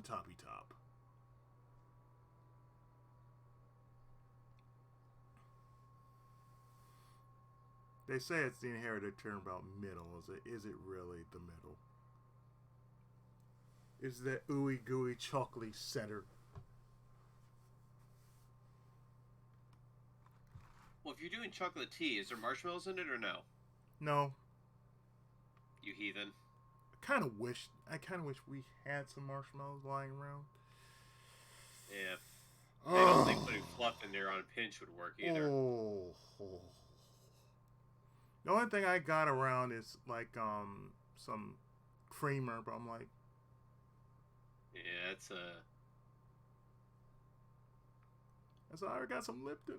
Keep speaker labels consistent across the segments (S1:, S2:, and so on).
S1: toppy top. They say it's the inherited term about middle. Is it really the middle? Is that ooey gooey chocolatey center?
S2: Well, if you're doing chocolate tea, is there marshmallows in it or no?
S1: No.
S2: You heathen.
S1: I kind of wish we had some marshmallows lying around.
S2: Yeah. I don't think putting fluff in there on a pinch would work either.
S1: Oh. The only thing I got around is like some creamer, but I'm like,
S2: yeah, it's a.
S1: so I got some Lipton.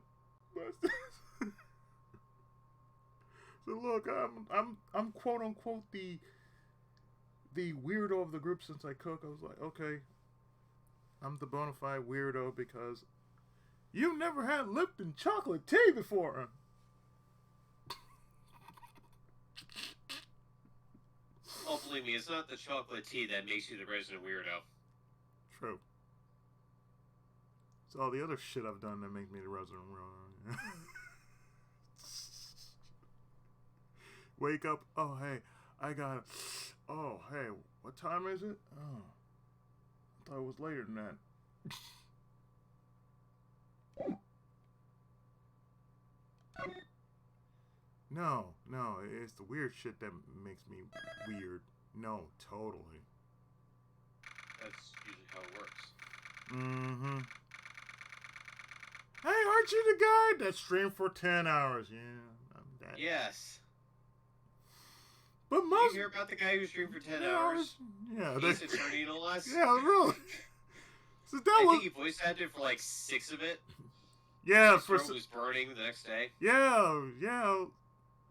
S1: So look, I'm quote unquote the weirdo of the group since I cook. I was like, okay, I'm the bona fide weirdo because you never had Lipton chocolate tea before.
S2: Oh, believe me, it's not the chocolate tea that makes you the resident weirdo.
S1: True. It's all the other shit I've done that makes me the resident weirdo. Wake up. Oh, hey, I got it. Oh, hey, what time is it? Oh, I thought it was later than that. No, it's the weird shit that makes me weird. No, totally.
S2: That's usually how it works.
S1: Mm-hmm. Hey, aren't you the guy that streamed for 10 hours? Yeah, I'm that.
S2: Yes.
S1: But most...
S2: Did you hear about the guy who streamed for 10 hours?
S1: Yeah.
S2: Ace Attorney, no less?
S1: Yeah, really. So
S2: I think he voice acted for like 6 of it.
S1: Yeah.
S2: His throat was burning the next day.
S1: Yeah.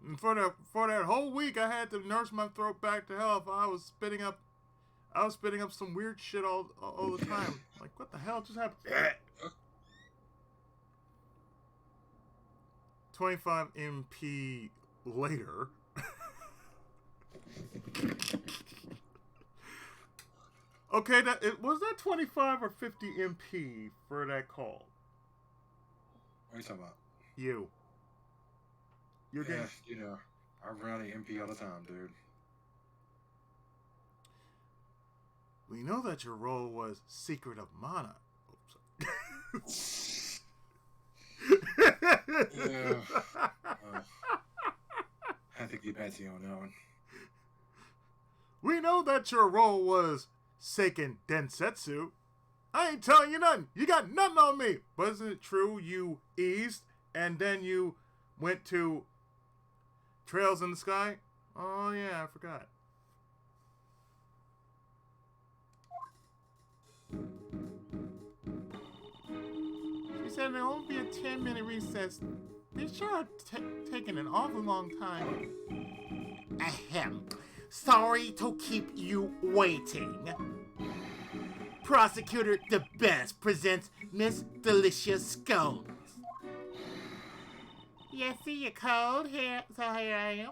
S1: And for that whole week, I had to nurse my throat back to health. I was spitting up some weird shit all the time. Like, what the hell just happened? 25 MP later. Okay, was that 25 or 50 MP for that call?
S3: What are you talking about?
S1: You're getting...
S3: you know, I run an MP all the time, dude.
S1: We know that your role was Secret of Mana.
S3: Yeah. I have to get back to you on that one.
S1: We know that your role was Seiken Densetsu. I ain't telling you nothing. You got nothing on me. But isn't it true you eased and then you went to Trails in the Sky? Oh, yeah, I forgot. She said there won't be a 10-minute recess. They sure are taking an awful long time.
S4: Ahem. Sorry to keep you waiting. Prosecutor the Best presents Miss Delicious Scones. Yes, see, you're cold here, so here I am.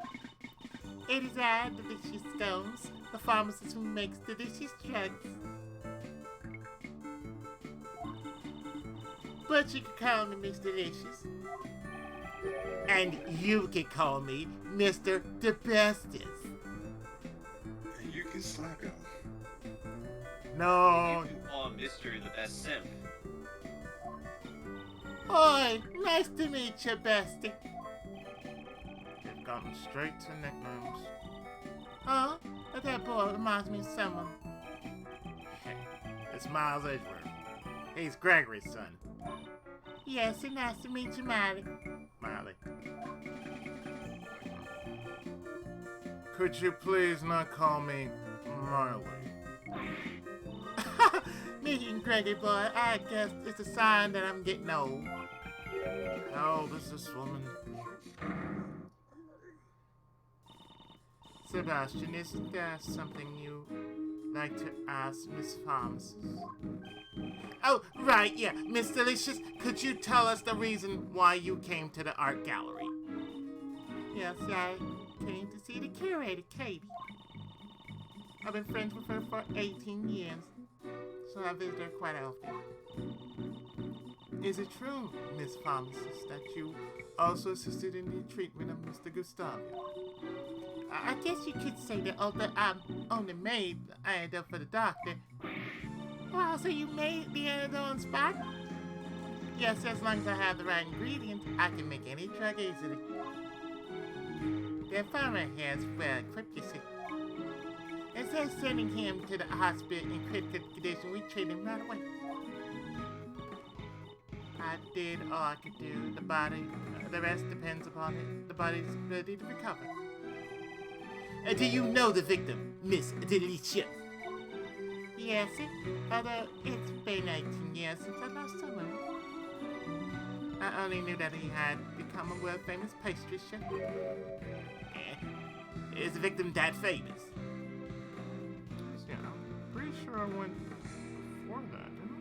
S4: It is I, Delicious Scones, the pharmacist who makes delicious drugs. But you can call me Miss Delicious. And you can call me Mr. The Bestest.
S3: And you can slap him.
S1: No.
S2: You can call him Mr. the Best Simp.
S4: Oi, nice to meet you, bestie.
S1: You've gotten straight to nicknames.
S4: Huh? But that boy reminds me of someone.
S1: Hey, it's Miles Edgeworth. He's Gregory's son.
S4: Yes, and nice to meet you, Miley.
S1: Miley. Could you please not call me Miley?
S4: Meeting Gregory, boy, I guess it's a sign that I'm getting old.
S1: How old is this woman?
S4: Sebastian, isn't there something you like to ask Miss Pharmacist? Oh, right, yeah. Miss Delicious, could you tell us the reason why you came to the art gallery? Yes, I came to see the curator, Katie. I've been friends with her for 18 years. so I visit her quite often. Is it true, Miss Pharmacist, that you also assisted in the treatment of Mr. Gustavio? I guess you could say that, although I'm only made the antidote for the doctor. Wow, so you made the antidote on spot? Yes, as long as I have the right ingredients, I can make any drug easily. The farmer here is well equipped, you see. Instead of sending him to the hospital in critical condition, we treat him right away. I did all I could do. The rest depends upon it. The body's ability to recover. Do you know the victim, Miss Delicious? Yes, although it's been 18 years since I lost someone. I only knew that he had become a world-famous pastry chef. Is the victim that famous?
S1: Yeah, I'm pretty sure I went before that, didn't I?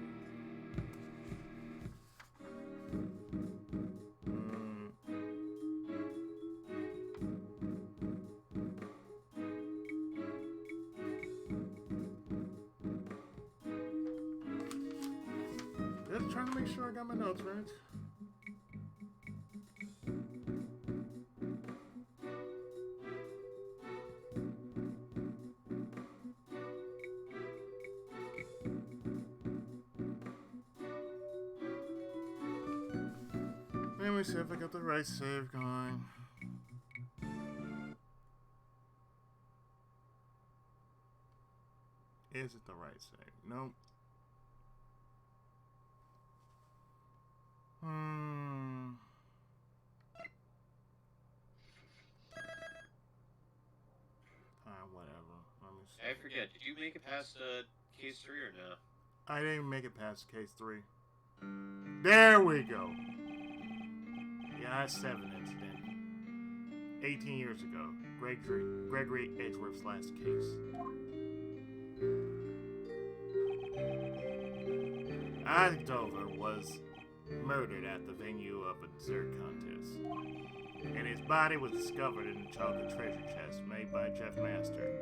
S1: Just trying to make sure I got my notes right. Let me see if I got the right save going. Is it the right save? Nope. Whatever. Let me see.
S2: I forget. Did you make it past case 3 or no?
S1: I didn't make it past case 3. There we go. Yeah, that's 7 incident. 18 years ago. Gregory Edgeworth's last case. Isaac Dover was murdered at the venue of a dessert contest, and his body was discovered in the chocolate treasure chest made by Jeff Master.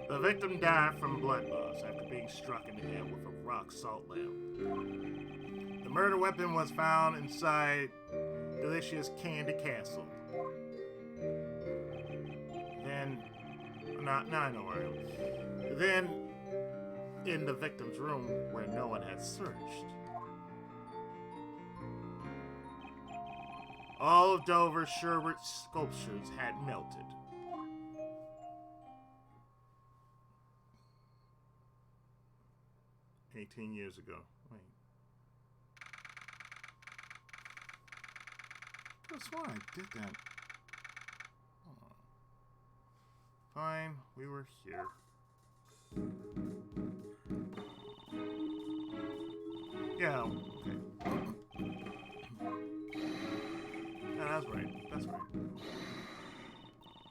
S1: The victim died from blood loss after being struck in the head with a rock salt lamp. The murder weapon was found inside Delicious Candy Castle. Then, now I know where I am. Then, in the victim's room where no one had searched. All of Dover Sherwood's sculptures had melted. $18 years ago. Wait. I swear I did that. Hold on. Fine, we were here. Yeah, okay. Yeah, that's right. That's right.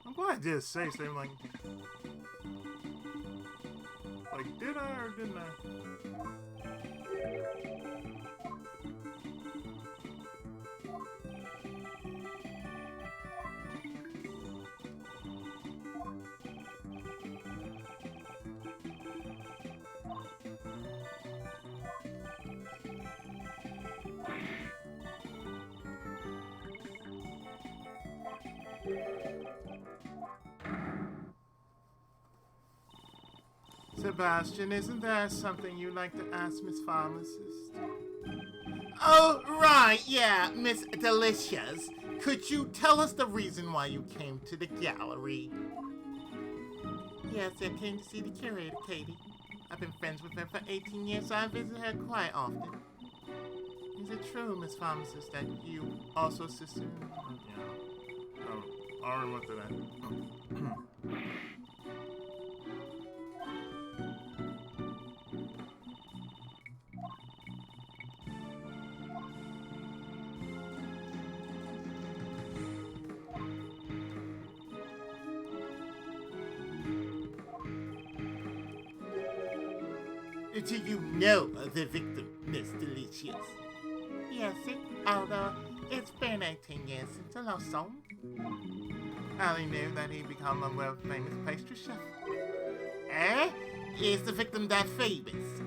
S1: I'm glad I did say something like, did I or didn't I? Sebastian, isn't there something you'd like to ask Miss Pharmacist?
S4: Oh, right, yeah, Miss Delicious. Could you tell us the reason why you came to the gallery? Yes, I came to see the curator, Katie. I've been friends with her for 18 years, so I visit her quite often. Is it true, Miss Pharmacist, that you also assisted in...
S1: Yeah. Oh, I'll remember that.
S4: Do you know the victim, Miss Delicious? Yes, although it's been 18 years since I lost someone.
S1: I only knew that he'd become a world-famous pastry chef.
S4: Is the victim that famous?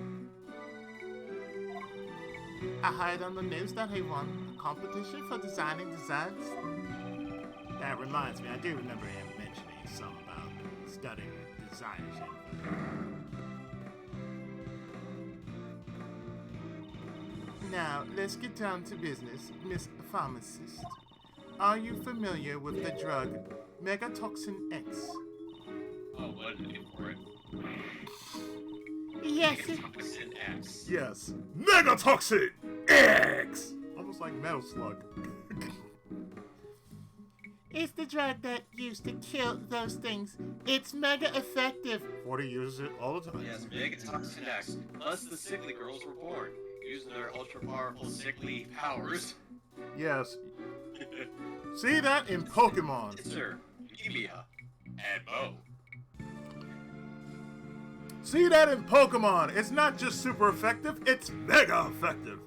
S4: I heard on the news that he won a competition for designing designs. That reminds me, I do remember him mentioning something about studying designers. Now, let's get down to business, Miss Pharmacist. Are you familiar with the drug Megatoxin X?
S2: Oh, what did it for it?
S4: Yes,
S2: Megatoxin X.
S1: Yes. Megatoxin X! Almost like Metal Slug.
S4: it's the drug that used to kill those things. It's mega effective.
S1: 40 uses it all the time.
S2: Yes, Megatoxin X. Thus the sickly girls were born, using their ultra-powerful sickly powers.
S1: Yes. See that in Pokemon.
S2: Yes, sir. Elia. And Mo.
S1: See that in Pokemon. It's not just super effective, it's mega effective.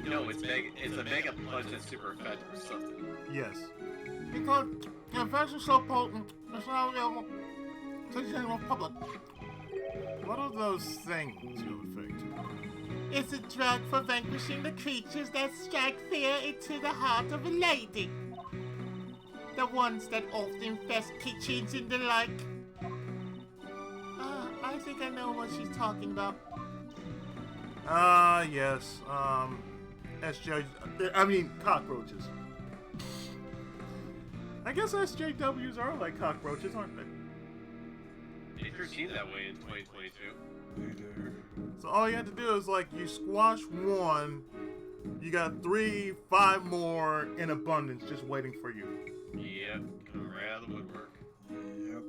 S2: No, it's a mega punch that's super effective or something.
S1: Yes.
S4: Because the version's so potent, it's not available to the general public.
S1: What are those things you refer to?
S4: It's a drug for vanquishing the creatures that strike fear into the heart of a lady. The ones that often infest kitchens and the like. I think I know what she's talking about.
S1: Yes. Cockroaches. I guess SJWs are like cockroaches, aren't they?
S2: It sure seemed that way in 2022.
S3: They do.
S1: So all you have to do is you squash one, you got 3, 5 more in abundance just waiting for you.
S2: Yep, coming right out of the woodwork.
S3: Yep.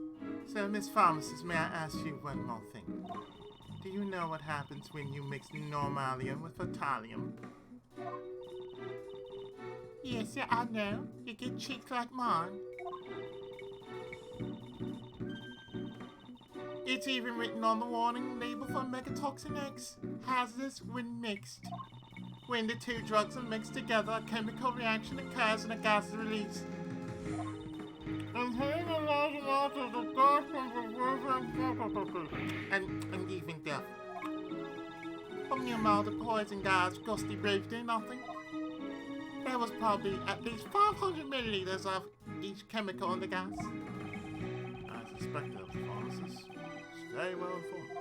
S4: So, Miss Pharmacist, may I ask you one more thing? Do you know what happens when you mix normalium with photalium? Yes, yeah, I know. You get cheeks like mine. It's even written on the warning label for Megatoxin X. Hazardous when mixed. When the two drugs are mixed together, a chemical reaction occurs and a gas is released. And even death. From the amount of poison gas Gusty breathed in, nothing. There was probably at least 500 milliliters of each chemical in the gas.
S1: I suspect that the pharmacist is very well informed.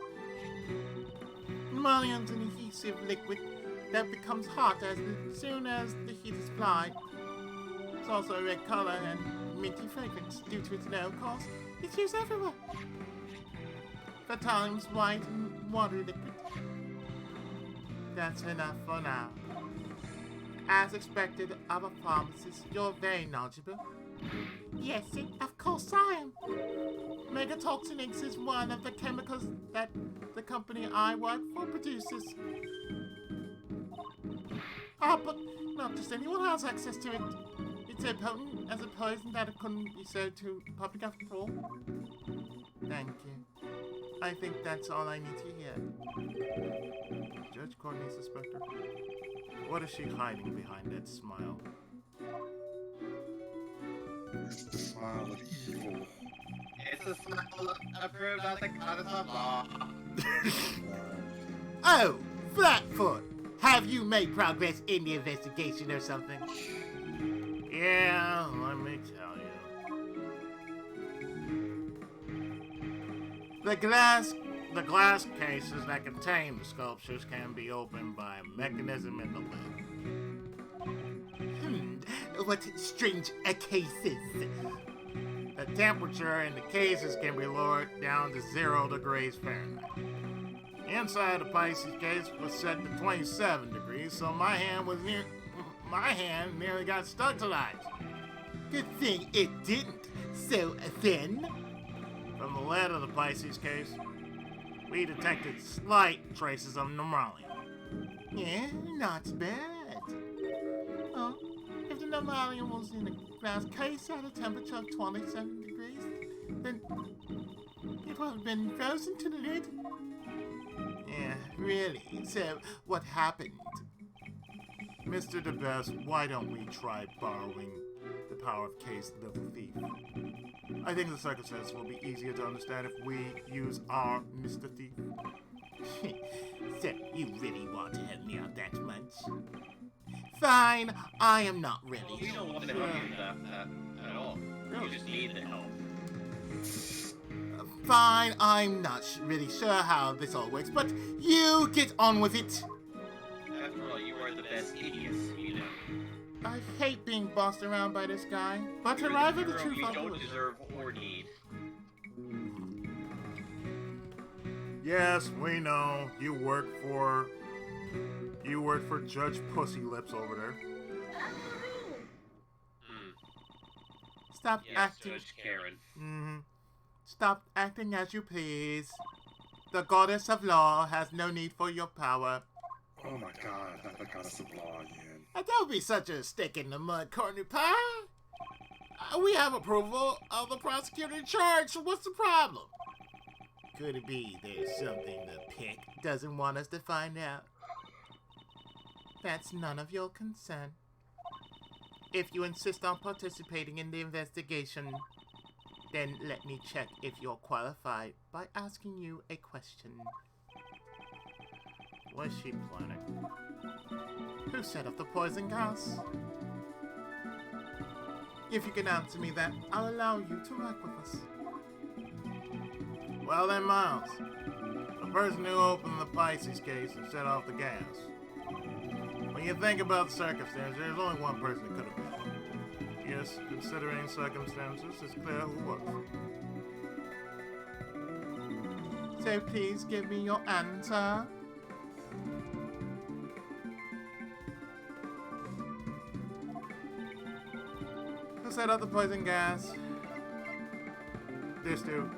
S4: Normalium's an adhesive liquid that becomes hot as soon as the heat is applied. It's also a red color and minty fragrance due to its low cost. It's used everywhere. Photalium's white and watery liquid. That's enough for now. As expected of a pharmacist, you're very knowledgeable. Yes, of course I am. Megatoxin X is one of the chemicals that the company I work for produces. But not just anyone has access to it. It's so potent as a poison that it couldn't be sold to the public after all. Thank you. I think that's all I need to hear.
S1: Judge Courtney's inspector. What is she hiding behind that smile?
S3: It's the smile of evil.
S2: It's a smile approved by the goddess of law.
S4: Oh, Flatfoot! Have you made progress in the investigation or something?
S1: Yeah, let me tell you. The glass cases that contain the sculptures can be opened by a mechanism in the lid.
S4: What strange cases?
S1: The temperature in the cases can be lowered down to 0 degrees Fahrenheit. Inside the Pisces case was set to 27 degrees, so my hand nearly got stuck to that.
S4: Good thing it didn't. So then?
S1: From the lead of the Pisces case, we detected slight traces of normalium.
S4: Yeah, not bad. Oh, if the normalium was in a glass case at a temperature of 27 degrees, then it would have been frozen to the lid. Yeah, really? So, what happened?
S1: Mr. DeBest, why don't we try borrowing the power of case Little Thief? I think the circumstances will be easier to understand if we use our Mr. Thief.
S4: So, you really want to help me out that much? Fine, I am not really.
S2: We don't want to help you with that at all. You just need the help.
S4: Fine, I'm not really sure how this all works, but you get on with it.
S2: After all, you are the best idiots, you know.
S4: I hate being bossed around by this guy, but to
S2: You're
S4: arrive
S2: the
S4: at the
S2: hero
S4: truth,
S2: you
S4: I'll do
S2: don't
S4: it.
S2: deserve or need.
S1: Yes, we know. You work for Judge Pussy Lips over there.
S4: Stop
S2: Yes,
S4: acting.
S2: Judge Karen.
S4: Stop acting as you please. The goddess of law has no need for your power.
S3: Oh my god, not the goddess of law again.
S4: Don't be such a stick in the mud, corny pie. We have approval of the prosecutor in charge, so what's the problem? Could it be there's something the pick doesn't want us to find out? That's none of your concern. If you insist on participating in the investigation, then let me check if you're qualified by asking you a question.
S1: What's she planning?
S4: Who set up the poison gas? If you can answer me that, I'll allow you to work with us.
S1: Well then, Miles. The person who opened the Pisces case and set off the gas. When you think about the circumstances, there's only one person it could have been. Yes, considering circumstances, it's clear who was.
S4: So please give me your answer.
S1: Who set up the poison gas? This dude.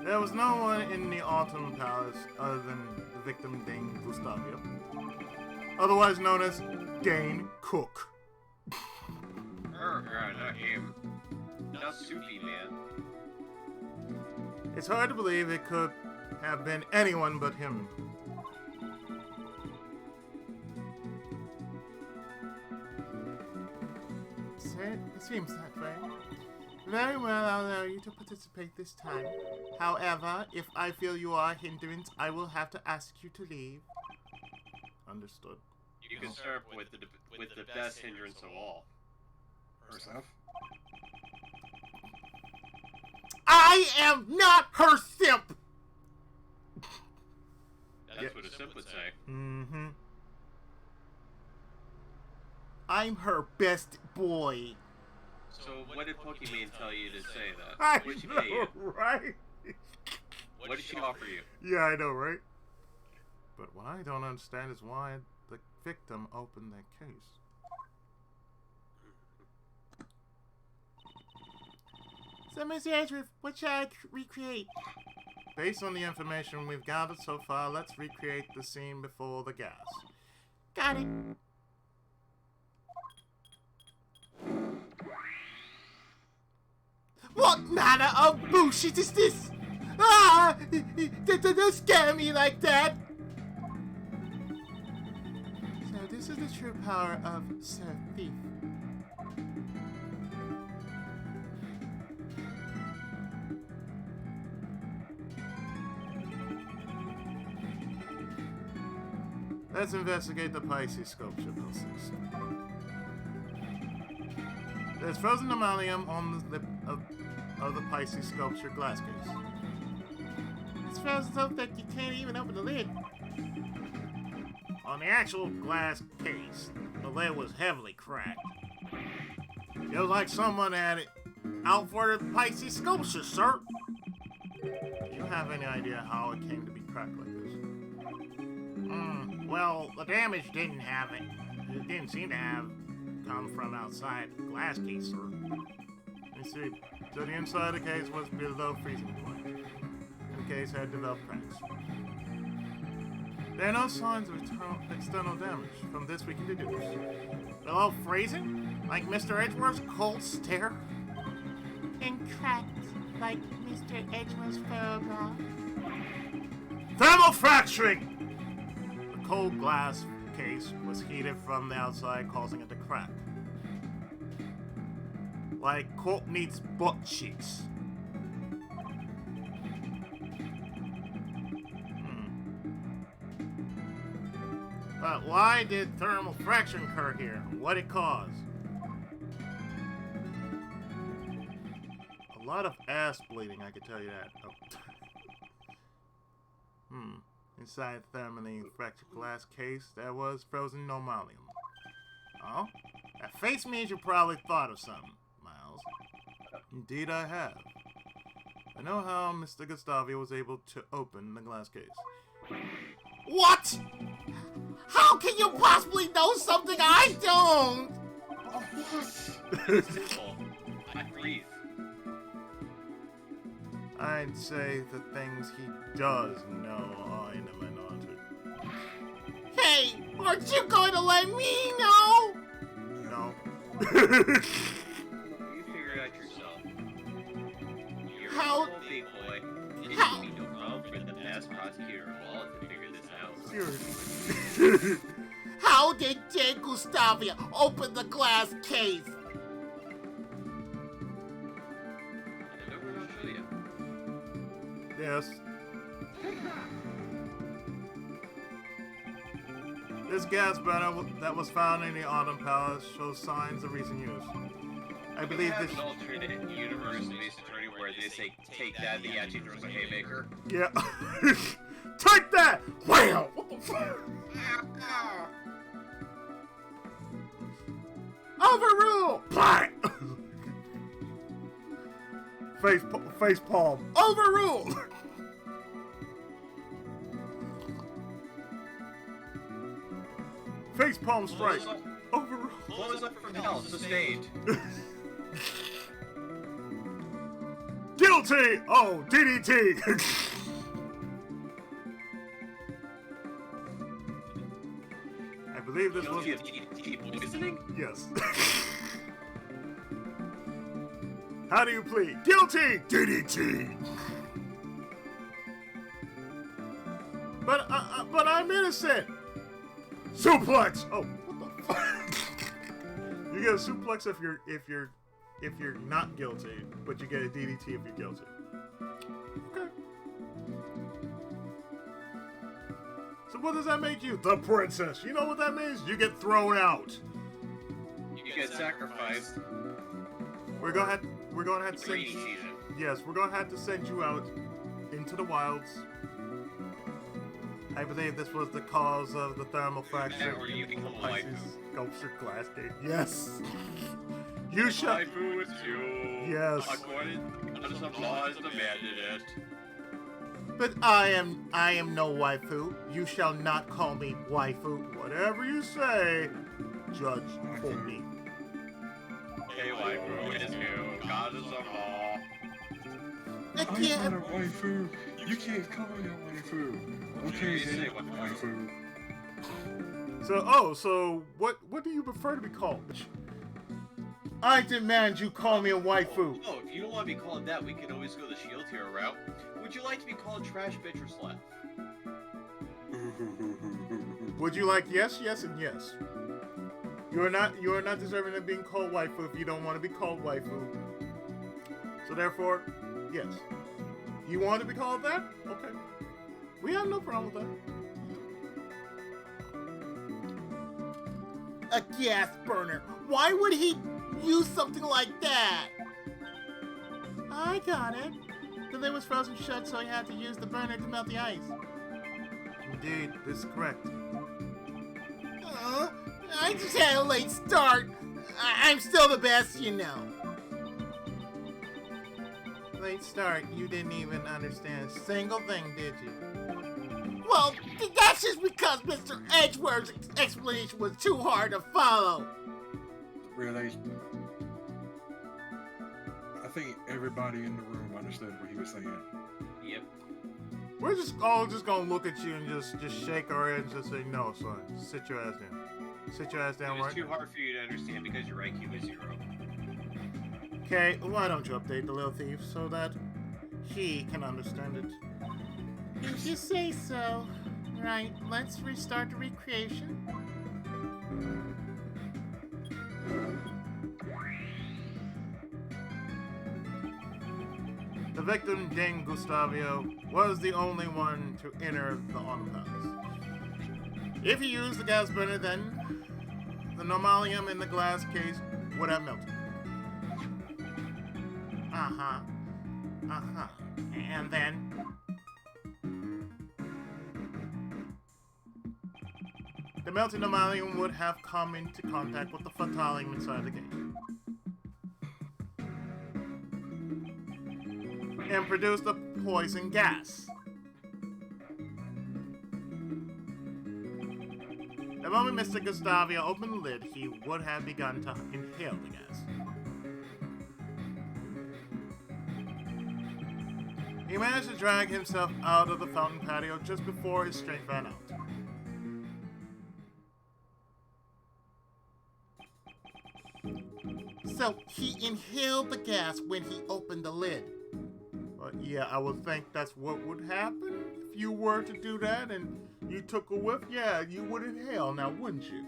S1: There was no one in the Autumn Palace other than the victim Dane Gustavia, otherwise known as Dane Cook.
S2: Not him. Not Soupy Man.
S1: It's hard to believe it could have been anyone but him.
S4: It seems that way. Very well, I'll allow you to participate this time. However, if I feel you are a hindrance, I will have to ask you to leave.
S1: Understood.
S2: You can start with the best hindrance of all.
S3: Herself?
S4: I am not her simp!
S2: That's what a simp would say.
S1: Mm-hmm.
S4: I'm her best boy.
S2: So what did Pokemon tell you to say that?
S1: I
S2: What did she pay
S1: know,
S2: you?
S1: right?
S2: What did she offer you?
S1: Yeah, I know, right? But what I don't understand is why the victim opened that case.
S4: So, Miss Edgeworth, what shall I recreate?
S1: Based on the information we've gathered so far, let's recreate the scene before the gas.
S4: Got it. What manner of bullshit is this? Ah! Don't scare me like that! So this is the true power of Sir Thief.
S1: Let's investigate the Pisces Sculpture process. There's frozen ammonium on the lip of the Pisces Sculpture glass case.
S4: It's frozen so thick you can't even open the lid.
S1: On the actual glass case, the lid was heavily cracked. It was like someone had it out for the Pisces Sculpture, sir. Do you have any idea how it came to be cracked like this? Well, the damage didn't have it. It didn't seem to have come from outside the glass case, sir. You see, so the inside of the case was below freezing point. The case had developed cracks. There are no signs of external damage. From this we can deduce. Below freezing? Like Mr. Edgeworth's cold stare?
S4: And cracked like Mr. Edgeworth's photograph.
S1: Thermal fracturing! The cold glass case was heated from the outside, causing it to crack. Like Courtney's butt cheeks. But why did thermal fracture occur here? What it caused? A lot of ass bleeding, I can tell you that. Oh. Inside thermally fractured glass case, that was frozen normalium. Oh? That face means you probably thought of something, Miles. Indeed I have. I know how Mr. Gustavio was able to open the glass case.
S4: What? How can you possibly know something I don't?
S2: Simple. I breathe.
S1: I'd say the things he does know are in the minority.
S4: Hey, aren't you going to let me know?
S1: No.
S2: You figure it out yourself. You're
S4: How-
S2: a big boy. It
S4: How-
S2: should be no problem for the past prosecutor of all to figure this out.
S1: Seriously.
S4: How did Jay Gustavia open the glass case?
S2: And over, I'll show you.
S1: Yes. This gas burner that was found in the Autumn Palace shows signs of recent use. I believe
S2: You have
S1: this.
S2: an alternate universe based attorney where they say, take that, and he actually throws a haymaker.
S1: Yeah. Take that! Wham! What the fuck? Overrule! Bang! Face palm. Overrule! Face palm strike. Overrule.
S2: Blows up from hell, sustained.
S1: Guilty! Oh, DDT! I believe this was...
S2: Guilty of DDT poisoning?
S1: Yes. How do you plead? Guilty! DDT! But I'm innocent! Suplex! Oh, what the fuck? You get a suplex if you're not guilty, but you get a DDT if you're guilty. Okay. So what does that make you? The princess. You know what that means? You get thrown out.
S2: You get sacrificed.
S1: We're gonna have to send
S2: Rainy
S1: you.
S2: season.
S1: Yes, we're gonna have to send you out into the wilds. I believe this was the cause of the thermal fracture.
S2: Or you become a
S1: Pisces
S2: waifu.
S1: Sculpture glass gate. Yes. You shall.
S2: Waifu is you.
S1: Yes.
S2: According to some laws demanded it.
S4: But I am no waifu. You shall not call me waifu.
S1: Whatever you say, Judge Courtney.
S2: Hey, waifu is you. God is a law.
S4: I
S3: I'm not
S4: can't.
S3: a waifu. You can't call me a waifu. Okay,
S2: You say
S3: hey,
S2: waifu.
S3: waifu.
S1: So what do you prefer to be called? I demand you call me a waifu.
S2: Oh, if you don't want to be called that, we can always go the shield hero route. Would you like to be called trash, bitch, or slut?
S1: Would you like yes, yes, and yes? You are not deserving of being called waifu if you don't want to be called waifu. So therefore, yes. You want to be called that? Okay. We have no problem with that.
S4: A gas burner. Why would he use something like that? I got it. The lid was frozen shut, so he had to use the burner to melt the ice.
S1: Indeed, this is correct.
S4: I just had a late start. I'm still the best, you know.
S1: Late start, you didn't even understand a single thing, did you?
S4: Well, that's just because Mr. Edgeworth's explanation was too hard to follow.
S3: Really? I think everybody in the room understood what he was saying.
S2: Yep.
S1: We're just all just gonna look at you and just shake our heads and just say, no, son, sit your ass down. Sit your ass down
S2: It was
S1: right
S2: too
S1: now.
S2: hard for you to understand because your IQ is 0.
S1: Okay, why don't you update the little thief so that he can understand it?
S4: If you say so. Right, let's restart the recreation.
S1: victim, Dane Gustavio, was the only one to enter the Palace. If he used the gas burner, then the normalium in the glass case would have melted.
S4: Uh-huh. And then?
S1: The melted normalium would have come into contact with the fatalium inside the case and produced a poison gas. The moment Mr. Gustavio opened the lid, he would have begun to inhale the gas. He managed to drag himself out of the fountain patio just before his strength ran out.
S4: So he inhaled the gas when he opened the lid.
S1: But yeah, I would think that's what would happen if you were to do that and you took a whiff. Yeah, you would inhale now, wouldn't you?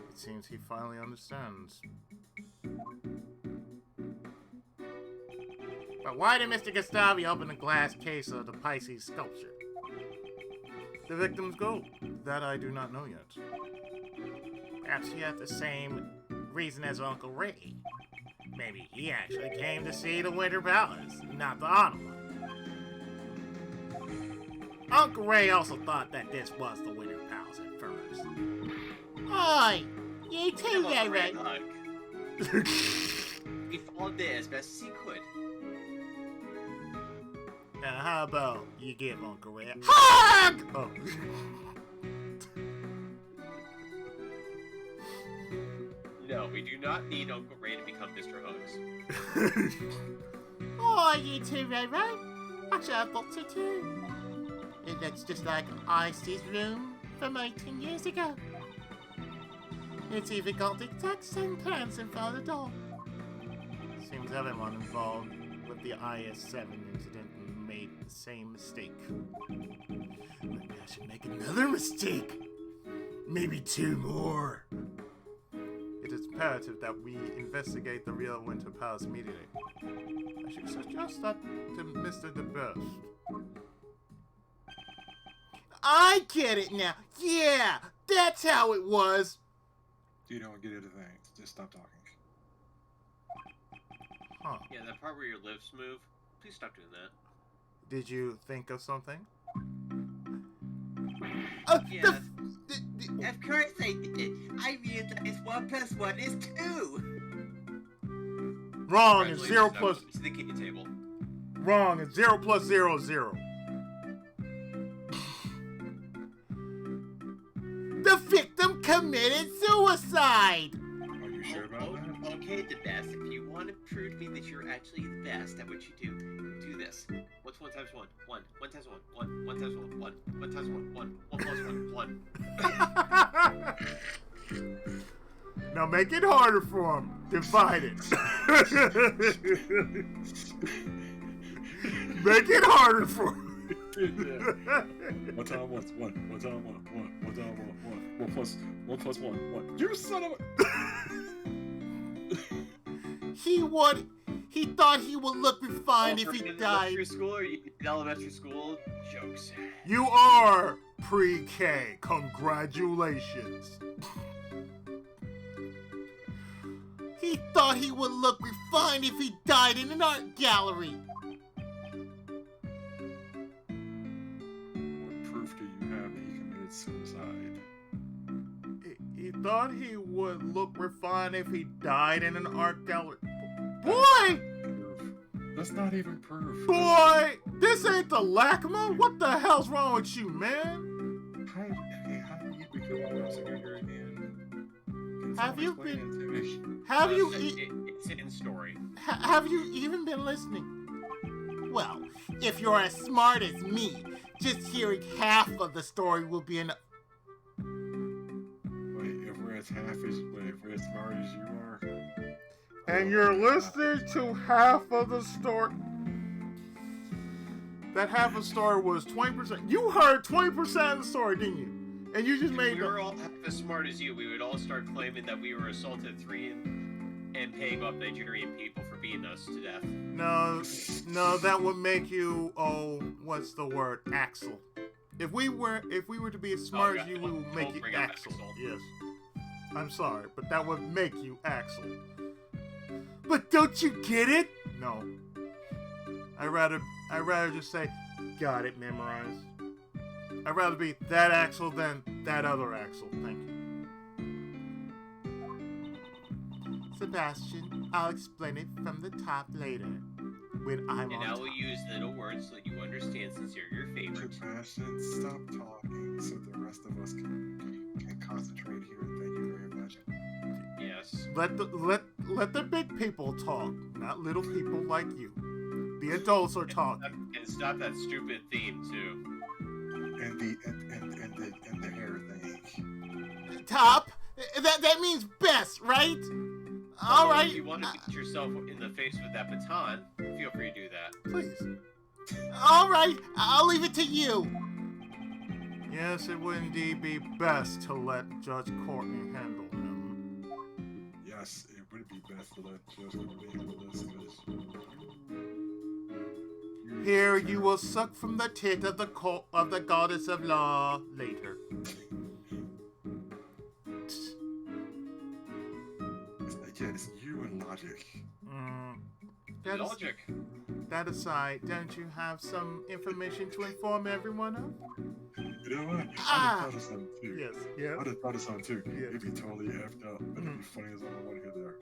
S1: It seems he finally understands.
S4: But why did Mr. Gustavio open the glass case of the Pisces Sculpture?
S1: The victim's goal. That I do not know yet.
S4: Perhaps he had the same reason as Uncle Ray. Maybe he actually came to see the Winter Palace, not the Autumn one. Uncle Ray also thought that this was the Winter Palace at first. Oi! You too, Ray Ray!
S2: He followed it as best as he could.
S1: Now, how about you give Uncle Ray a hug? Oh.
S2: No, we do not need Uncle Ray to become Mr. Hugs.
S4: Oh, you too, Ray Ray. Actually, I thought so too. It looks just like Icy's room from 18 years ago. It's even got the exact same plants in front of the door.
S1: Seems everyone involved with the IS-7 incident made the same mistake. Maybe I should make another mistake. Maybe two more. It is imperative that we investigate the real Winter Palace immediately. I should suggest that to Mr. DeBurst.
S4: I get it now. Yeah, that's how it was.
S3: You don't get it a thing. Just stop talking.
S1: Huh.
S2: Yeah, that part where your lips move. Please stop doing that.
S1: Did you think of something?
S2: Yeah.
S5: Of course I did. I realized 1 + 1 is 2.
S1: Wrong. It's 0
S2: Congratulations,
S1: plus.
S2: to the kitchen table.
S1: Wrong. It's 0 plus 0 is 0.
S4: The victim committed suicide.
S3: Are you sure about that?
S2: Okay, the best. If you want to prove to me that you're actually the best at what you do this. What's 1 times 1? 1. 1 times 1. 1. 1 times 1. 1. 1 times 1. 1. 1 plus 1. 1.
S1: Now make it harder for him. Divide it. Make it harder for him.
S3: One time once, 1. One time 1. 1. One time 1. 1 plus 1. 1. You son of a...
S4: He thought he would look refined if he died.
S2: Elementary school or elementary school jokes.
S1: You are pre-K. Congratulations.
S4: He thought he would look refined if he died in an art gallery.
S3: What proof do you have that he committed suicide?
S1: He thought he would look refined if he died in an art gallery. Boy!
S3: Proof. That's not even proof.
S1: Boy! This ain't the LACMA? What the hell's wrong with you, man?
S3: How did you become a investigator again? Can
S4: Have
S3: someone
S4: you
S3: explain
S4: been-
S3: it to me?
S4: Have you
S2: It's in story.
S4: have you even been listening? Well, if you're as smart as me, just hearing half of the story will be enough.
S3: Wait, if we're as smart as you are,
S1: And you're listening to half of the story. That half of the story was 20%. You heard 20% of the story, didn't you? And you just
S2: If
S1: made
S2: we were all half as smart as you, we would all start claiming that we were assaulted 3 and and paying off Nigerian people for beating us to death.
S1: No, that would make you, oh, what's the word? Axel. If we were to be as smart as you, we would make you
S2: bring up
S1: Axel.
S2: Axel.
S1: Yes. I'm sorry, but that would make you Axel. But don't you get it? No. I'd rather just say, got it memorized. I'd rather be that Axel than that other Axel. Thank you.
S4: Sebastian, I'll explain it from the top later. When I'm
S2: And
S4: on
S2: I
S4: top.
S2: will use little words so that you understand since you're your favorite.
S3: Sebastian, stop talking so the rest of us can concentrate here. Thank you very much.
S2: Yes.
S1: Let the big people talk, not little people like you. The adults are talking.
S2: And stop that stupid theme too.
S3: And the hair thing.
S4: Top? That means best, right? All
S2: Although,
S4: right.
S2: If you want to beat yourself in the face with that baton, feel free to do that.
S1: Please.
S4: All right. I'll leave it to you.
S1: Yes, it would indeed be best to let Judge Courtney handle him.
S3: Yes, it would be best to let Judge Courtney handle this.
S1: Here you will suck from the tit of the goddess of law later.
S3: Again, it's you and logic.
S2: Logic.
S1: That aside, don't you have some information to inform everyone of?
S3: You know what? I just
S4: Ah.
S3: thought of something too.
S1: Yes. Yeah.
S3: I just thought of something too.
S1: Yeah.
S3: It'd be totally effed up, but it'd be funny as I want to hear there.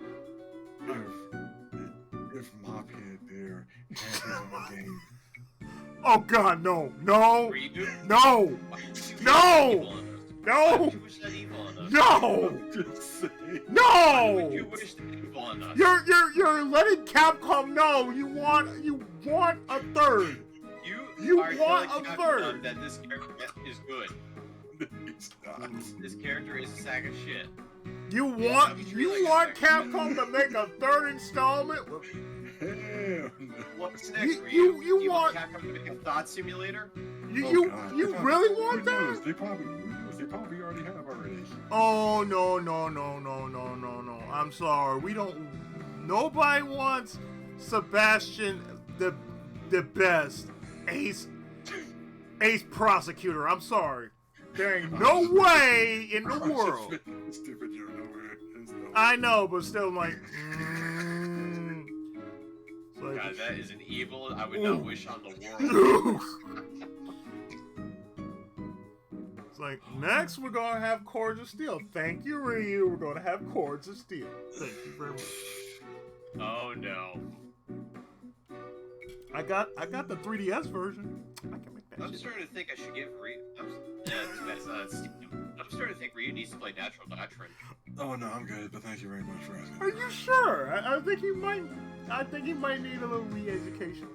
S3: If Mophead there had his own game.
S1: Oh God, no, no,
S2: Reboot?
S1: no,
S2: Why would you wish
S1: No!
S2: that evil on us? Why
S1: no,
S2: would you wish that evil on us?
S1: no,
S3: Just saying.
S2: Why would you
S1: no!
S2: wish that evil on us?
S1: You're letting Capcom know you want a third. You
S2: are
S1: want
S2: telling
S1: a
S2: Capcom
S1: third.
S2: that this character is good.
S3: It's not.
S2: This character is a sack of shit.
S1: You
S2: Yeah,
S1: want Capcom to make a third installment?
S3: Hell no.
S2: What's next for
S1: You
S2: you? Do you
S1: want-
S2: Capcom to make a thought simulator?
S1: You
S3: God.
S1: you
S3: They probably-
S1: really
S3: who
S1: want
S3: knows?
S1: that?
S3: They probably already have already.
S1: Oh no. I'm sorry. We don't. Nobody wants Sebastian the best ace prosecutor. I'm sorry. There ain't no way in the world.
S3: Stupid, you're nowhere. There's no-
S1: I know, but still, like. It's like
S2: God, that is an evil I would
S1: Ooh.
S2: not wish on the world.
S1: It's like, next we're gonna have Cords of Steel. Thank you, Ryu. We're gonna have Cords of Steel. Thank you very much.
S2: Oh no.
S1: I got the 3DS version. I can make that
S2: I'm
S1: shit.
S2: starting to think I should give Ryu. I'm starting to think Ryu needs to play Natural Doctrine.
S3: Oh no, I'm good, but thank you very much for asking.
S1: Are you sure? I think he might. I think he might need a little re-education.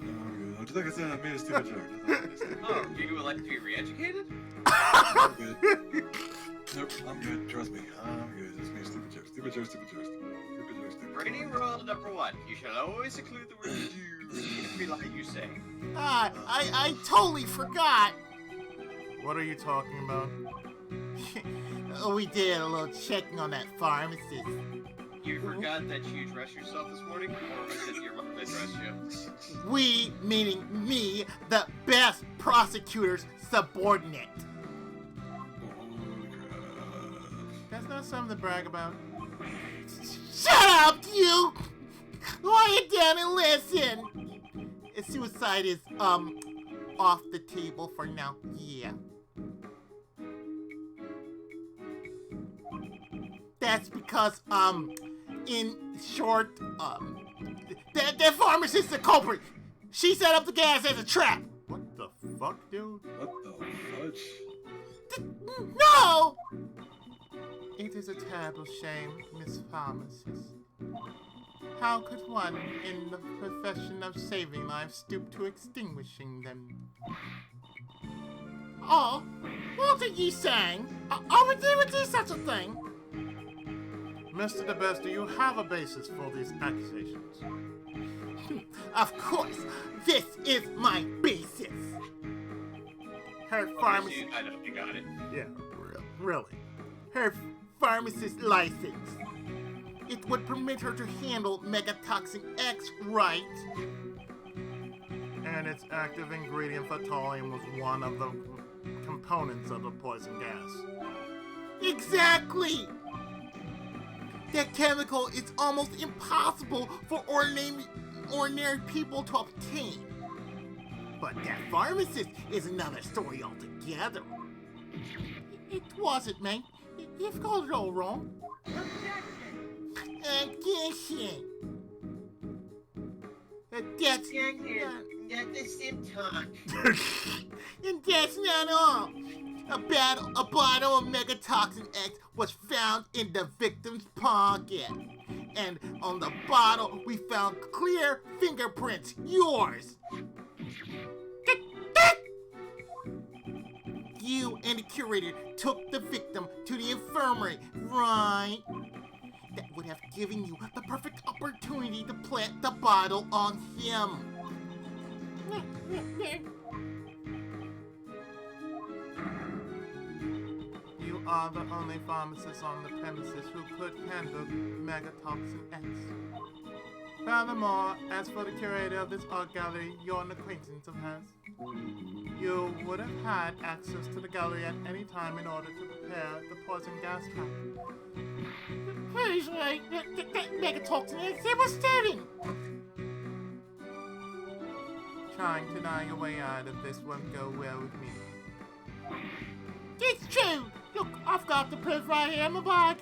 S3: No, I'm good. Just like I said, I made a stupid joke. That's all I made a stupid
S2: Oh,
S3: joke.
S2: you would like to be re-educated?
S3: I'm good. Nope, I'm good. Trust me, I'm good. Just made a stupid joke. Stupid joke. Stupid joke. Stupid joke. Stupid
S2: Rating
S3: joke.
S2: rule number 1. You should always include the word you in every line you say.
S4: I totally forgot.
S1: What are you talking about?
S4: We did a little checking on that pharmacist.
S2: You forgot that you dressed yourself this morning, or was it your mom that dressed you?
S4: We, meaning me, the best prosecutor's subordinate.
S3: Holy crap.
S1: That's not something to brag about.
S4: Shut up, you! Quiet down and listen. Suicide is, off the table for now. Yeah. That's because, in short, that pharmacist is the culprit. She set up the gas as a trap.
S1: What the fuck, dude?
S3: What the fudge?
S4: No!
S1: It is a terrible shame, Miss Pharmacist. How could one in the profession of saving lives stoop to extinguishing them?
S4: Oh, what are you saying? I would never do such a thing.
S1: Mr. DeBest, do you have a basis for these accusations?
S4: Of course, this is my basis. Her pharmacy,
S2: I know, you got it.
S1: Yeah, really.
S4: her pharmacist license. It Act would permit her to handle Megatoxin X, right?
S1: And its active ingredient, Fatalium, was one of the components of the poison gas.
S4: Exactly! That chemical is almost impossible for ordinary people to obtain. But that pharmacist is another story altogether. It wasn't, man. You've got it all wrong. Addition. That's
S5: Not the symptom.
S4: and that's not all. A bottle of Megatoxin X was found in the victim's pocket. And on the bottle, we found clear fingerprints. Yours. You and the curator took the victim to the infirmary, right? That would have given you the perfect opportunity to plant the bottle on him.
S1: You are the only pharmacist on the premises who could handle Megatoxin X. Furthermore, as for the curator of this art gallery, you're an acquaintance of hers. You would have had access to the gallery at any time in order to prepare the poison gas trap.
S4: Please, that Megatoxin X, it was staring.
S1: Trying to deny your way out of this won't go well with me.
S4: It's true. Look, I've got the proof right here in my bag.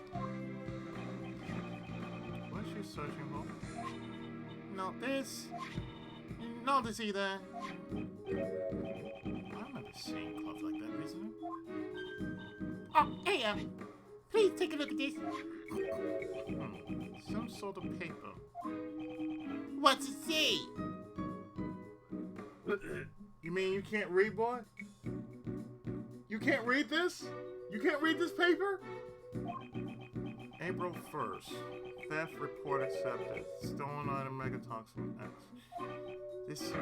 S1: What is she searching for?
S4: Not this. Not this either.
S1: I remember seeing cloth like that recently.
S4: Oh, here. Please take a look at this.
S1: Some sort of paper.
S4: What's it say?
S1: You mean you can't read, boy? You can't read this? You can't read this paper? April 1st. Theft report accepted. Stolen item Megatoxin X. This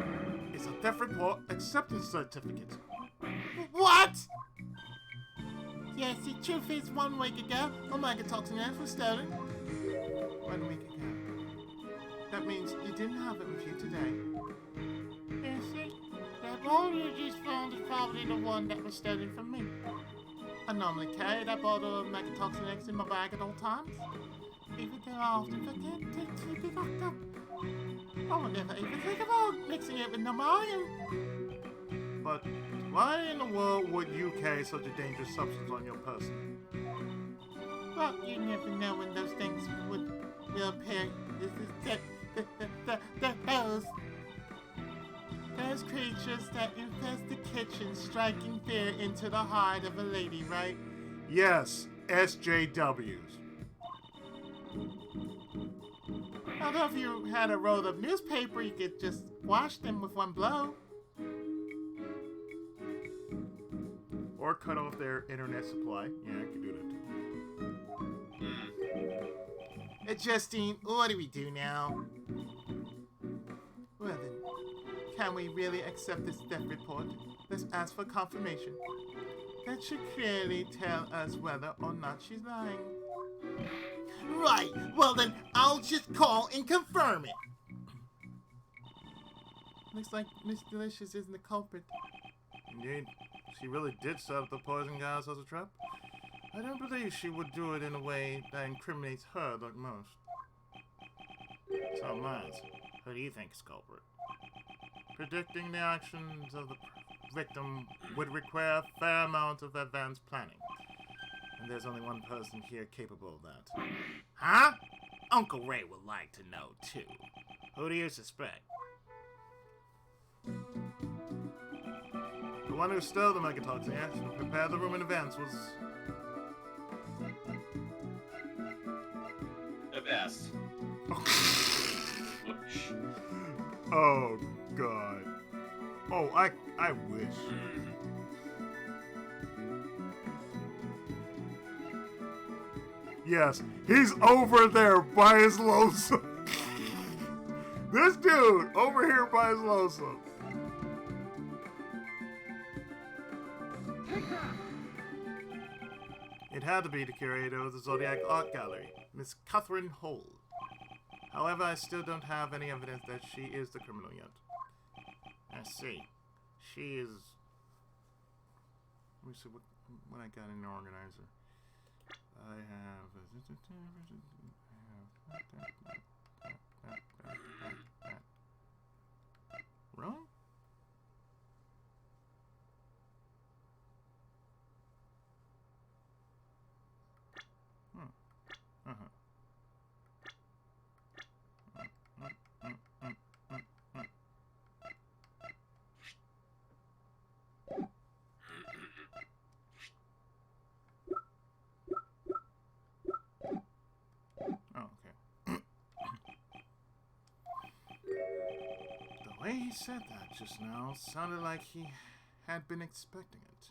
S1: is a theft report acceptance certificate.
S4: What? Yes, the truth is 1 week ago, a Megatoxin X was stolen.
S1: 1 week ago. That means you didn't have it with you today.
S4: Yes, see? That bottle you just found is probably the one that was stolen from me. I normally carry that bottle of Megatoxin X in my bag at all times. Even though I often forget to keep it locked up. I would never even think about mixing it with Namarian.
S1: But why in the world would you carry such a dangerous substance on your person?
S4: Well, you never know when those things will appear. Those creatures that infest the kitchen, striking fear into the heart of a lady, right?
S1: Yes, SJWs.
S4: Although if you had a roll of newspaper, you could just wash them with one blow.
S1: Or cut off their internet supply. Yeah, I could do that too.
S4: Justine, what do we do now? Well then, can we really accept this theft report? Let's ask for confirmation. That should clearly tell us whether or not she's lying. Right, well then, I'll just call and confirm it. Looks like Miss Delicious isn't the culprit.
S1: Indeed, she really did set up the poison gas as a trap. I don't believe she would do it in a way that incriminates her like most. So, Miles, who do you think is culprit? Predicting the actions of the victim would require a fair amount of advanced planning. And there's only one person here capable of that.
S4: Huh? Uncle Ray would like to know, too.
S1: Who do you suspect? The one who stole the Megatoxin X and prepared the room in advance was...
S2: The best.
S1: Oh, God. Oh, I wish. Yes, he's over there by his lonesome. This dude over here by his lonesome. It had to be the curator of the Zodiac Art Gallery, Miss Catherine Hole. However, I still don't have any evidence that she is the criminal yet. I see. She is... Let me see what I got in the organizer. I have... Really? The way he said that just now sounded like he had been expecting it.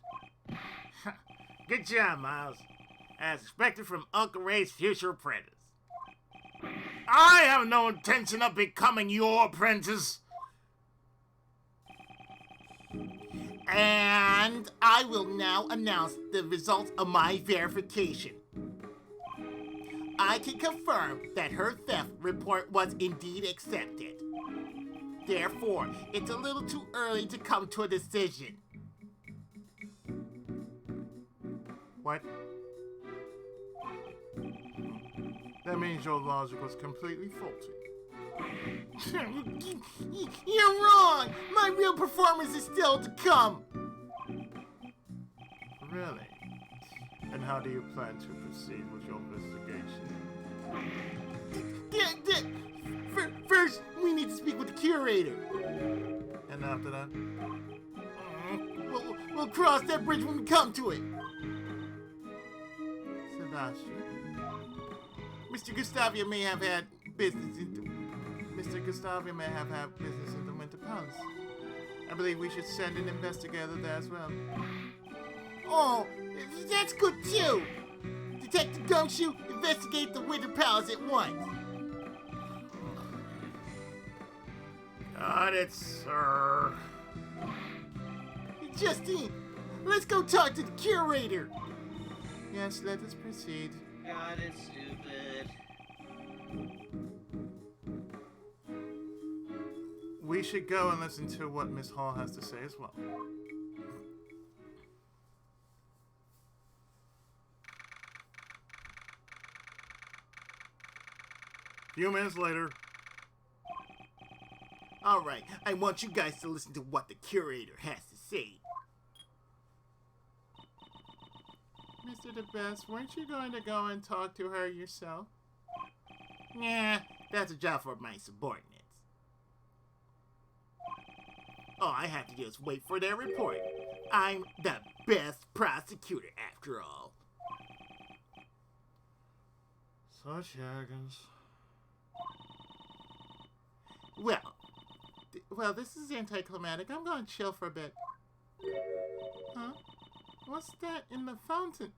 S4: Good job, Miles. As expected from Uncle Ray's future apprentice. I have no intention of becoming your apprentice. And I will now announce the results of my verification. I can confirm that her theft report was indeed accepted. Therefore, it's a little too early to come to a decision.
S1: What? That means your logic was completely faulty.
S4: You're wrong! My real performance is still to come!
S1: Really? And how do you plan to proceed with your investigation?
S4: First, we need to speak with the curator.
S1: And after that?
S4: We'll cross that bridge when we come to it.
S1: Sebastian?
S4: Mr. Gustavia may have had business in the
S1: Winter Palace. I believe we should send an investigator there as well.
S4: Oh, that's good too. Detective Gumshoe, investigate the Winter Palace at once.
S1: Got it, sir.
S4: Justine, let's go talk to the curator.
S1: Yes, let us proceed.
S2: God, it's stupid.
S1: We should go and listen to what Miss Hall has to say as well. Few minutes later.
S4: All right, I want you guys to listen to what the curator has to say.
S1: Mr. DeBest, weren't you going to go and talk to her yourself?
S4: Nah, that's a job for my subordinates. All I have to do is wait for their report. I'm the best prosecutor after all.
S1: Such arrogance.
S4: Well, this is anticlimactic. I'm going to chill for a bit. Huh? What's that in the fountain?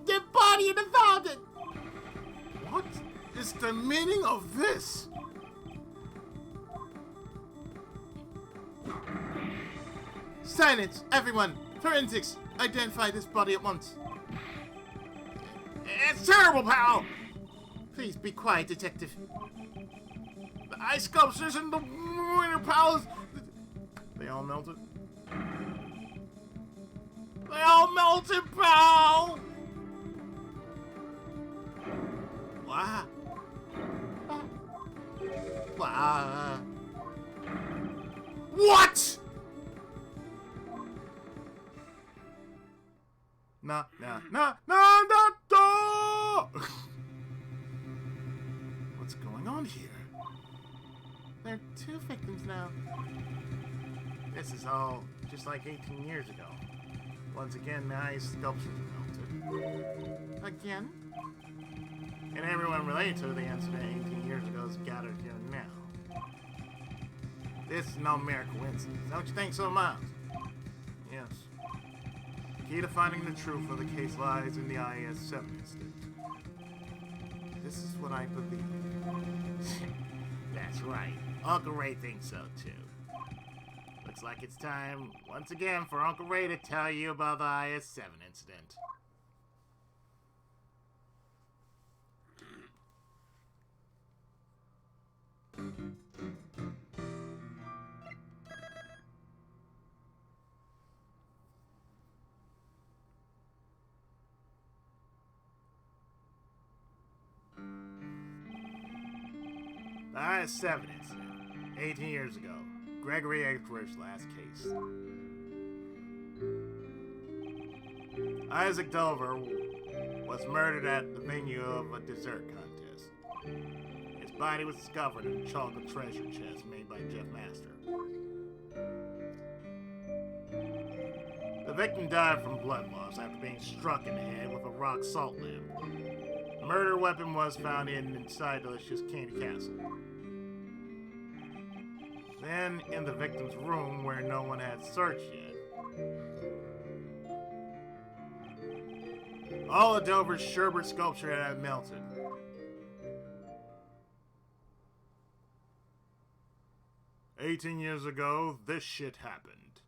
S4: The body in the fountain!
S1: What is the meaning of this?
S4: Silence, everyone! Forensics, identify this body at once.
S1: It's terrible, pal!
S4: Please be quiet, detective.
S1: The ice sculptures in the Winter Palace, they all melted. They all melted, pal!
S4: Wow. Wow.
S1: What? No. What's going on here?
S4: There are two victims now.
S1: This is all just like 18 years ago. Once again, the ice sculptures are melted.
S4: Again?
S1: And everyone related to the incident 18 years ago is gathered here now. This is no mere coincidence. Don't you think so, Miles? Yes. The key to finding the truth of the case lies in the IS-7 incident. This is what I believe.
S4: That's right. Uncle Ray thinks so too. Looks like it's time, once again, for Uncle Ray to tell you about the IS-7 incident. The IS-7 incident, 18 years ago. Gregory Edgeworth's last case. Isaac Dover was murdered at the venue of a dessert contest. His body was discovered in a chocolate treasure chest made by Jeff Master. The victim died from blood loss after being struck in the head with a rock salt lamp. The murder weapon was found inside Delicious Candy Castle. Then, in the victim's room where no one had searched yet, all of Dover's sherbet sculpture had melted. "18 years ago, this shit happened.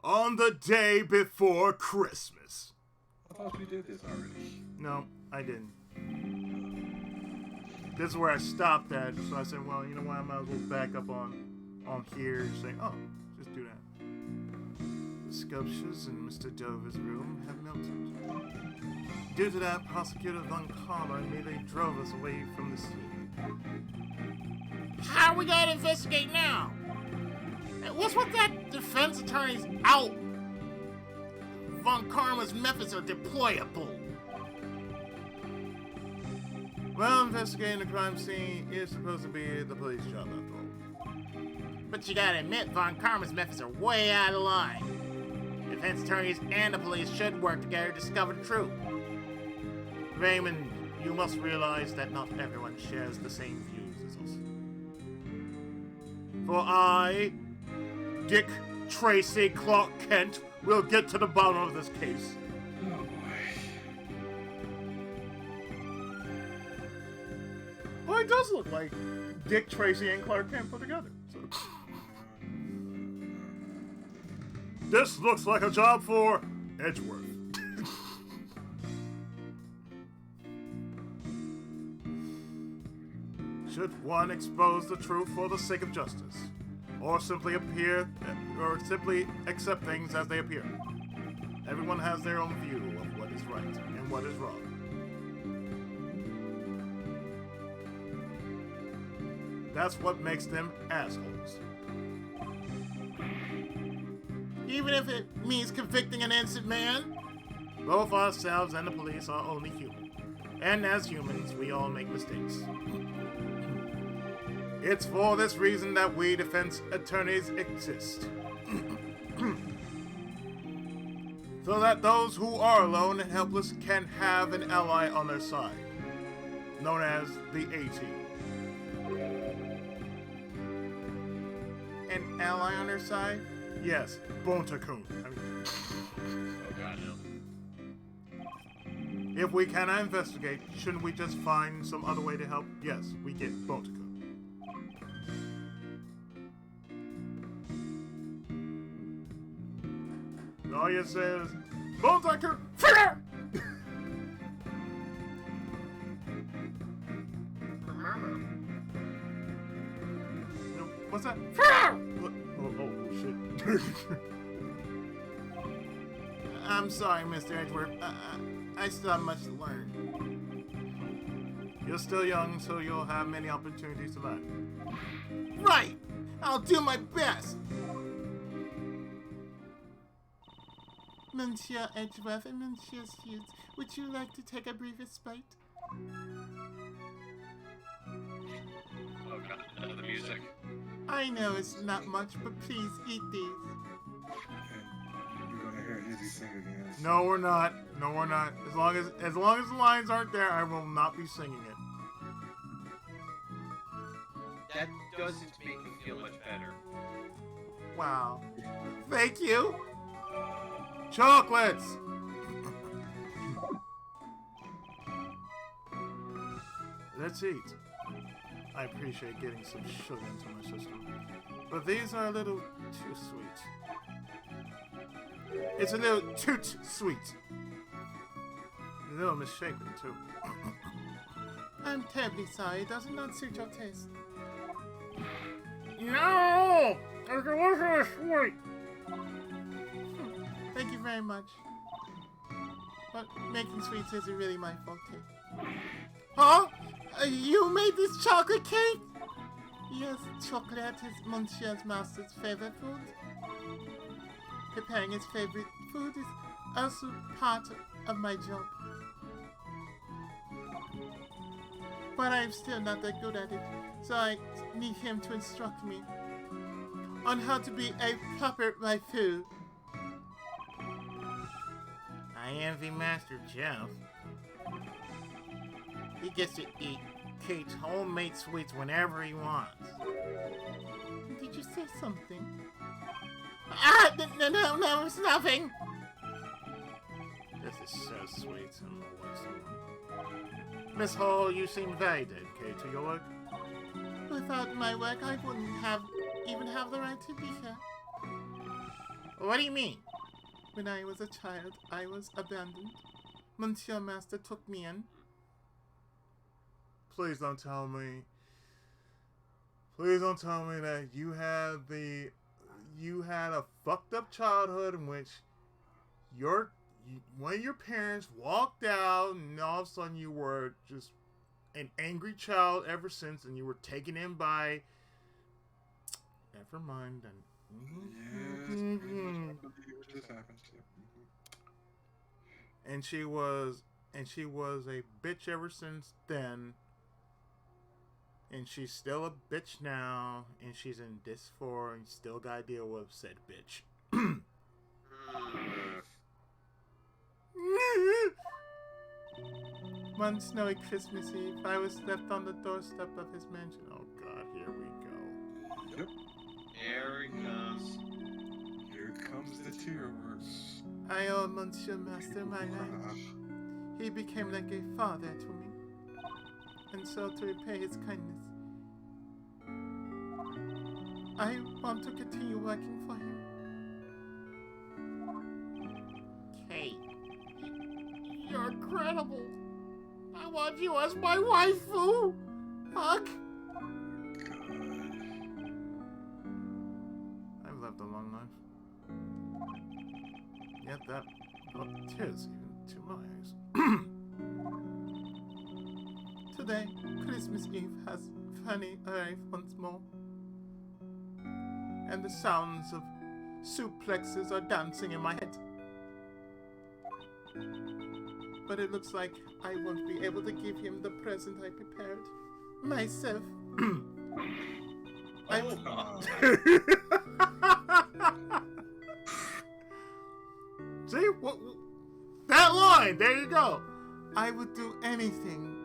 S4: On the day before Christmas."
S3: I thought we did this already.
S4: No, I didn't. This is where I stopped at, so I said, well, you know what, I might as well back up on here and say, oh, just do that. The sculptures in Mr. Dover's room have melted. Due to that, Prosecutor Von Karma immediately drove us away from the scene. How are we gonna investigate now? What's with that defense attorney's out? Von Karma's methods are deployable. Well, investigating the crime scene is supposed to be the police job after all. But you gotta admit, Von Karma's methods are way out of line. Defense attorneys and the police should work together to discover the truth. Raymond, you must realize that not everyone shares the same views as us. For I, Dick Tracy Clark Kent, will get to the bottom of this case.
S3: Oh boy.
S1: Well, it does look like Dick Tracy and Clark Kent put together. So. This looks like a job for Edgeworth. Should one expose the truth for the sake of justice, or simply accept things as they appear? Everyone has their own view of what is right and what is wrong. That's what makes them assholes. Even if it means convicting an innocent man, both ourselves and the police are only human. And as humans, we all make mistakes. It's for this reason that we defense attorneys exist. So that those who are alone and helpless can have an ally on their side, known as the A-Team. An ally on their side? Yes, Bonta-kun.
S2: Oh god, no.
S1: If we cannot investigate, shouldn't we just find some other way to help? Yes, we get Bonta-kun. All you say is, Bonta-kun, fire! What's that? Fire! Oh, shit. I'm sorry, Mr. Edgeworth. I still have much to learn. You're still young, so you'll have many opportunities to learn. Right! I'll do my best! Monsieur Edgeworth and Monsieur Hughes, would you like to take a brief respite?
S2: Oh god, no, the music.
S1: I know it's not much, but please eat these.
S3: You're gonna hear Izzy sing again.
S1: No, we're not. No, we're not. As long as the lines aren't there, I will not be singing it.
S2: That doesn't make me feel much better.
S1: Wow. Thank you. Chocolates. let's eat. I appreciate getting some sugar into my system, but these are a little too sweet. It's a little too sweet. A little misshapen, too.
S4: I'm terribly sorry. It does not suit your taste.
S1: No! It's delicious sweet!
S4: Thank you very much. But making sweets isn't really my forte. Huh? You made this chocolate cake? Yes, chocolate is Monsieur's master's favorite food. Preparing his favorite food is also part of my job. But I'm still not that good at it, so I need him to instruct me on how to be a proper waifu.
S1: I envy Master Jeff. He gets to eat Kate's homemade sweets whenever he wants.
S4: Did you say something? Ah! No, it's nothing!
S1: This is so sweet and wholesome. Miss Hall, you seem very dedicated to your work.
S4: Without my work, I wouldn't even have the right to be here.
S1: What do you mean?
S4: When I was a child, I was abandoned. Monsieur Master took me in.
S1: Please don't tell me. Please don't tell me that you had a fucked up childhood in which one of your parents walked out and all of a sudden you were just an angry child ever since, and you were taken in by. Never mind. And and she was a bitch ever since then. And she's still a bitch now, and she's in Dis 4, and still gotta deal with said bitch.
S4: One snowy Christmas Eve, I was left on the doorstep of his mansion.
S1: Oh god, here we go.
S3: Yep.
S2: There it goes.
S3: Here comes the tear works.
S4: I owe Monsieur Master my life. He became like a father to me. And so to repay his kindness, I want to continue working for him.
S1: Kate, you're incredible. I want you as my waifu. Fuck. I've lived a long life. Yet that brought tears even to my eyes.
S4: Today, Christmas Eve has finally arrived once more. And the sounds of suplexes are dancing in my head. But it looks like I won't be able to give him the present I prepared myself.
S1: See? What? That line! There you go!
S4: I would do anything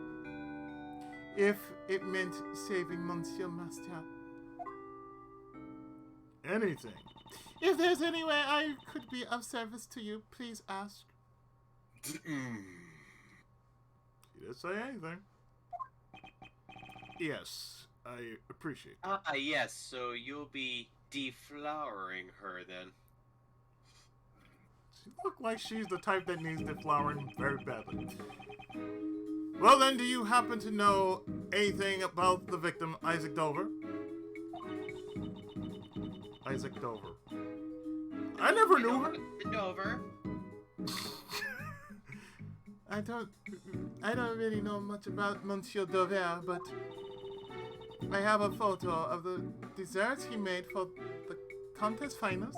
S4: if it meant saving Monsieur Master.
S1: Anything.
S4: If there's any way I could be of service to you, please ask.
S1: He didn't say anything. Yes, I appreciate that.
S2: Ah, yes, so you'll be deflowering her then.
S1: She looks like she's the type that needs deflowering very badly. Well then, do you happen to know anything about the victim, Isaac Dover? Isaac Dover. I never knew her.
S2: Dover.
S4: I don't really know much about Monsieur Dover, but I have a photo of the desserts he made for the contest finals.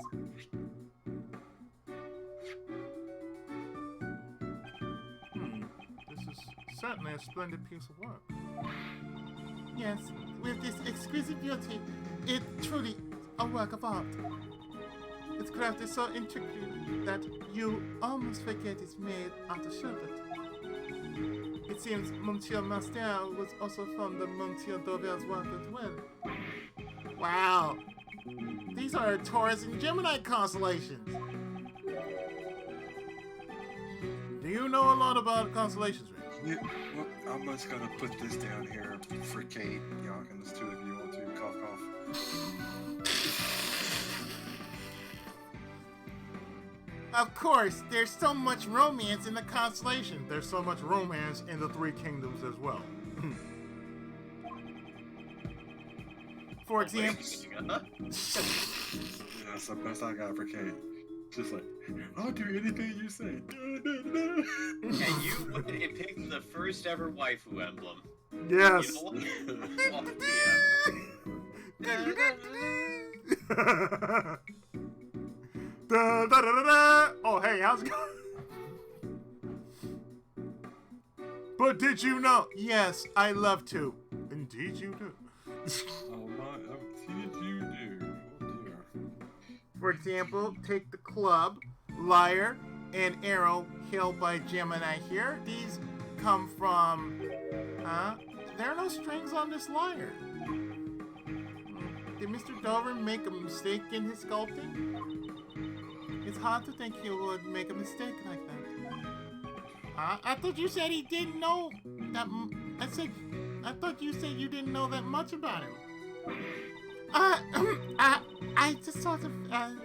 S1: This is certainly a splendid piece of work.
S4: Yes, with this exquisite beauty, it truly a work of art. Its craft is so intricate that you almost forget it's made out of sherbet. It seems Monsieur Master was also fond of Monsieur Dover's work as well.
S1: Wow! These are Taurus and Gemini constellations! Do you know a lot about constellations, Rick?
S3: Yeah, well, I'm just gonna put this down here for Kate. Y'all can just do it if you want to. Cough, cough.
S4: Of course, there's so much romance in the constellation.
S1: There's so much romance in the Three Kingdoms as well.
S4: For example,
S3: Yeah, that's the best I got for Kate. Just like, I'll do anything you say.
S2: And you went and picked the first ever waifu emblem.
S1: Yes.
S2: You know what?
S1: Da, da, da, da, da. Oh, hey, how's it going? But did you know? Yes, I love to. Indeed, you do.
S3: Oh my, did you do? Oh dear.
S4: for example, take the club, lyre, and arrow held by Gemini here. These come from, there are no strings on this lyre. Did Mr. Dover make a mistake in his sculpting? It's hard to think he would make a mistake like that. I thought you said he didn't know that. I thought you said you didn't know that much about him. I just sort of somehow.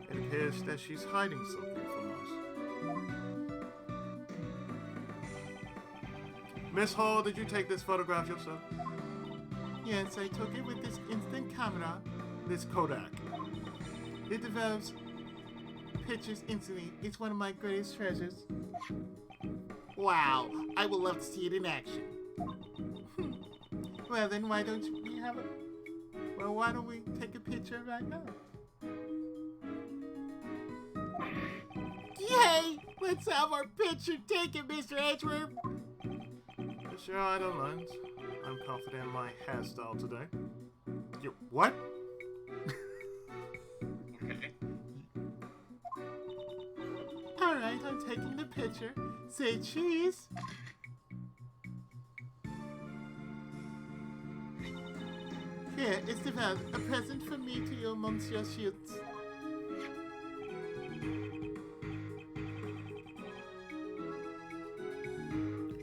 S1: It appears that she's hiding something from us. Miss Hall, did you take this photograph yourself?
S4: Yes, I took it with this instant camera.
S1: This Kodak.
S4: It develops pictures instantly. It's one of my greatest treasures. Wow, I would love to see it in action. Well, then why don't we have a... Well, why don't we take a picture right now? Yay! Let's have our picture taken, Mr. Edgeworth!
S1: Sure, I don't mind. I'm confident in my hairstyle today. You, what?
S2: Okay.
S4: Alright, I'm taking the picture. Say cheese. Here, Isabel, a present from me to you, Monsieur Schultz.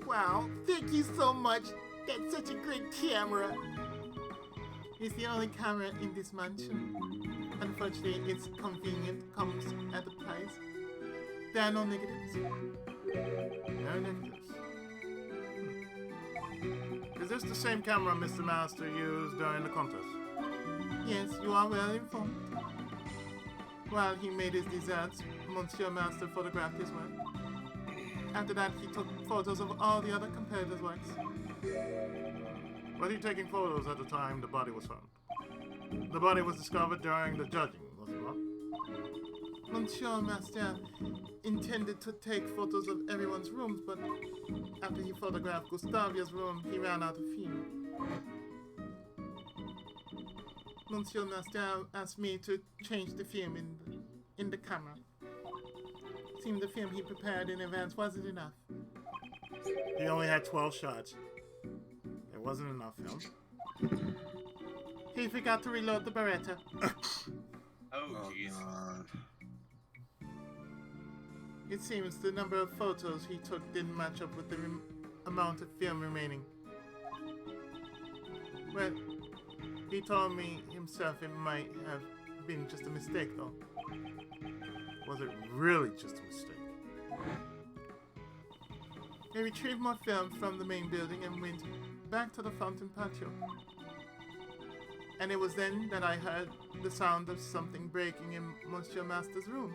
S4: Wow, thank you so much. That's such a great camera. It's the only camera in this mansion. Unfortunately, it's convenient, comes at a price. There are no negatives.
S1: No negatives. Is this the same camera Mr. Master used during the contest?
S4: Yes, you are well informed. While he made his desserts, Monsieur Master photographed his work. After that, he took photos of all the other competitors' works.
S1: Was he taking photos at the time the body was found? The body was discovered during the judging, was it not?
S4: Monsieur Master intended to take photos of everyone's rooms, but after he photographed Gustavia's room, he ran out of film. Monsieur Master asked me to change the film in the camera. Seemed the film he prepared in advance wasn't enough.
S1: He only had 12 shots. It wasn't enough film.
S4: He forgot to reload the Beretta.
S2: Oh, jeez.
S3: God.
S4: It seems the number of photos he took didn't match up with the amount of film remaining. Well, he told me himself it might have been just a mistake, though.
S1: Was it really just a mistake?
S4: They retrieved more film from the main building and went back to the fountain patio. And it was then that I heard the sound of something breaking in Monsieur Master's room.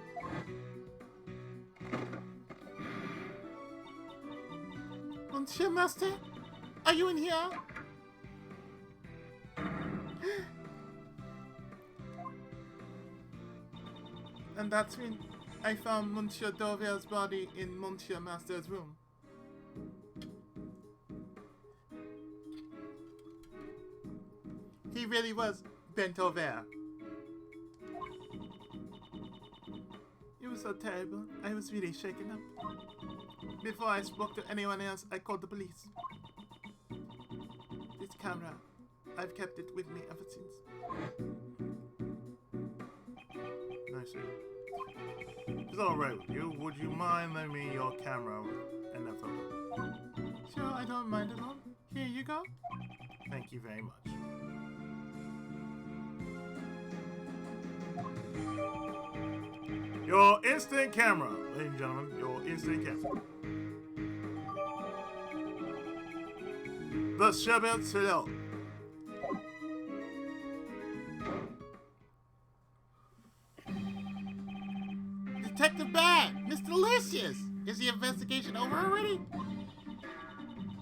S4: Monsieur Master, are you in here? And that's when I found Monsieur Dover's body in Monsieur Master's room. He really was bent over. It was so terrible. I was really shaken up. Before I spoke to anyone else, I called the police. This camera, I've kept it with me ever since.
S1: I see. it's alright with you, would you mind lending me your camera and that photo?
S4: Sure, I don't mind at all. Here you go.
S1: Thank you very much. Your instant camera, ladies and gentlemen, your instant camera. The Sherbet Citadel.
S4: Detective Bad, Mr. Delicious. Is the investigation over already?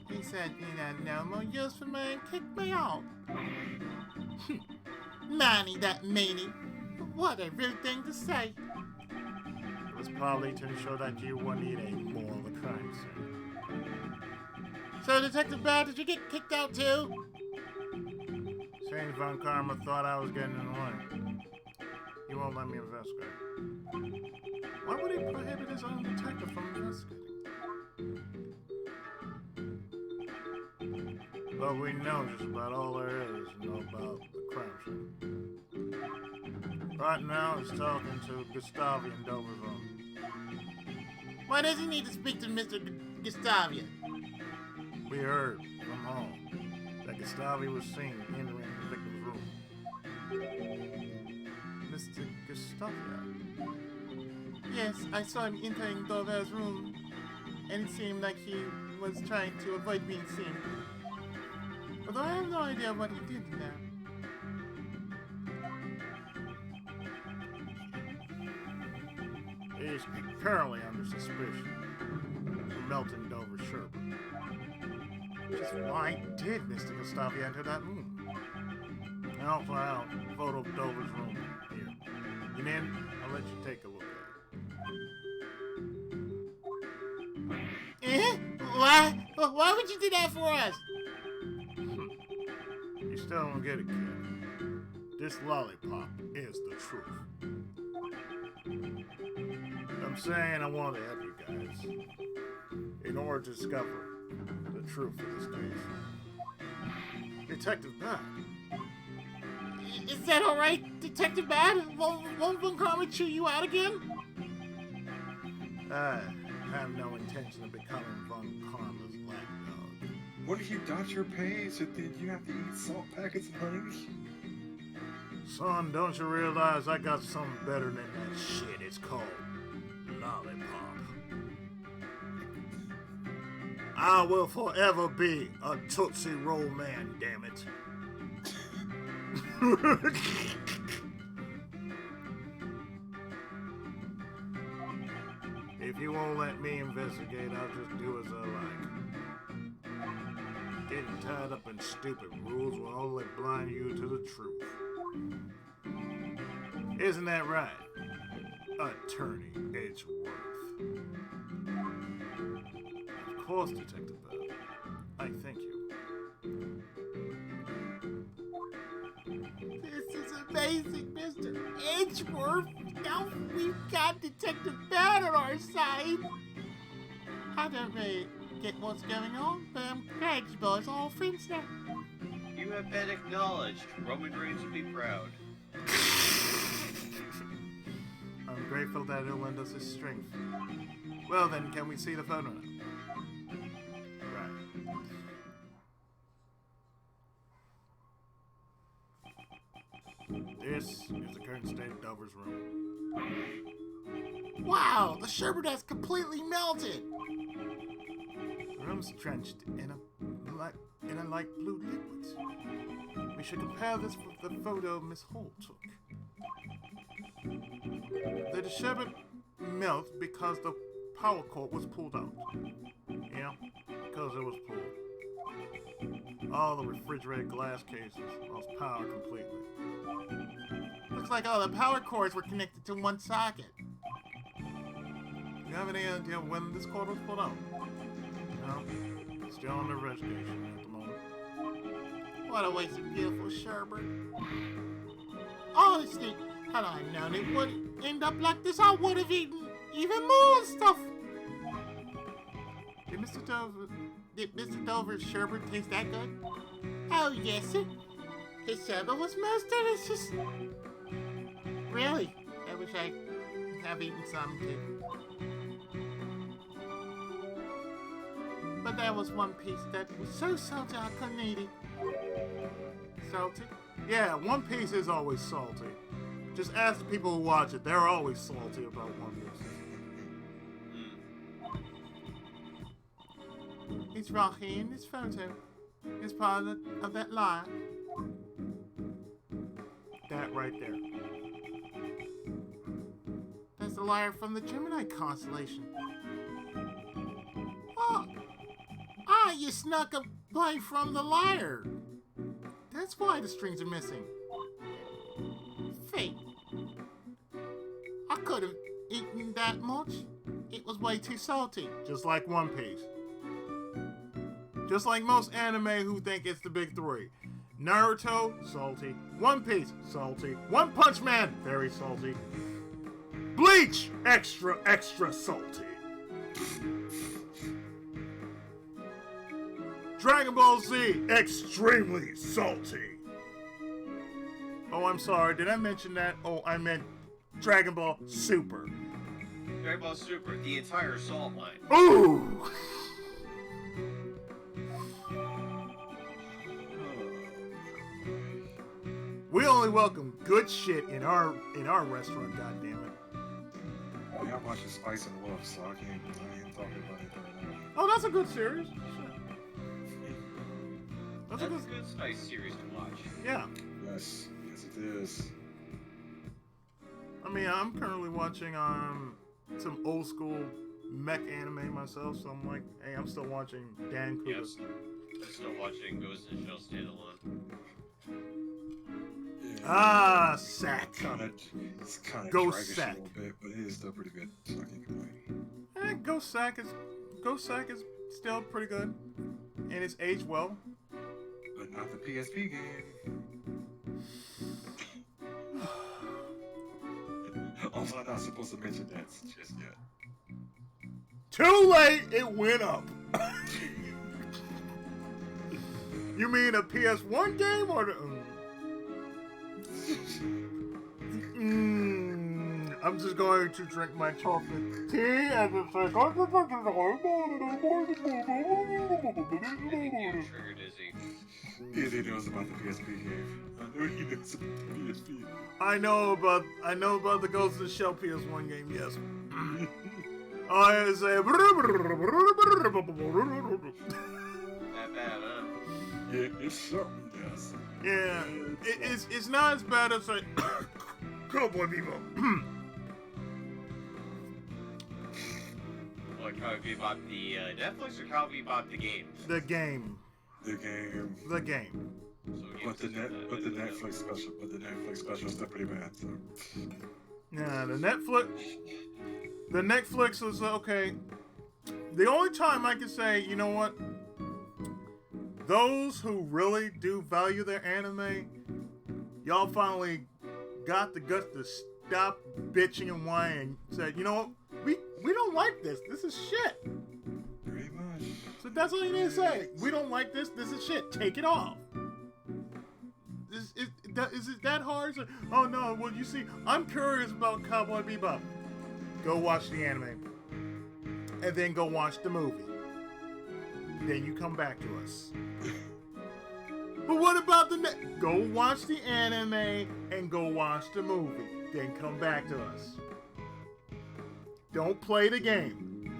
S4: He said he had no more use for me and kicked me out. Manny, that meanie. What a rude thing to say.
S1: It was probably to ensure that you wouldn't need a more of a crime scene.
S4: So, Detective Bad, did you get kicked out too?
S1: Shane Von Karma thought I was getting in the way. He won't let me investigate. Why would he prohibit his own detective from investigating? But we know just about all there is to know about the crime scene. Right now, he's talking to Gustavi in Dover's room.
S4: Why does he need to speak to Mr. Gustavia?
S1: We heard from home that Gustavi was seen entering the victim's room.
S4: Mr. Gustavia? Yes, I saw him entering Dover's room, and it seemed like he was trying to avoid being seen. Although I have no idea what he did there.
S1: He's currently under suspicion for melting Dover's sherbet. Just why did Mr. Gustavi enter that room? I also have a photo of Dover's room here. You in? I'll let you take a look at it.
S4: Eh? Why would you do that for us?
S1: You still don't get it, kid. This lollipop is the truth. I'm saying I want to help you guys in order to discover the truth of this case. Detective Bad.
S4: Is that alright, Detective Bad? Won't Von Karma chew you out again?
S1: I have no intention of becoming Von Karma's lapdog.
S3: What if you dodge your pay so then you have to eat salt packets and honey?
S1: Son, don't you realize I got something better than that shit? It's called lollipop. I will forever be a Tootsie Roll man, damn it. If you won't let me investigate, I'll just do as I like. Getting tied up in stupid rules will only blind you to the truth. Isn't that right, Attorney Edgeworth? Of course, Detective Bell. I thank you.
S4: This is amazing, Mr. Edgeworth. Now we've got Detective Bad on our side. I don't really get what's going on, but I'm glad you boys are all friends now.
S2: You have been acknowledged. Roman Reigns would be proud.
S1: I'm grateful that he'll lend us his strength. Well then, can we see the photo now? Right. This is the current state of Dover's room.
S4: Wow, the sherbet has completely melted.
S1: The room's drenched in a light blue liquid. We should compare this with the photo Miss Holt took. The sherbet melted because the power cord was pulled out. Yeah, because it was pulled. All the refrigerated glass cases lost power completely.
S4: Looks like all the power cords were connected to one socket.
S1: Do you have any idea when this cord was pulled out? No? Still under investigation at the moment.
S4: What a waste of beautiful sherbet. Honestly, had I known it would end up like this, I would have eaten even more stuff. Did Mr. Dover's sherbet taste that good? Oh, yes, sir. His sherbet was most delicious. Really? I wish I have eaten some too. But there was one piece that was so salty I couldn't eat it. Salty?
S1: Yeah, One Piece is always salty. Just ask the people who watch it. They're always salty about One Piece.
S4: It's right here in this photo. It's part of that lie.
S1: That right there.
S4: That's the lyre from the Gemini constellation. Oh! Ah, you snuck a bite from the lyre. That's why the strings are missing. Fate. I could have eaten that much. It was way too salty.
S1: Just like One Piece. Just like most anime who think it's the big three. Naruto, salty. One Piece, salty. One Punch Man, very salty. Bleach, extra, extra salty. Dragon Ball Z, extremely salty. Oh, I'm sorry, did I mention that? Oh, I meant Dragon Ball Super.
S2: Dragon Ball Super, the entire salt line.
S1: Ooh! We only welcome good shit in our restaurant, goddammit.
S3: Oh, yeah, I'm watching Spice and Wolf, so I ain't talking about it right now.
S1: Oh, that's a good series.
S2: That's a good Spice series to watch.
S1: Yeah.
S3: Yes, it is.
S1: I mean, I'm currently watching some old school mech anime myself, so I'm like, hey, I'm still watching Dan Kuga.
S2: Yes. I'm still watching Ghost in the Shell Standalone.
S3: Yeah,
S1: Ah, sack.
S3: it's kind of
S1: Ghost
S3: draggish
S1: Sack.
S3: a little bit, but it is still pretty good, so I can't complain.
S1: Ghost Sack is still pretty good, and it's aged well.
S3: But not the PSP game. Also, I'm not supposed to mention that just yet.
S1: Too late, it went up. You mean a PS1 game or the? I'm just going to drink my chocolate tea and just say.
S2: Trigger dizzy.
S3: He knows about the PSP game. I know he knows about the PSP.
S1: I know about the Ghost in the Shell PS1 game. Yes. I say.
S2: That bad, huh?
S3: Yeah, it's something, yes.
S1: Yeah, it's not as bad as like Cowboy Bebop.
S2: Like Cowboy Bebop the Netflix or Cowboy Bebop the game?
S1: The game.
S3: The game.
S1: The game.
S2: So
S3: But the Netflix special is still pretty bad. So.
S1: Yeah, the Netflix was okay. The only time I can say, you know what? Those who really do value their anime, y'all finally got the guts to stop bitching and whining. Said, you know what? We don't like this. This is shit.
S3: Pretty much.
S1: So that's all you need to say. We don't like this. This is shit. Take it off. Is it that hard? Oh no. Well, you see, I'm curious about Cowboy Bebop. Go watch the anime, and then go watch the movie. Then you come back to us. But what about go watch the anime and go watch the movie. Then come back to us. Don't play the game.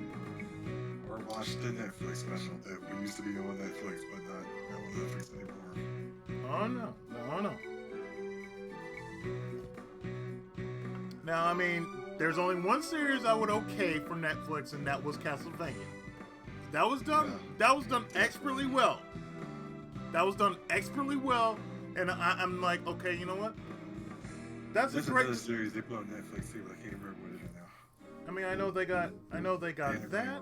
S3: Or watch the Netflix special that we used to be on Netflix, but not on Netflix anymore.
S1: Oh no. No. Now, I mean, there's only one series I would okay for Netflix, and that was Castlevania. That was done expertly well. And I'm like, okay, you know what? That's
S3: There's
S1: a great
S3: another series they put on Netflix too, but I can't remember what it is now.
S1: I mean, I know they got that. I know they got that.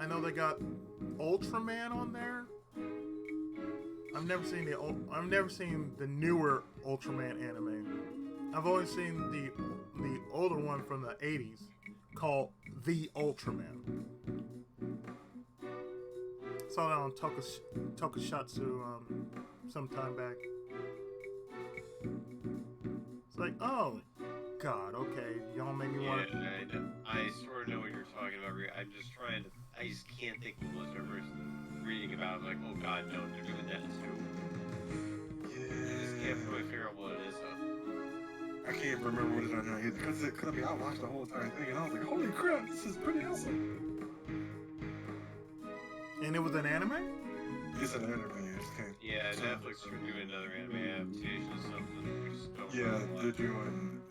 S1: I know they got Ultraman on there. I've never seen the newer Ultraman anime. I've only seen the older one from the 80s called The Ultraman. Saw that on Tokusatsu some time back. It's like, oh, God, okay. Y'all make me want to...
S2: I sort of know what you're talking about. I'm just trying to... I just can't think of most of reading about it. Like, oh god, no, they're doing that too. I just can't really figure out what it is, though.
S3: I can't remember what it is right now either. Because I mean, I watched the whole entire thing and I was like, holy crap, this is pretty awesome.
S1: And it was an anime?
S3: It's an anime.
S2: Yeah, Netflix are doing another anime adaptation of something. We just don't
S3: Yeah,
S2: know what.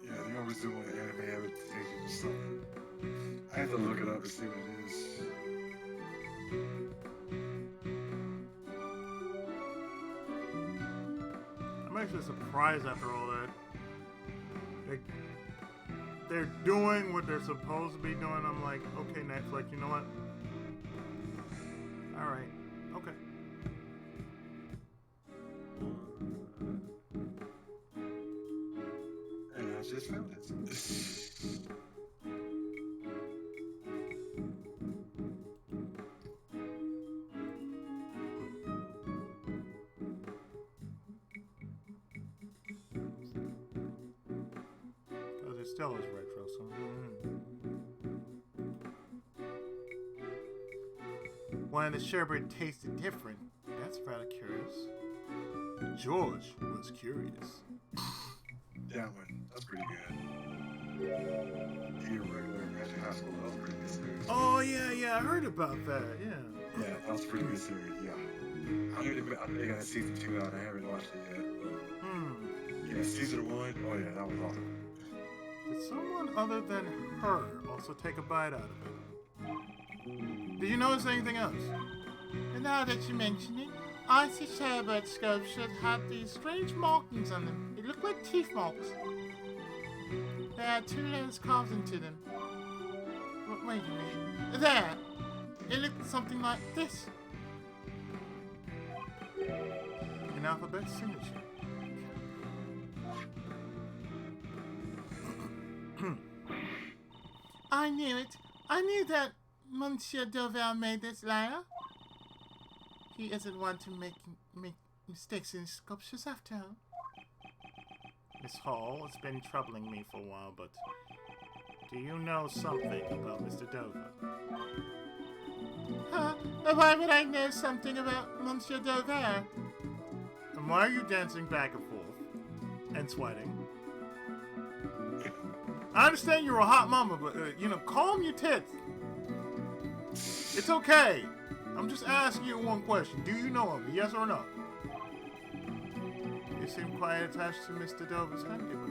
S3: they're always doing anime adaptations or something. I have to look it up and see what it is.
S1: I'm actually surprised after all that. They're doing what they're supposed to be doing. I'm like, okay, Netflix, you know what? Alright, okay.
S3: And I just found it.
S1: Because it still is retro, so... Why the sherbet tasted different? That's rather curious. George was curious.
S3: That one, that's pretty good. The irregular Magic High School, that was a pretty good series.
S1: Oh, yeah, I heard about that, yeah.
S3: Yeah, that was a pretty good series, yeah. I know they got a season 2 out, I haven't watched it yet. But yeah, season 1, oh yeah, that was awesome.
S1: Did someone other than her also take a bite out of it? Did you notice anything else?
S4: And now that you mention it, I see Sherbert sculpture had these strange markings on them. They look like teeth marks. They had 2 letters carved into them. Wait a minute. There! It looked something like this.
S1: An alphabet signature.
S4: I knew it. I knew that Monsieur Dovel made this layer. He isn't one to make mistakes in sculptures after all.
S1: Miss Hall, it's been troubling me for a while, but do you know something about Mr. Dover?
S4: Huh? Why would I know something about Monsieur Dover?
S1: And why are you dancing back and forth and sweating? I understand you're a hot mama, but, calm your tits. It's okay. I'm just asking you one question. Do you know him? Yes or no? You seem quite attached to Mr. Dover's handiwork.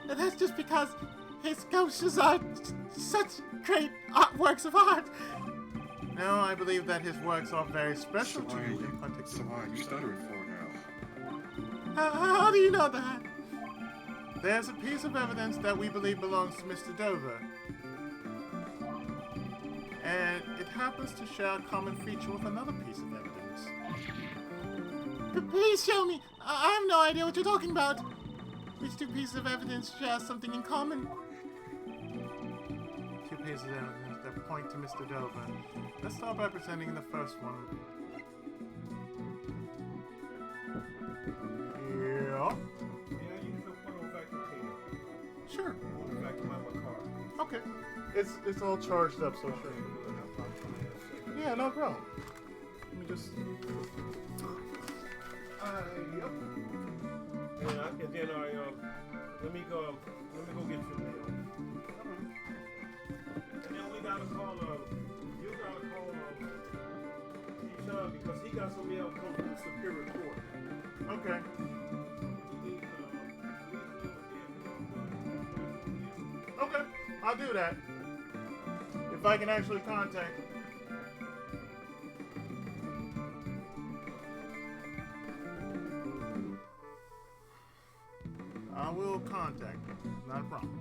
S4: That's just because his sculptures are such great works of art.
S1: No, I believe that his works are very special to you in particular.
S3: So why are you stuttering for now?
S4: How do you know that?
S1: There's a piece of evidence that we believe belongs to Mr. Dover. And it happens to share a common feature with another piece of evidence.
S4: Please show me. I have no idea what you're talking about. Which 2 pieces of evidence share something in common?
S1: 2 pieces of evidence that point to Mr. Dover. Let's start by presenting the first one. Yeah. Sure. Okay. It's all charged up, so sure. Yeah, no problem. Let me just. Yep.
S6: And then let me go get your mail. And then we gotta call you gotta call Keyshawn because he got some mail coming from Superior Court.
S1: Okay. Okay, I'll do that. If I can actually contact him. I will contact him. Not a problem.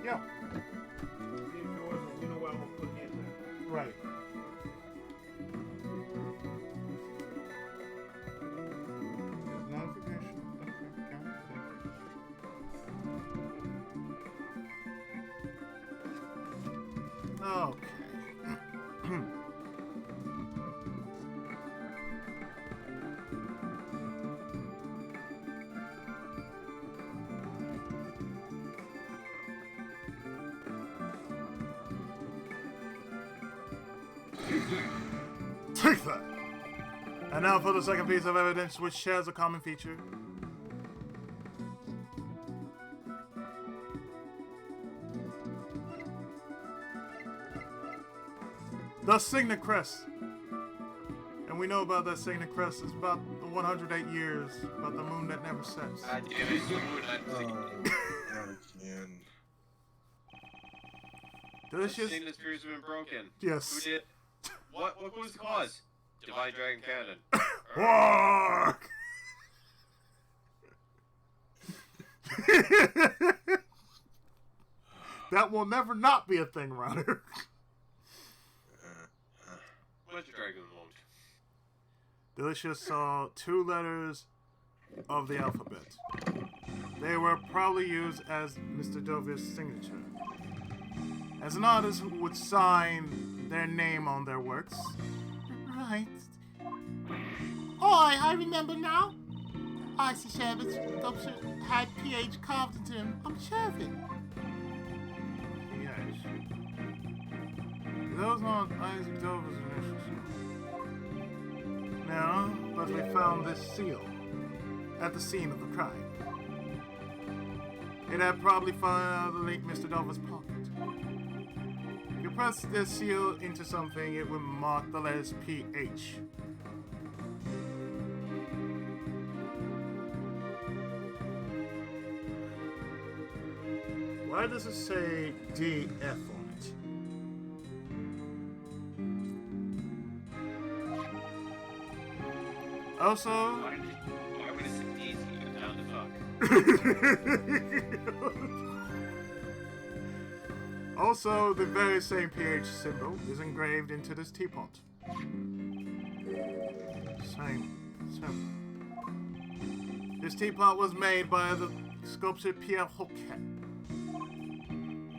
S1: Yeah.
S6: You know what I'm gonna put in there.
S1: Right. Notification. Okay. Take that! And now for the second piece of evidence which shares a common feature. The Cigna Crest. And we know about that Cigna Crest is about the 108 years, about the moon that never sets.
S2: God damn it,
S3: Again.
S1: Delicious?
S2: Cigna spheres have been broken.
S1: Yes.
S2: Who did? What was the cause? Divine Dragon Cannon.
S1: Walk! That will never not be a thing, Router.
S2: What the dragon won't.
S1: Delicious saw 2 letters of the alphabet. They were probably used as Mr. Dover's signature. As an artist who would sign their name on their works.
S4: Right. Oh, I remember now. Icy Shabbat's sculpture had PH carved into him. I'm sure of it.
S1: Yes. Those aren't Isaac Dover's initials. No, but we found this seal at the scene of the crime. It had probably fallen out of the late Mr. Dover's pocket. If you press this seal into something, it will mark the letters PH. Why does it say DF on it? Also,
S2: Why would it say easy? You're down to fuck.
S1: also, the very same pH symbol is engraved into this teapot. Same. This teapot was made by the sculptor Pierre Hoquet.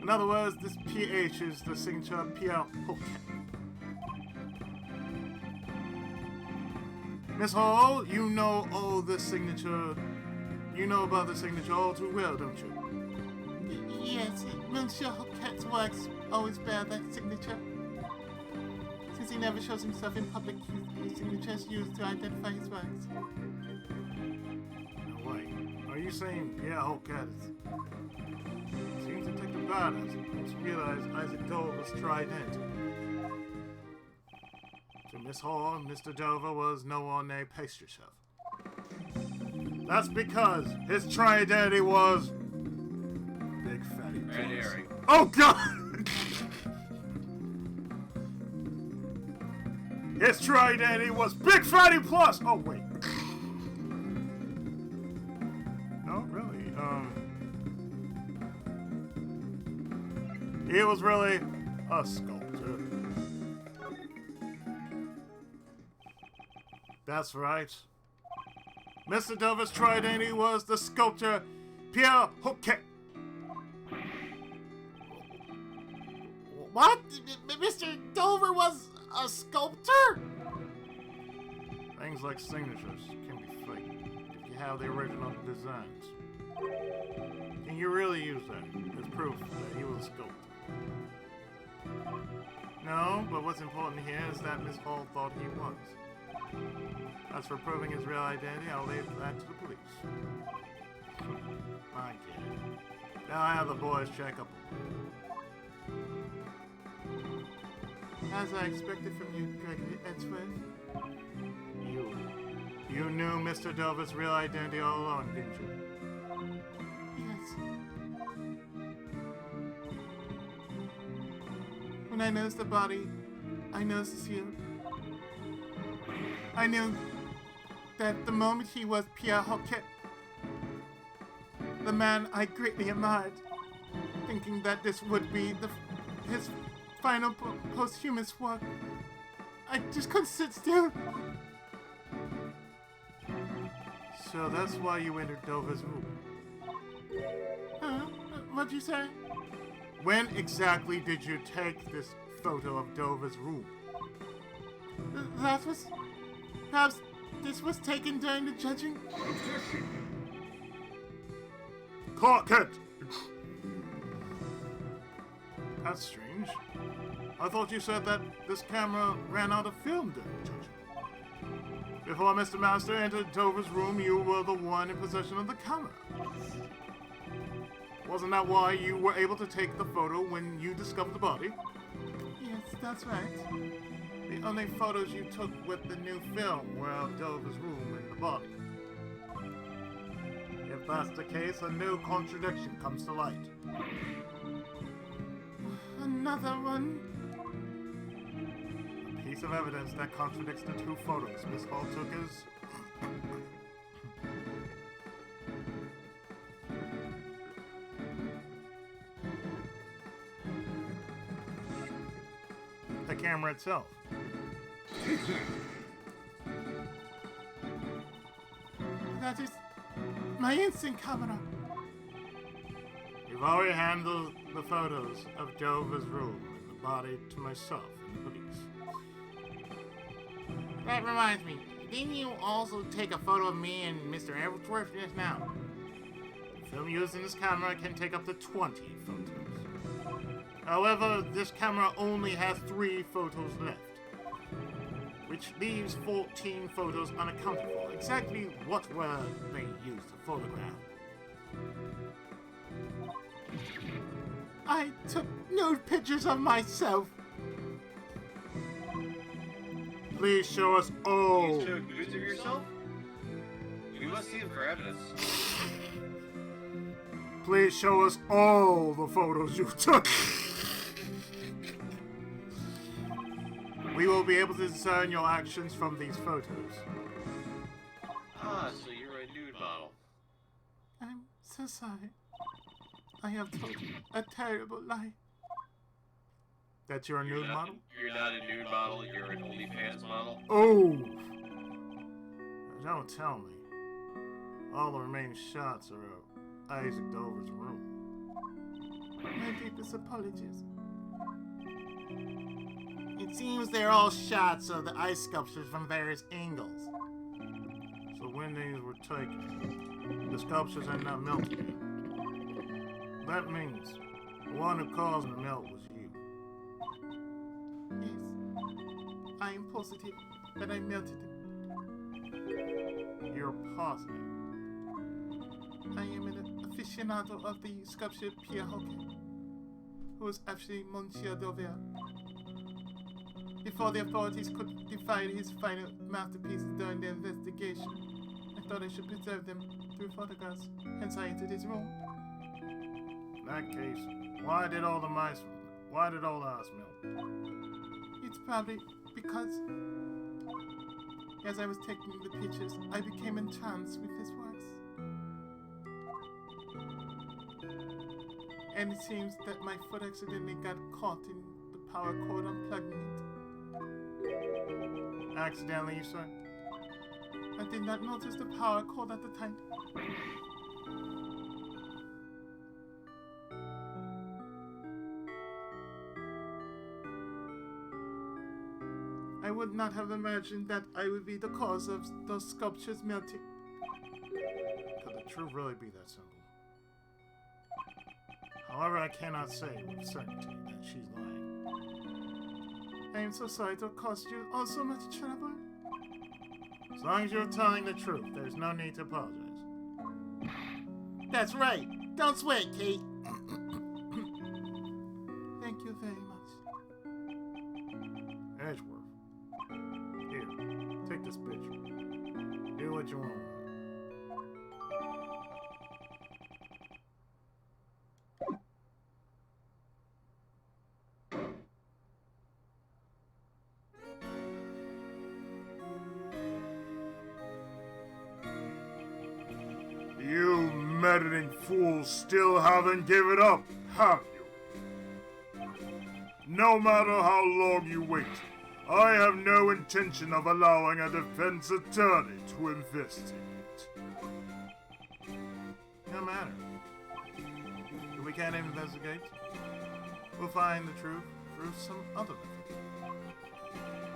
S1: In other words, this PH is the signature of Pierre Hoquet. Miss Hall, you know all the signature. You know about the signature all too well, don't you?
S4: Yes, Monsieur Hoquet's works always bear that signature. Since he never shows himself in public, his signature is used to identify his works.
S1: No way. Are you saying Pierre Hoquet seems to take the bad as it once realized Isaac Dover's trident? To Miss Hall, Mr. Dover was no ordinary pastry chef. That's because his trident was big fatty
S2: Red
S1: plus.
S2: herring.
S1: Oh God! His trident was big fatty plus. Oh wait. No, really. He was really a sculptor. That's right. Mr. Dover's trident was the sculptor Pierre Hoquet.
S4: What? Mr. Dover was a sculptor?
S1: Things like signatures can be fake if you have the original designs. Can you really use that as proof that he was a sculptor? No, but what's important here is that Miss Hall thought he was. As for proving his real identity, I'll leave that to the police. I get it. Now I have the boys check up.
S4: As I expected from you, Gregory Edgeworth.
S1: You knew Mr. Dover's real identity all along, didn't you?
S4: Yes. When I noticed the body, I noticed the seal. I knew that the moment he was Pierre Hoquet, the man I greatly admired, thinking that this would be his final posthumous work. I just couldn't sit still.
S1: So that's why you entered Dover's room.
S4: Huh? What'd you say?
S1: When exactly did you take this photo of Dova's room?
S4: That was... Perhaps this was taken during the judging?
S1: Clark Kent! That's strange. I thought you said that this camera ran out of film during the judging. Before Mr. Master entered Dova's room, you were the one in possession of the camera. Wasn't that why you were able to take the photo when you discovered the body?
S4: Yes, that's right.
S1: The only photos you took with the new film were of Dova's room and the body. If that's the case, a new contradiction comes to light.
S4: Another one?
S1: A piece of evidence that contradicts the two photos Miss Hall took is... the camera itself.
S4: That is my instant camera.
S1: You've already handed the photos of Dova's room and the body to myself and the police.
S4: That reminds me, didn't you also take a photo of me and Mr. Edwardsworth just now?
S1: The film used in this camera can take up to 20 photos. However, this camera only has 3 photos left, which leaves 14 photos unaccounted for. Exactly what were they used to photograph?
S4: I took nude pictures of myself.
S1: Please show us all.
S2: You took nudes of yourself? We must see them for evidence.
S1: Please show us all the photos you took. We will be able to discern your actions from these photos.
S2: Ah, so you're a nude model.
S4: I'm so sorry. I have told you a terrible lie.
S1: That you're a nude model?
S2: You're not a nude model, you're an OnlyFans model.
S1: Oh! Don't tell me. All the remaining shots are of Isaac Dover's room.
S4: My deepest apologies. It seems they're all shots of the ice sculptures from various angles.
S1: So when these were taken, the sculptures had not melted yet. That means the one who caused them to melt was you.
S4: Yes, I am positive that I melted them.
S1: You're positive.
S4: I am an aficionado of the sculpture Pierre Hockey, who was actually Monsieur Dover. Before the authorities could define his final masterpieces during the investigation, I thought I should preserve them through photographs, hence I entered his room.
S1: In that case, why did all the ice melt?
S4: It's probably because, as I was taking the pictures, I became entranced with his works. And it seems that my foot accidentally got caught in the power cord unplugging it.
S1: Accidentally, you say?
S4: I did not notice the power cord at the time. I would not have imagined that I would be the cause of those sculptures melting.
S1: Could the truth really be that simple? However, I cannot say with certainty that she's lying.
S4: I am so sorry to cause you all so much trouble.
S1: As long as you're telling the truth, there's no need to apologize.
S4: That's right. Don't sweat, Kate. Thank you very much.
S1: Edgeworth. Here, take this picture. Do what you want with it. You meddling fools still haven't given up, have you? No matter how long you wait, I have no intention of allowing a defense attorney to investigate. No matter. We can't investigate. we'll find the truth through some other method.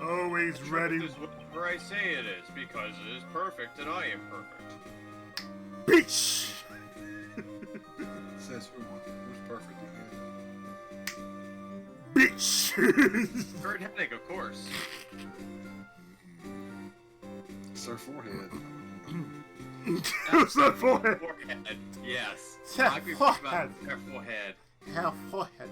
S1: Always ready.
S2: This is whatever I say it is, because it is perfect and I am perfect.
S1: Bitch!
S3: Says who's perfect again?
S1: Bitch!
S2: Kurt Hennig, of course.
S3: Sir Forehead.
S1: Who's that forehead?
S2: Forehead. Yes.
S4: Sir
S2: I'd be talking about
S4: Forehead.
S2: Sir Forehead.
S4: Her forehead.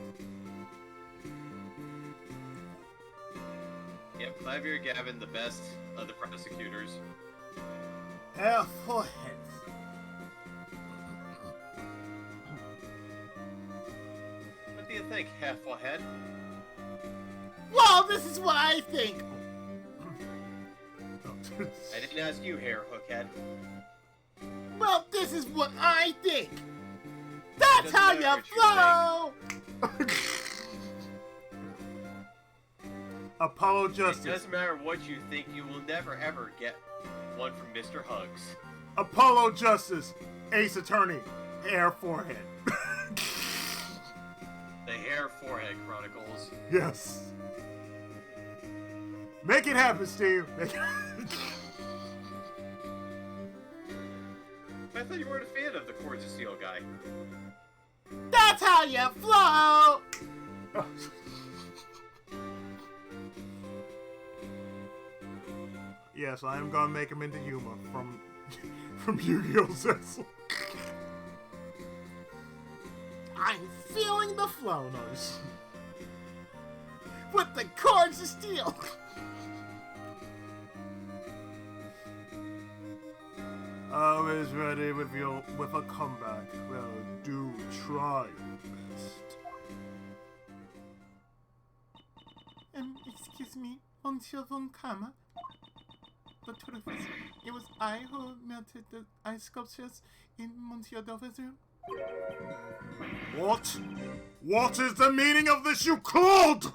S2: Yep, Clavier Gavin, the best of the prosecutors.
S4: Her forehead.
S2: What do you think, Herr Forehead?
S4: Well, this is what I think.
S2: I didn't ask you, Herr Hookhead.
S4: Well, this is what I think. That's
S2: Doesn't
S4: how
S2: matter
S4: you
S2: what you
S4: flow.
S1: Apollo
S2: It
S1: Justice.
S2: doesn't matter what you think, you will never ever get one from Mr. Hugs.
S1: Apollo Justice. Ace Attorney. Hair forehead.
S2: The Herr Forehead Chronicles.
S1: Yes. Make it happen, Steve. Make it
S2: I thought you weren't a fan of the Cords of Steel guy.
S4: That's how you flow.
S1: Yes, I am gonna make him into Yuma from Yu-Gi-Oh! Cecil.
S4: I'm feeling the flow noise. With the cords of steel.
S1: Always ready with a comeback. Well, do try your best.
S4: Excuse me, Monsieur Von Kammer. The truth is, it was I who melted the ice sculptures in Monsieur Dover's room.
S1: What? What is the meaning of this, you clod?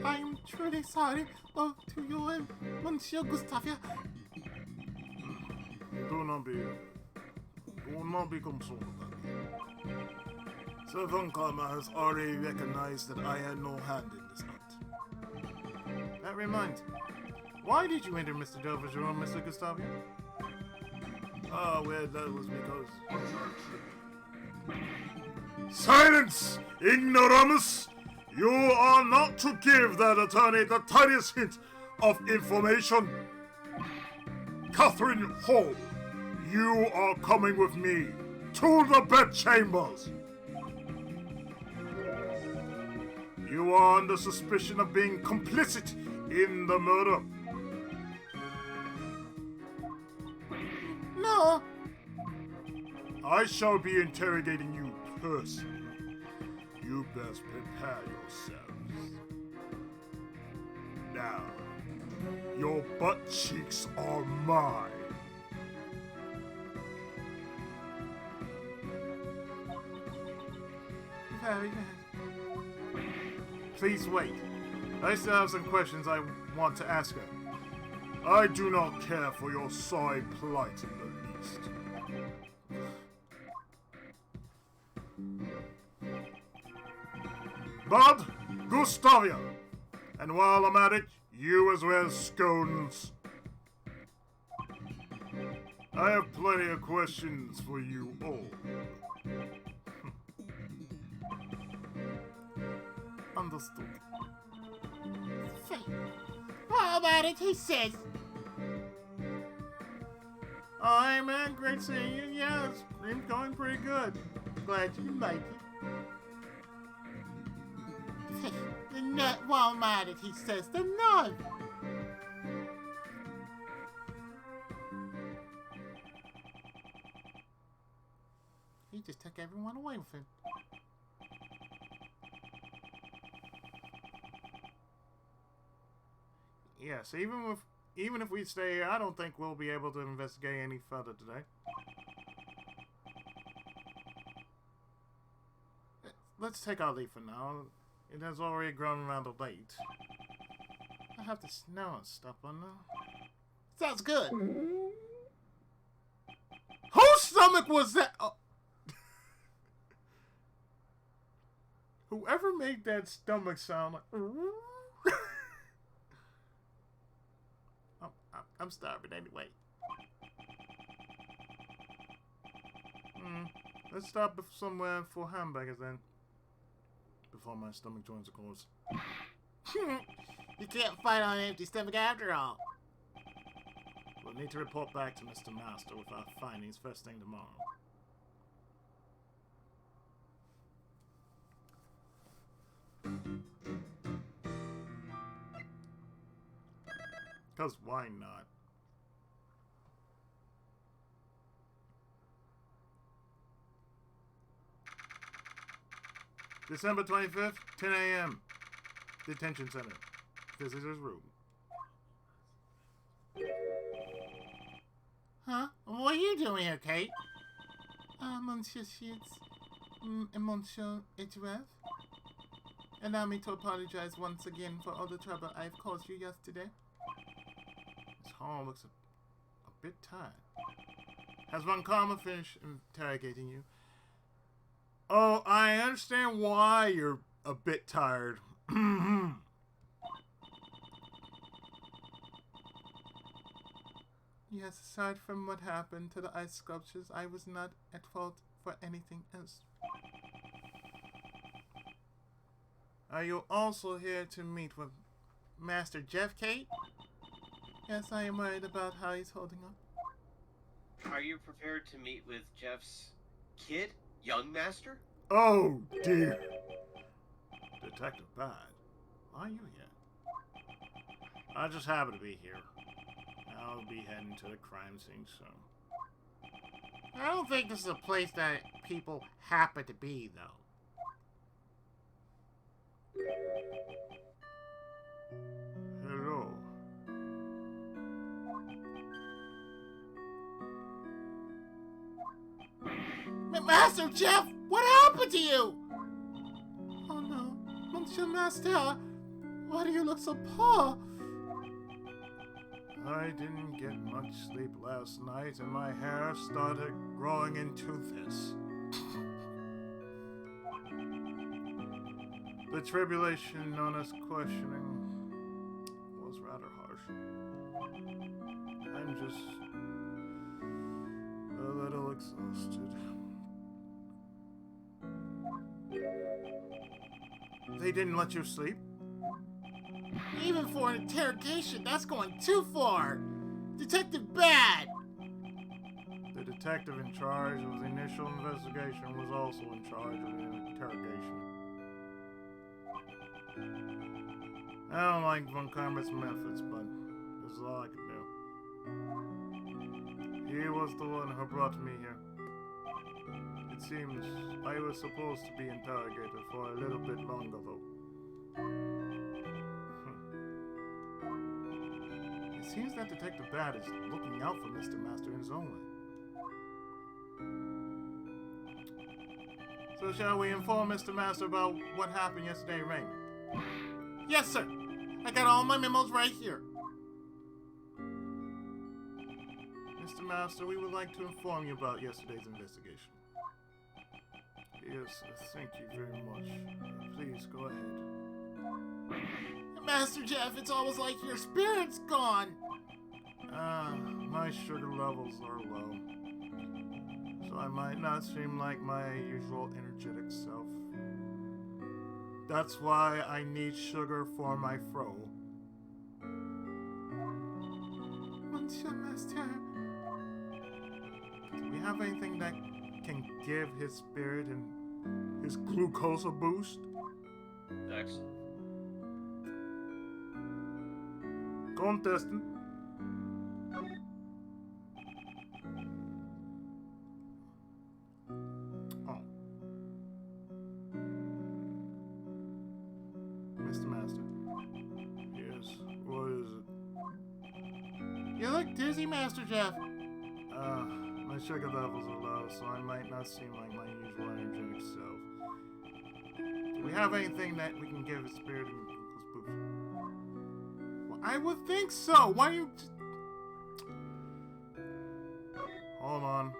S4: I am truly sorry, both to you and Monsieur Gustavia.
S1: Do not be concerned about it. Sir Von Karma has already recognized that I had no hand in this act. That reminds me. Why did you enter Mr. Dover's room, Mr. Gustavia? Ah, well, that was because... Silence, ignoramus! You are not to give that attorney the tiniest hint of information. Catherine Hall, you are coming with me to the bedchambers. You are under suspicion of being complicit in the murder.
S4: No,
S1: I shall be interrogating you personally. You best prepare yourselves. Now, your butt cheeks are mine.
S4: very good.
S1: Please wait. I still have some questions I want to ask her. I do not care for your sorry plight in the least. Bud, Gustavia, and while I'm at it, you as well, Scones. I have plenty of questions for you all.
S4: Understood. Say, how about it, he says?
S1: Oh, hey man, great seeing you. Yeah, it's going pretty good.
S4: Glad you like it. Say, the nut won't mind it, he says. The nut. He just took everyone away with him.
S1: Yes, even if we stay here, I don't think we'll be able to investigate any further today. Let's take our leave for now. It has already grown rather late. I have to snow and stuff on now.
S4: Sounds good.
S1: Whose stomach was that? Oh. Whoever made that stomach sound like...
S4: I'm starving anyway.
S1: Let's stop somewhere for hamburgers then. Before my stomach joins the course.
S4: You can't fight on an empty stomach after all.
S1: We'll need to report back to Mr. Master with our findings first thing tomorrow. Because why not? December 25th, 10 a.m. Detention Center. Visitor's room.
S4: Huh? What are you doing here, Kate? Monsieur Sheets, Monsieur Etrev. Allow me to apologize once again for all the trouble I've caused you yesterday.
S1: Miss Hall looks a bit tired. Has Von Karma finished interrogating you? Oh, I understand why you're a bit tired.
S4: Yes, aside from what happened to the ice sculptures, I was not at fault for anything else.
S1: Are you also here to meet with Master Jeff, Kate?
S4: Yes, I am worried about how he's holding up.
S2: Are you prepared to meet with Jeff's kid, young master?
S1: Oh, dear. Detective Bad, why are you here? I just happen to be here. I'll be heading to the crime scene soon.
S4: I don't think this is a place that people happen to be, though.
S1: Hello.
S4: Master Jeff, what happened to you? Oh no, Monsieur Master, why do you look so poor?
S1: I didn't get much sleep last night and my hair started growing into this. The tribulation known as questioning was rather harsh. I'm just a little exhausted. They didn't let you sleep?
S4: Even for an interrogation, that's going too far. Detective Bad!
S1: The detective in charge of the initial investigation was also in charge of the interrogation. I don't like Von Karma's methods, but this is all I could do. He was the one who brought me here. It seems I was supposed to be interrogated for a little bit longer, though. It seems that Detective Bad is looking out for Mr. Master in his own way. So shall we inform Mr. Master about what happened yesterday, Raymond?
S4: Yes, sir. I got all my memos right here.
S1: Mr. Master, we would like to inform you about yesterday's investigation. Yes, thank you very much. Please go ahead.
S4: Master Jeff, it's almost like your spirit's gone.
S1: My sugar levels are low. So I might not seem like my usual energetic self. That's why I need sugar for my fro.
S4: Monsieur Master.
S1: Do we have anything that can give his spirit and his glucose a boost?
S2: Next.
S1: Contestant. Oh. Mr. Master. Yes, what is it?
S4: You look dizzy, Master Jeff.
S1: My sugar levels are low, so I might not seem like my usual energetic self. Do we have anything that we can give his spirit and glucose boost? Well, I would think so. Why you... Hold on.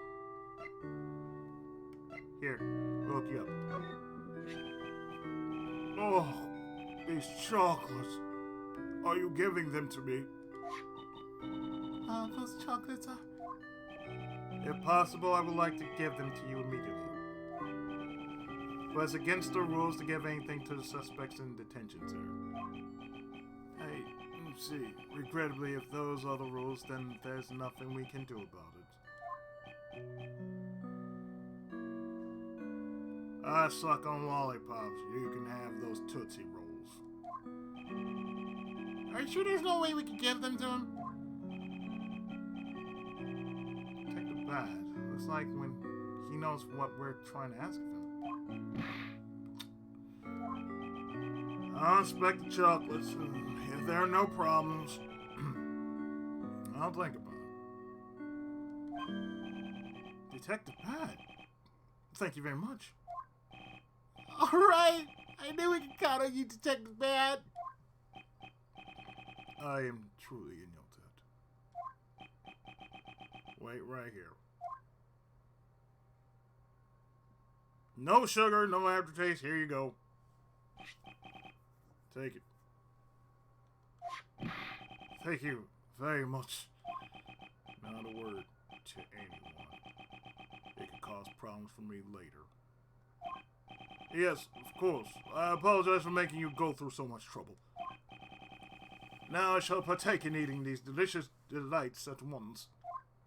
S1: Here, we'll hook you up. Oh, these chocolates. Are you giving them to me?
S4: Those chocolates are...
S1: If possible, I would like to give them to you immediately. But it's against the rules to give anything to the suspects in detention, sir. See, regrettably, if those are the rules, then there's nothing we can do about it. I suck on lollipops. You can have those Tootsie Rolls.
S4: Are you sure there's no way we could give them to him?
S1: Take the badge. Looks like when he knows what we're trying to ask of him. I'll inspect the chocolates. If there are no problems, I'll think about it. Detective Pat, thank you very much.
S4: Alright! I knew we could count on you, Detective Bad.
S1: I am truly in your debt. Wait right here. No sugar, no aftertaste. Here you go. Take it. Thank you very much. Not a word to anyone. It could cause problems for me later. Yes, of course. I apologize for making you go through so much trouble. Now I shall partake in eating these delicious delights at once.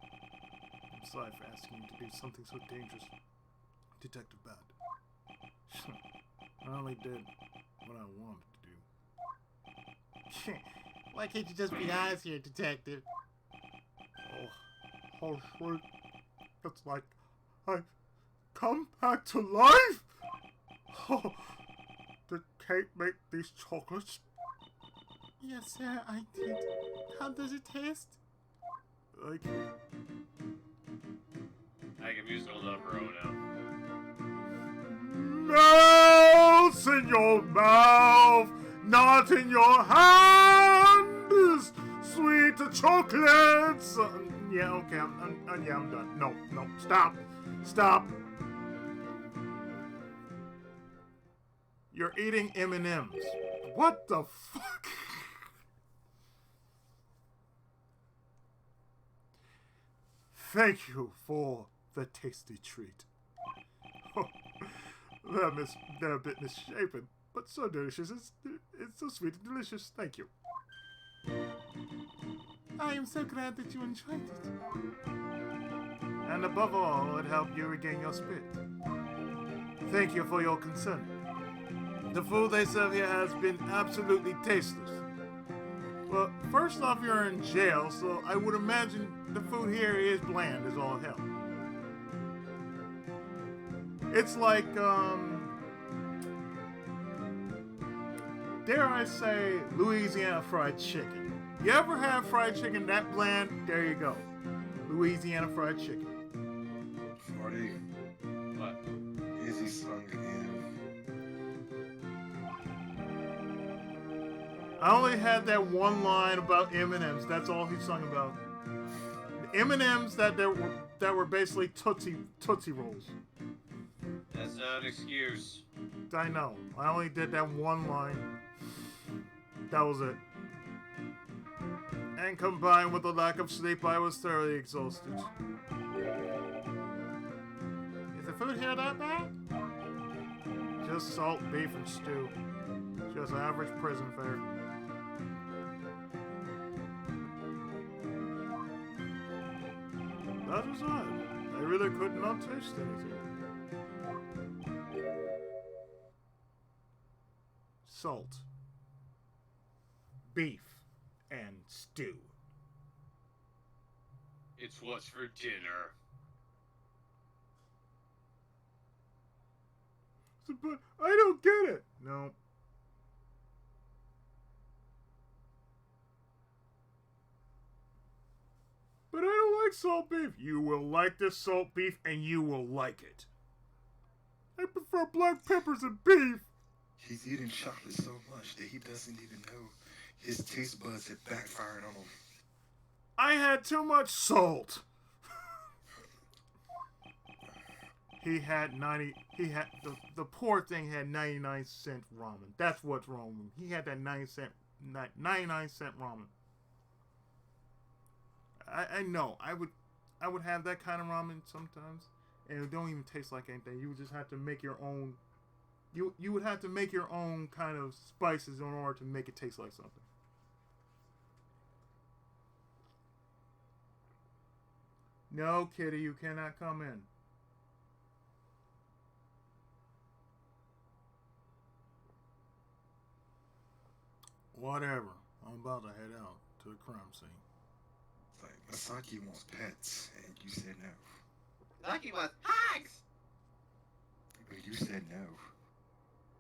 S1: I'm sorry for asking you to do something so dangerous, Detective Bad. I only did what I wanted to do.
S4: Why can't you just be honest here, Detective?
S1: Oh, sweet. It's like I've come back to life. Oh, did Kate make these chocolates?
S4: Yes, sir, I did. How does it taste?
S1: Like,
S2: I can use no number now.
S1: melts in your mouth, not in your hands. Sweet chocolates. Yeah, okay, I'm done. No, stop. You're eating M&Ms. What the fuck? Thank you for the tasty treat. Oh, they're a bit misshapen, but so delicious. It's so sweet and delicious. Thank you.
S4: I am so glad that you enjoyed it.
S1: And above all, it helped you regain your spirit. Thank you for your concern. The food they serve here has been absolutely tasteless. Well, first off, you're in jail, so I would imagine the food here is bland as all hell. It's like, dare I say, Louisiana fried chicken. You ever have fried chicken that bland? There you go. Louisiana fried chicken.
S3: 40.
S2: What?
S3: Easy sung again.
S1: I only had that one line about M&Ms. That's all he sung about. M&Ms that were basically Tootsie Rolls.
S2: That's not an excuse.
S1: I know. I only did that one line. That was it. And combined with the lack of sleep, I was thoroughly exhausted.
S4: Is the food here that bad?
S1: Just salt, beef, and stew. Just average prison fare. That was odd. I really could not taste anything. Salt, beef, and stew.
S2: It's what's for dinner.
S1: But I don't get it. No. But I don't like salt beef. You will like this salt beef, and you will like it. I prefer black peppers and beef.
S3: He's eating chocolate so much that he doesn't even know his taste buds have backfired on him.
S1: I had too much salt. He had the poor thing had 99-cent ramen. That's what's wrong with him. He had that 99-cent ramen. I know. I would have that kind of ramen sometimes, and it don't even taste like anything. You would just have to make your own. You would have to make your own kind of spices in order to make it taste like something. No, kitty, you cannot come in. Whatever. I'm about to head out to the crime scene.
S3: It's like, Masaki wants pets, and you said no.
S2: Lucky was hugs!
S3: But you said no.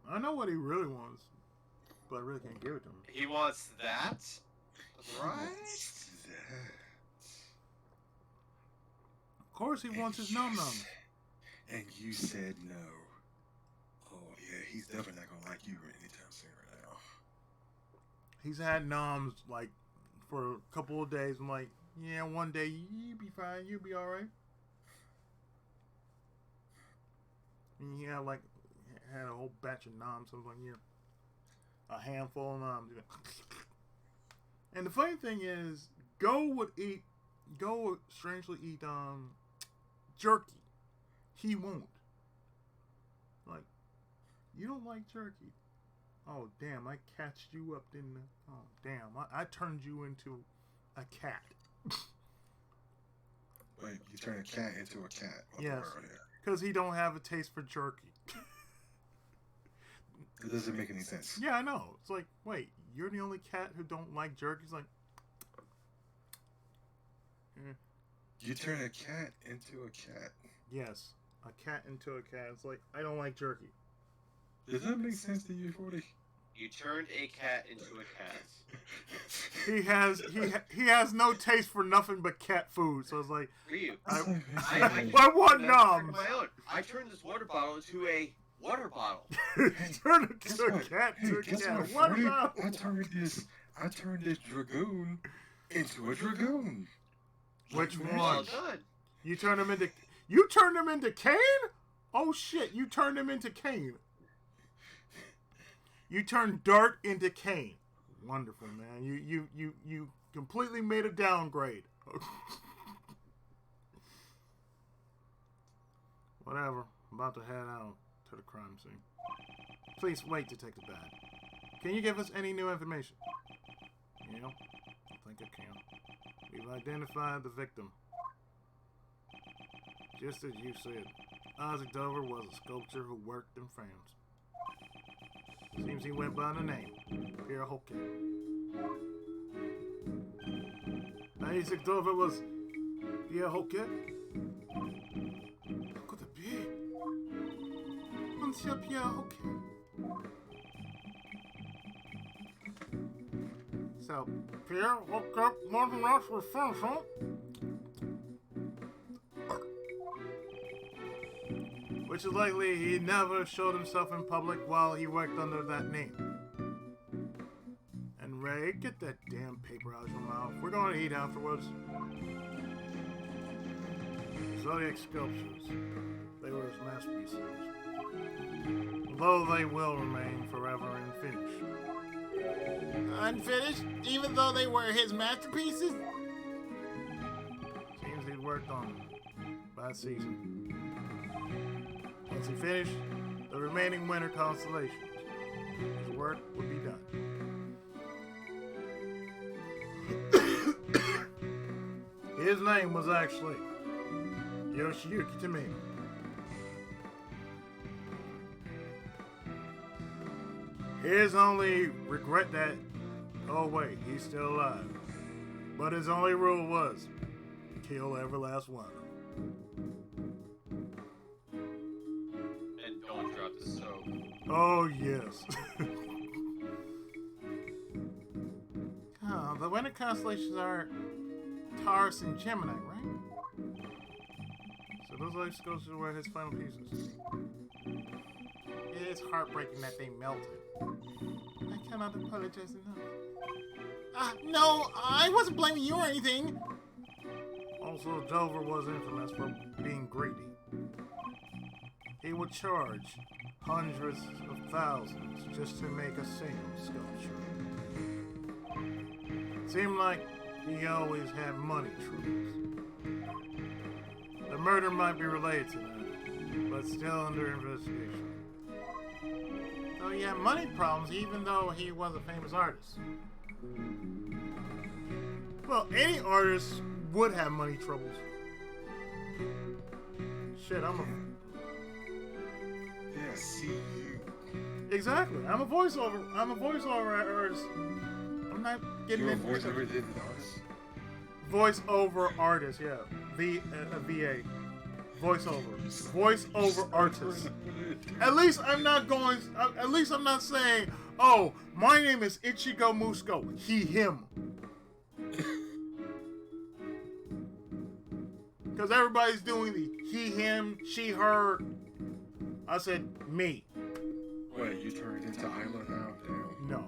S1: I know what he really wants, but I really can't give it to him.
S2: He wants that? Right?
S3: What's that?
S1: Of course he wants his num-nums.
S3: And you said no. Oh, yeah, he's definitely not gonna like you anytime soon right now.
S1: He's had noms, like, for a couple of days. I'm like, yeah, one day you'll be fine. You'll be alright. And he had, had a whole batch of noms. So I was like, yeah, a handful of noms. And the funny thing is, Go would strangely eat, jerky. He won't. Like, you don't like jerky. Oh, damn, I catched you up, didn't I? Oh, damn, I turned you into a cat.
S3: Wait, you turn a cat into a cat.
S1: Yes, because he don't have a taste for jerky.
S3: It doesn't make any sense.
S1: Yeah, I know. It's like, wait, you're the only cat who don't like jerky? It's like...
S3: You turn a cat into a cat.
S1: Yes, a cat into a cat. It's like, I don't like jerky.
S3: Does that make sense to you, 40?
S2: You turned a cat into a cat.
S1: He has no taste for nothing but cat food. So it's like,
S2: Ryu,
S1: I
S2: I
S1: want noms.
S2: my own. I turned this water bottle into a water bottle.
S1: Turn it to a cat to a
S3: Guess
S1: cat.
S3: what,
S1: What
S3: 40?
S1: about?
S3: I turned this dragoon into a dragoon.
S1: Which
S3: Like
S2: Well
S1: one?
S2: done.
S1: You turned him into Cain? Oh shit! You turned him into Cain. You turned Dart into Cain. Wonderful, man. You completely made a downgrade. Whatever. I'm about to head out to the crime scene. Please wait, Detective Bad. Can you give us any new information? Yeah, I think I can. We've identified the victim. Just as you said, Isaac Dover was a sculptor who worked in France. Seems he went by the name Pierre Hoquet. Isaac Dover was Pierre Hoquet? How could it be? Monsieur Pierre Hoquet. So, Pierre Hoquet wasn't actually French, huh? Which is likely he never showed himself in public while he worked under that name. And Ray, get that damn paper out of your mouth. We're going to eat afterwards. Zodiac sculptures. They were his masterpieces. Although they will remain forever unfinished.
S4: Unfinished? Even though they were his masterpieces?
S1: Seems he'd worked on them by season. Once he finished the remaining winter constellations, his work would be done. His name was actually Yoshiyuki Tomino. His only regret that, oh wait, he's still alive. But his only rule was, kill every last one of them.
S2: And don't drop the soap.
S1: Oh, yes.
S4: Oh, the winter constellations are Taurus and Gemini, right?
S1: So those life sculptures were his final pieces.
S4: It is heartbreaking that they melted. I cannot apologize enough. No, I wasn't blaming you or anything.
S1: Also, Dover was infamous for being greedy. he would charge hundreds of thousands just to make a single sculpture. Seemed like he always had money troubles. The murder might be related to that, but still under investigation. So he had money problems even though he was a famous artist. Well, any artist would have money troubles. Shit, I'm a...
S3: Yeah, see you.
S1: Exactly. I'm a voiceover artist. I'm not getting
S3: You're a
S1: into
S3: voiceover did an artist?
S1: voiceover artist, yeah. VA. Voiceover artist. At least I'm not saying, oh, my name is Ichigo Musco. He, him. Because everybody's doing the he, him, she, her. I said me.
S3: Wait, you turned into Isla now? Damn.
S1: No.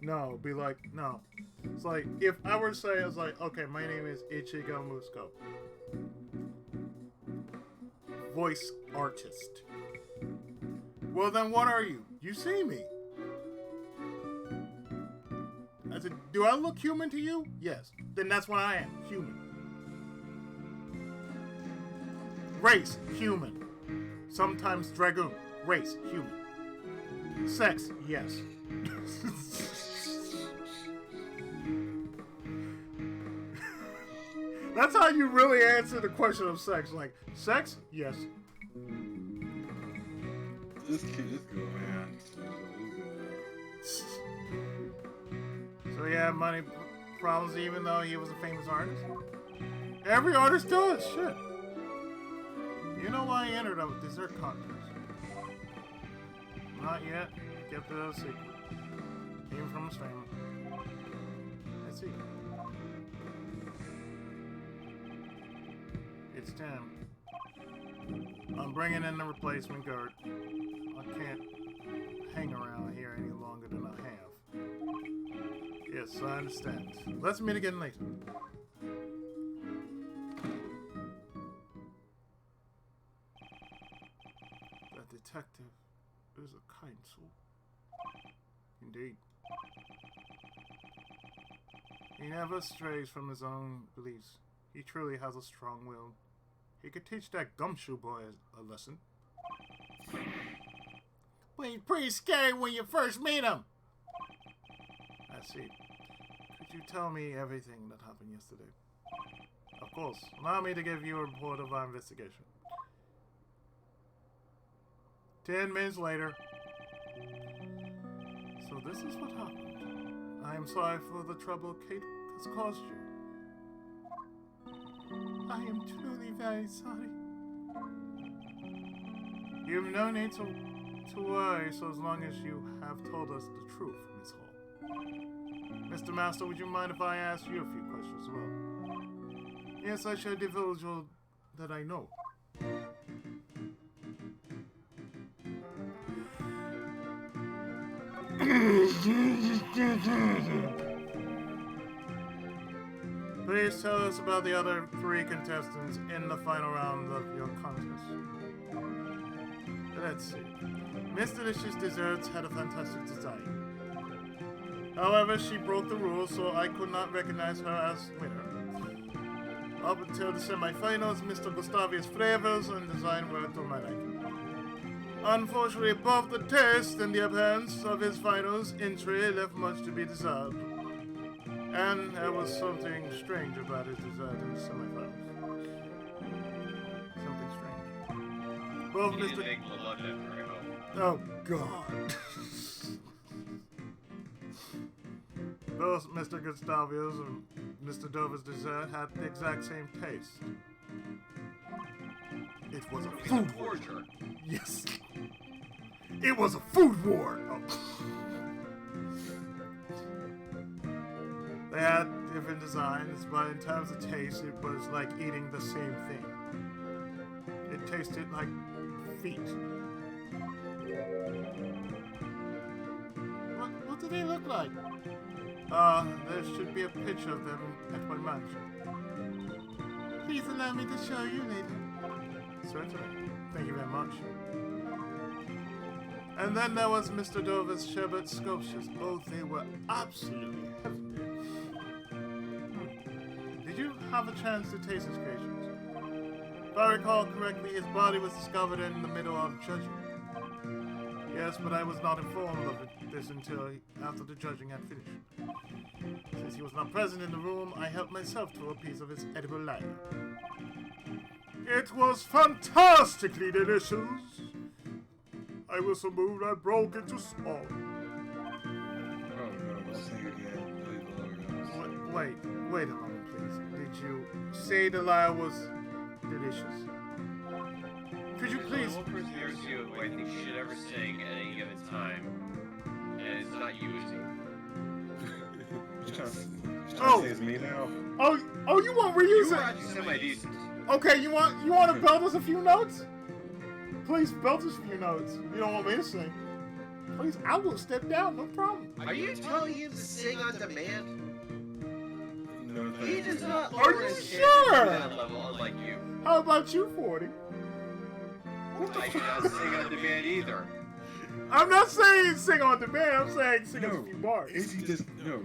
S1: No, be like, no. It's like, if I were to say, it's like, okay, my name is Ichigo Musco. Voice artist. Well, then what are you? You see me. I said, do I look human to you? Yes. Then that's what I am. Human. Race, human. Sometimes dragoon. Race, human. Sex, yes. That's how you really answer the question of sex. Like, sex? Yes.
S3: This kid is good, man.
S1: So he had money problems even though he was a famous artist? Every artist does, shit. You know why he entered a dessert contest? Not yet. Kept it a secret. Came from his family. Let's see. It's time. I'm bringing in the replacement guard. I can't hang around here any longer than I have. Yes, I understand. Let's meet again later. The detective is a kind soul. Indeed. He never strays from his own beliefs. He truly has a strong will. He could teach that gumshoe boy a lesson. But he's pretty scary when you first meet him. I see. Could you tell me everything that happened yesterday? Of course. Allow me to give you a report of our investigation. 10 minutes later. So this is what happened. I am sorry for the trouble Kate has caused you. I am truly very sorry. You have no need to worry so as long as you have told us the truth, Miss Hall. Mr. Master, would you mind if I ask you a few questions as well? Yes, I shall divulge all that I know. Please tell us about the other 3 contestants in the final round of your contest. Let's see. Miss Delicious Desserts had a fantastic design. However, she broke the rules, so I could not recognize her as winner. Up until the semifinals, Mr. Gustavius flavors and design were to my liking. Unfortunately, both the taste and the appearance of his finals entry left much to be desired. And there was something strange about his design in the semifinals. Something strange. Both
S2: He
S1: Mr.
S2: didn't make the lunch after, I hope.
S1: Oh, God. Both Mr. Gustavius and Mr. Dover's dessert had the exact same taste. It was a
S2: He's a
S1: food war.
S2: forger.
S1: Yes. It was a food war. Oh. They had different designs, but in terms of taste, it was like eating the same thing. It tasted like feet. What do they look like? There should be a picture of them at my mansion. Please allow me to show you later. Certainly. Thank you very much. And then there was Mr. Dover's sherbet sculptures. Oh, they were absolutely heavenly. Did you have a chance to taste his creations? If I recall correctly, his body was discovered in the middle of judging. Yes, but I was not informed of this until after the judging had finished. Since he was not present in the room, I helped myself to a piece of his edible life. It was fantastically delicious. I was so moved I broke into song.
S3: Oh no, don't sing again. Please, Lord.
S1: Wait a moment, please. Did you say the lie was delicious? Could you please?
S2: The one person nearest you who I think should ever sing at any given time, and it's not you, is he?
S3: You trying to
S1: Oh.
S3: say it's me now?
S1: Oh, you want
S2: You
S1: reuse
S2: were
S1: it?
S2: actually semi-decent.
S1: Okay, you want to belt us a few notes? Please belt us a few notes. You don't want me to sing. Please, I will step down, no problem.
S2: Are you telling him to sing on demand?
S3: No,
S2: He
S3: thank
S2: does
S3: you.
S2: not
S1: Are
S2: lower
S1: you
S2: his
S1: sure?
S2: standards to that level, unlike you.
S1: How about you, 40?
S2: I do not sing on demand either.
S1: I'm not saying sing on demand. I'm saying sing us a few bars.
S3: Izzy just no,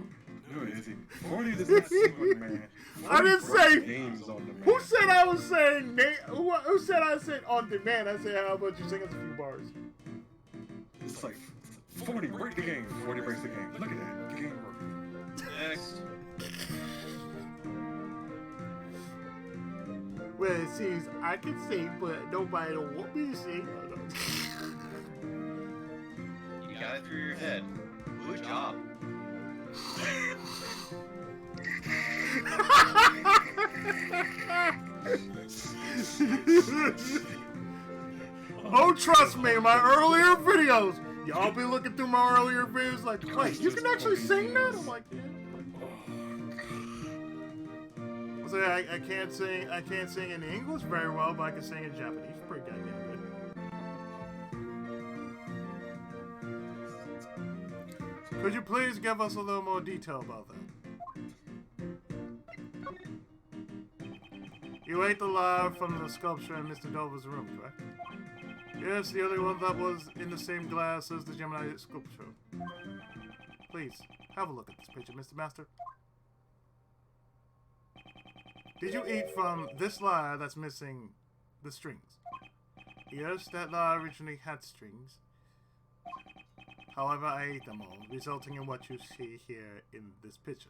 S3: Izzy. 40 does not sing on demand.
S1: I didn't
S3: 40
S1: say-
S3: games on demand.
S1: Who said I was saying who said I said on demand? I said how about you sing us a few bars?
S3: It's like 40 break the game. 40 breaks the game. Look at that. The game worked.
S2: Next.
S1: Well, it seems I can sing, but nobody don't want me to sing.
S2: You got it through your head. Good job.
S1: Oh, trust me, my earlier videos. Y'all be looking through my earlier videos like, wait, you can actually sing that? I'm like, yeah. So I can't sing in English very well, but I can sing in Japanese pretty goddamn good. Could you please give us a little more detail about that? You ate the lard from the sculpture in Mr. Dover's room, correct? Yes, the only one that was in the same glass as the Gemini sculpture. Please, have a look at this picture, Mr. Master. Did you eat from this lyre that's missing the strings? Yes, that lyre originally had strings. However, I ate them all, resulting in what you see here in this picture.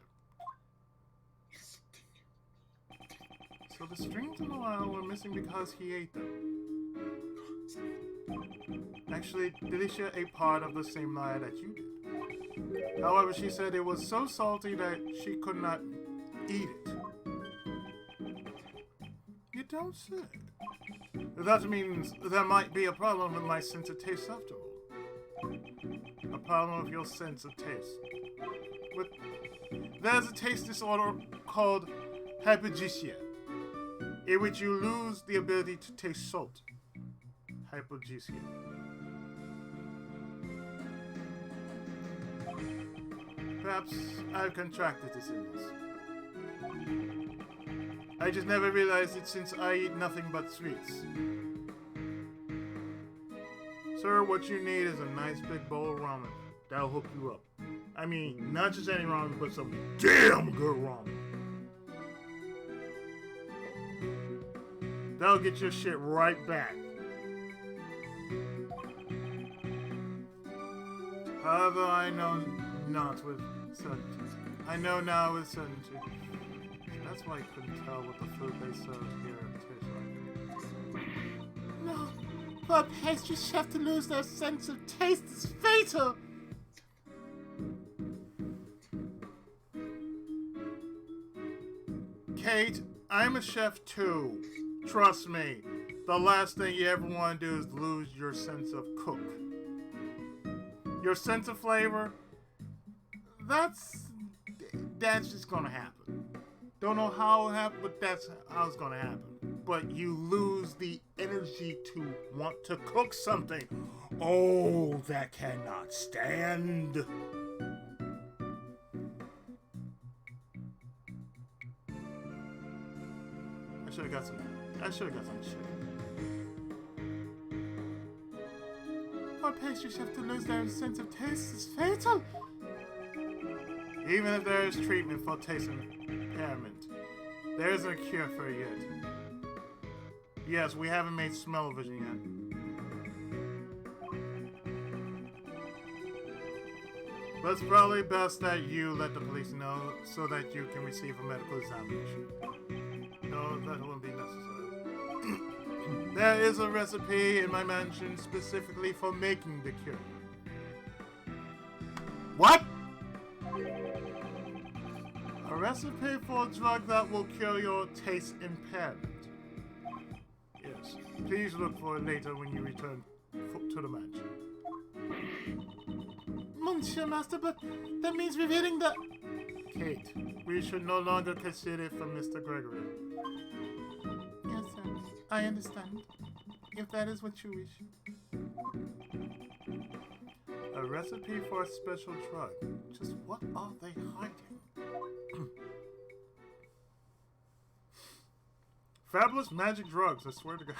S1: So the strings on the lyre were missing because he ate them. Actually, Delicia ate part of the same lyre that you did. However, she said it was so salty that she could not eat it. You don't say. That means there might be a problem with my sense of taste after all. A problem with your sense of taste. There's a taste disorder called hypergeusia, in which you lose the ability to taste salt. Hypergeusia. Perhaps I've contracted this illness. I just never realized it since I eat nothing but sweets. Sir, what you need is a nice big bowl of ramen. That'll hook you up. I mean, not just any ramen, but some damn good ramen. That'll get your shit right back. However, I know not with certainty. I know now with certainty. That's why I couldn't tell what the food they served here tastes like. No, for a pastry chef to lose their sense of taste is fatal. Kate, I'm a chef too. Trust me, the last thing you ever want to do is lose your sense of cook. Your sense of flavor, that's just gonna happen. Don't know how it happened, but that's how it's gonna happen. But you lose the energy to want to cook something. Oh, that cannot stand. I should have got some shit.
S4: pastry chef to lose their sense of taste is fatal.
S1: Even if there is treatment for taste impairment, there isn't a cure for it yet. Yes, we haven't made smell-o-vision yet. But it's probably best that you let the police know so that you can receive a medical examination. No, that wouldn't be necessary. There is a recipe in my mansion specifically for making the cure. What? A recipe for a drug that will cure your taste impairment. Yes, please look for it later when you return to the mansion.
S4: Monsieur Master, but that means revealing the...
S1: Kate, we should no longer consider it from Mr. Gregory.
S4: Yes, sir. I understand. If that is what you wish.
S1: A recipe for a special drug. Just what are they hiding? Fabulous magic drugs, I swear to God.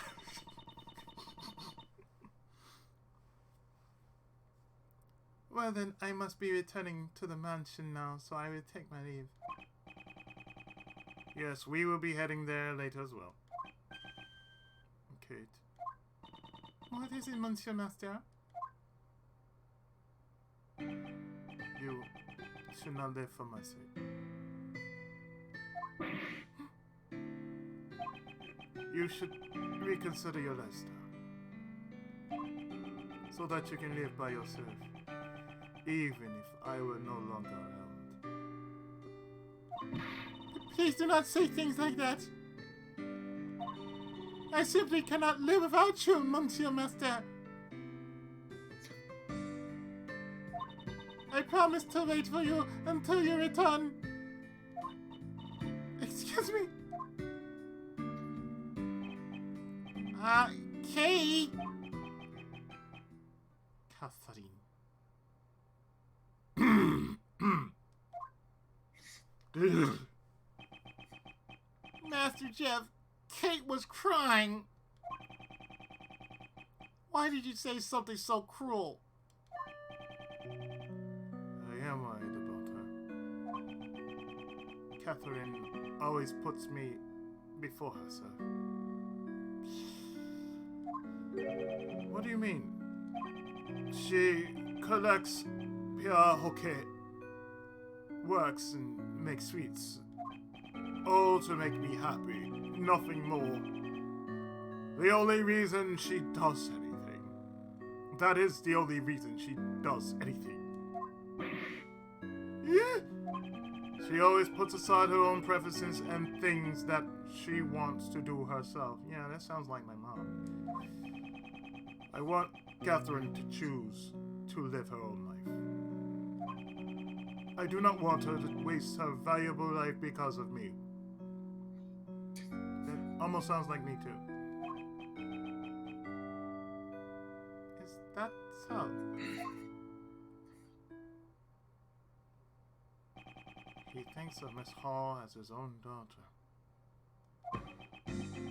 S4: Well then, I must be returning to the mansion now, so I will take my leave.
S1: Yes, we will be heading there later as well. Kate.
S4: What is it, Monsieur Master?
S1: You should not live for my sake. You should reconsider your lifestyle. So that you can live by yourself. Even if I were no longer around.
S4: Please do not say things like that. I simply cannot live without you, Monsieur Master. I promise to wait for you until you return. Excuse me. Kate. Catherine. Master Jeff, Kate was crying. Why did you say something so cruel?
S1: I am worried about her. Catherine always puts me before herself. What do you mean? She collects pure hockey, works and makes sweets. All to make me happy, nothing more. The only reason she does anything. That is the only reason she does anything. Yeah. She always puts aside her own preferences and things that she wants to do herself. Yeah, that sounds like my mom. I want Catherine to choose to live her own life. I do not want her to waste her valuable life because of me. That almost sounds like me too.
S4: Is that so?
S1: He thinks of Miss Hall as his own daughter.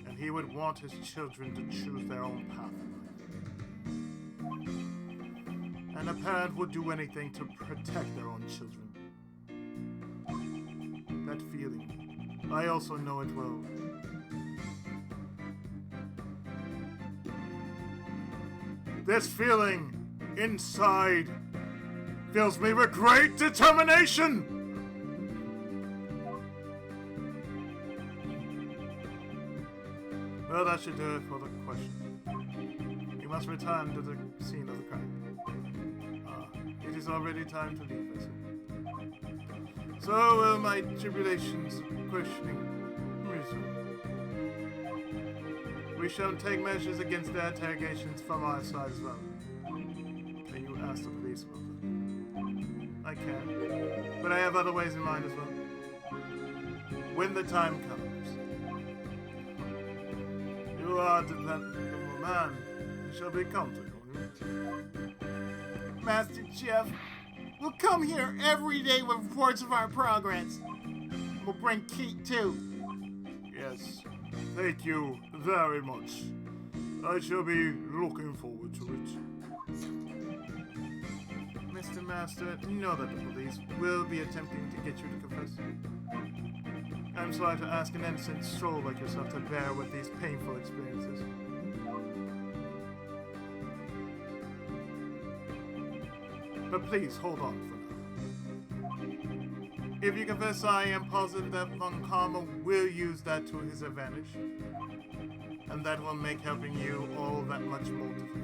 S1: And he would want his children to choose their own path in life. And a parent would do anything to protect their own children. That feeling, I also know it well. This feeling inside fills me with great determination! Well, that should do it for the question. You must return to the scene of the crime. It is already time to leave, I see. So, will my tribulations questioning resume? We shall take measures against their interrogations from our side as well. Can you ask the police about that? I can, but I have other ways in mind as well. When the time comes. You are a dependable man. You shall be comfortable.
S4: Master Jeff, we'll come here every day with reports of our progress. We'll bring Kate too.
S1: Yes, thank you very much. I shall be looking forward to it. Master, know that the police will be attempting to get you to confess. I'm sorry to ask an innocent soul like yourself to bear with these painful experiences. But please, hold on for now. If you confess, I am positive that Von Karma will use that to his advantage. And that will make helping you all that much more difficult.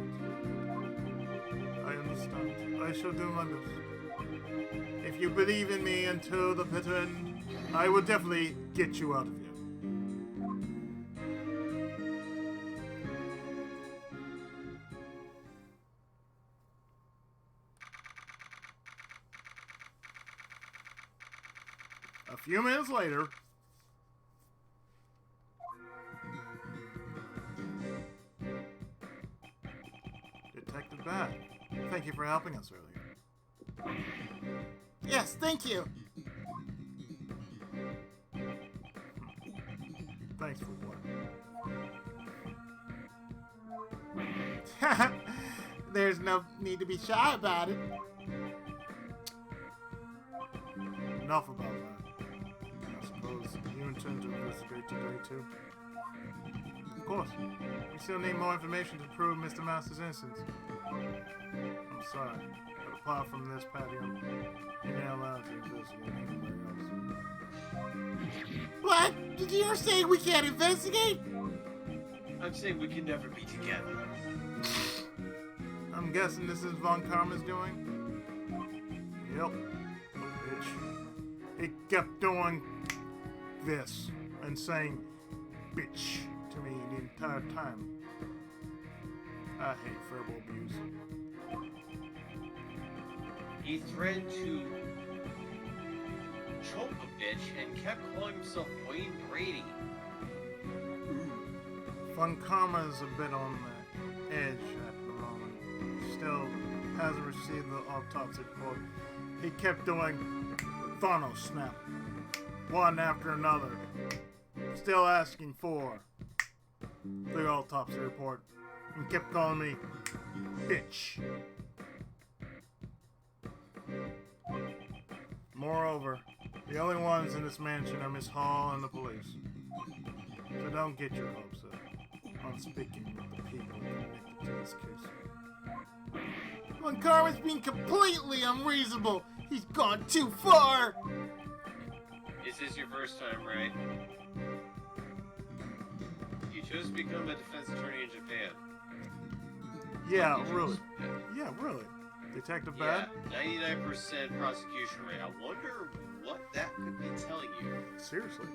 S1: I understand. I shall do my best. If you believe in me until the bitter end, I will definitely get you out of here. A few minutes later, Detective Bad, thank you for helping us earlier.
S4: Yes, thank you.
S1: Thanks for what?
S4: There's no need to be shy about it.
S1: Enough about that. I suppose you intend to investigate today, too? Of course. We still need more information to prove Mr. Master's innocence. I'm sorry, but apart from this patio, you're not allowed to investigate anywhere else.
S4: What? Did you say we can't investigate?
S2: I'm saying we can never be together.
S1: I'm guessing this is Von Karma's doing? Yep. Bitch. He kept doing this and saying bitch to me the entire time. I hate verbal abuse.
S2: He threatened to choke a bitch and kept calling himself Wayne Brady.
S1: Von Karma's a bit on the edge at the moment. Still hasn't received the autopsy report. He kept doing Thanos snap, one after another. Still asking for the autopsy report and kept calling me bitch. Moreover, the only ones in this mansion are Miss Hall and the police. So don't get your hopes up on speaking with the people connected to this case.
S4: Von Karma's being completely unreasonable. He's gone too far.
S2: This is your first time, right? You chose to become a defense attorney in Japan.
S1: Yeah,
S2: You chose-
S1: really. Yeah, really. Detective Bad?
S2: Yeah, 99% prosecution rate. I wonder what that could be telling you.
S1: Seriously.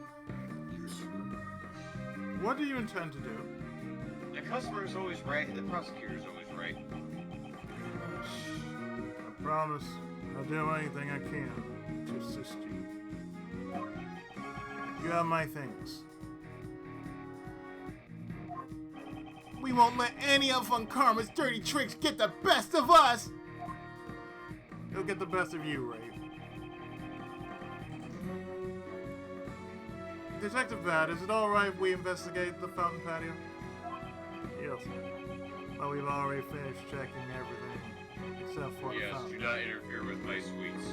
S1: What do you intend to do?
S2: The customer is always right, and the prosecutor is always right.
S1: I promise I'll do anything I can to assist you. You have my things.
S4: We won't let any of Von Karma's dirty tricks get the best of us.
S1: He'll get the best of you, Ray. Detective Bad, is it alright if we investigate the fountain patio? Yes. Well, we've already finished checking everything, except for the
S2: Yes, do
S1: fountain.
S2: not interfere with my sweets.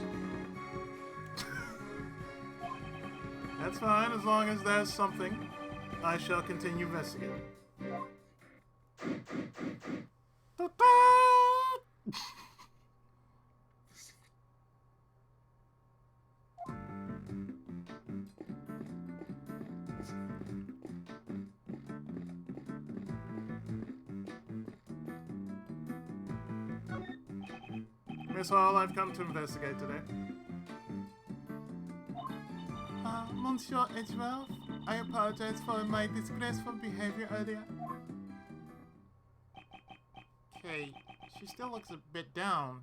S1: That's fine, as long as there's something. I shall continue investigating. Miss Hall, I've come to investigate today.
S4: Monsieur Edgeworth, I apologize for my disgraceful behavior earlier. Okay, she still looks a bit down.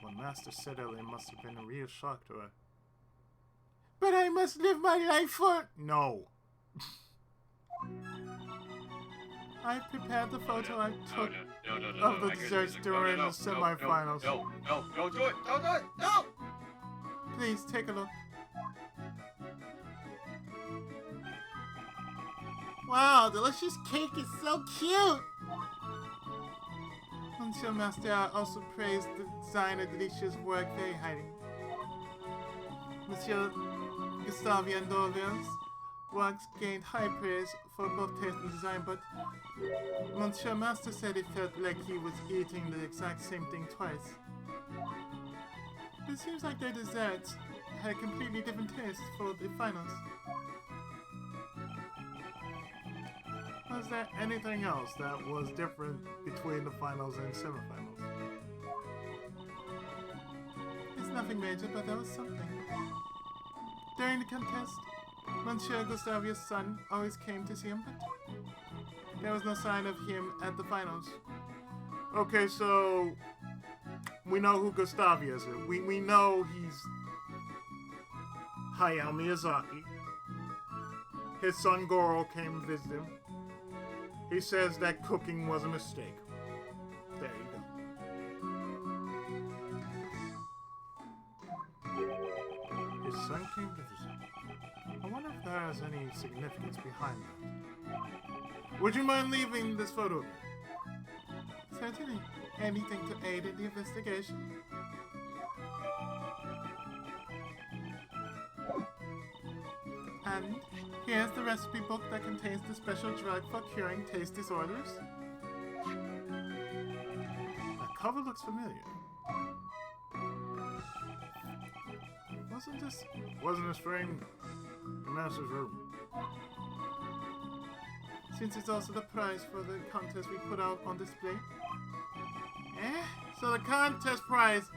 S1: What Master said earlier must have been a real shock to her.
S4: But I must live my life for...
S1: No.
S4: I've prepared the photo I took
S2: No,
S4: of the
S2: I hear
S4: desserts
S2: music.
S4: during the semifinals.
S2: No, don't do it! Don't do it! No!
S4: Please take a look. Wow, delicious cake is so cute! Monsieur Master also praised the designer Delicia's work very highly. Monsieur Gustavian Dorville's works gained high praise for both taste and design, but Monsieur Master said it felt like he was eating the exact same thing twice. It seems like their desserts had a completely different taste for the finals.
S1: Was there anything else that was different between the finals and semifinals?
S4: It's nothing major, but there was something. During the contest, Monsieur Gustavia's son always came to see him, but there was no sign of him at the finals.
S1: Okay, so we know who Gustavia is. We know he's Hayao Miyazaki. His son Goro came to visit him. He says that cooking was a mistake. There you go. His son came to visit. I wonder if there is any significance behind that. Would you mind leaving this photo of me?
S4: Certainly. Anything to aid in the investigation. And here's the recipe book that contains the special drug for curing taste disorders.
S1: That cover looks familiar. Wasn't this framed in the master's room?
S4: Since it's also the prize for the contest we put out on display. So the contest prize,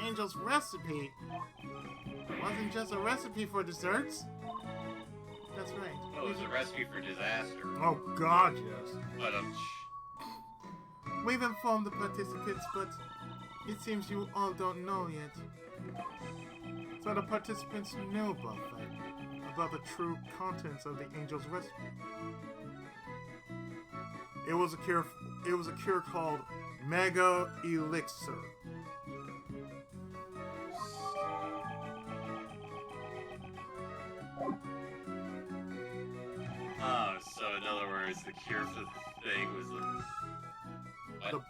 S4: Angel's Recipe, wasn't just a recipe for desserts? That's right.
S2: Oh, it was a recipe for disaster.
S1: Oh God, yes.
S2: But
S4: We've informed the participants, but it seems you all don't know yet.
S1: So the participants knew about the true contents of the Angel's Recipe. It was a cure called Mega Elixir.
S2: oh, so in other words, the cure for the thing was the. What?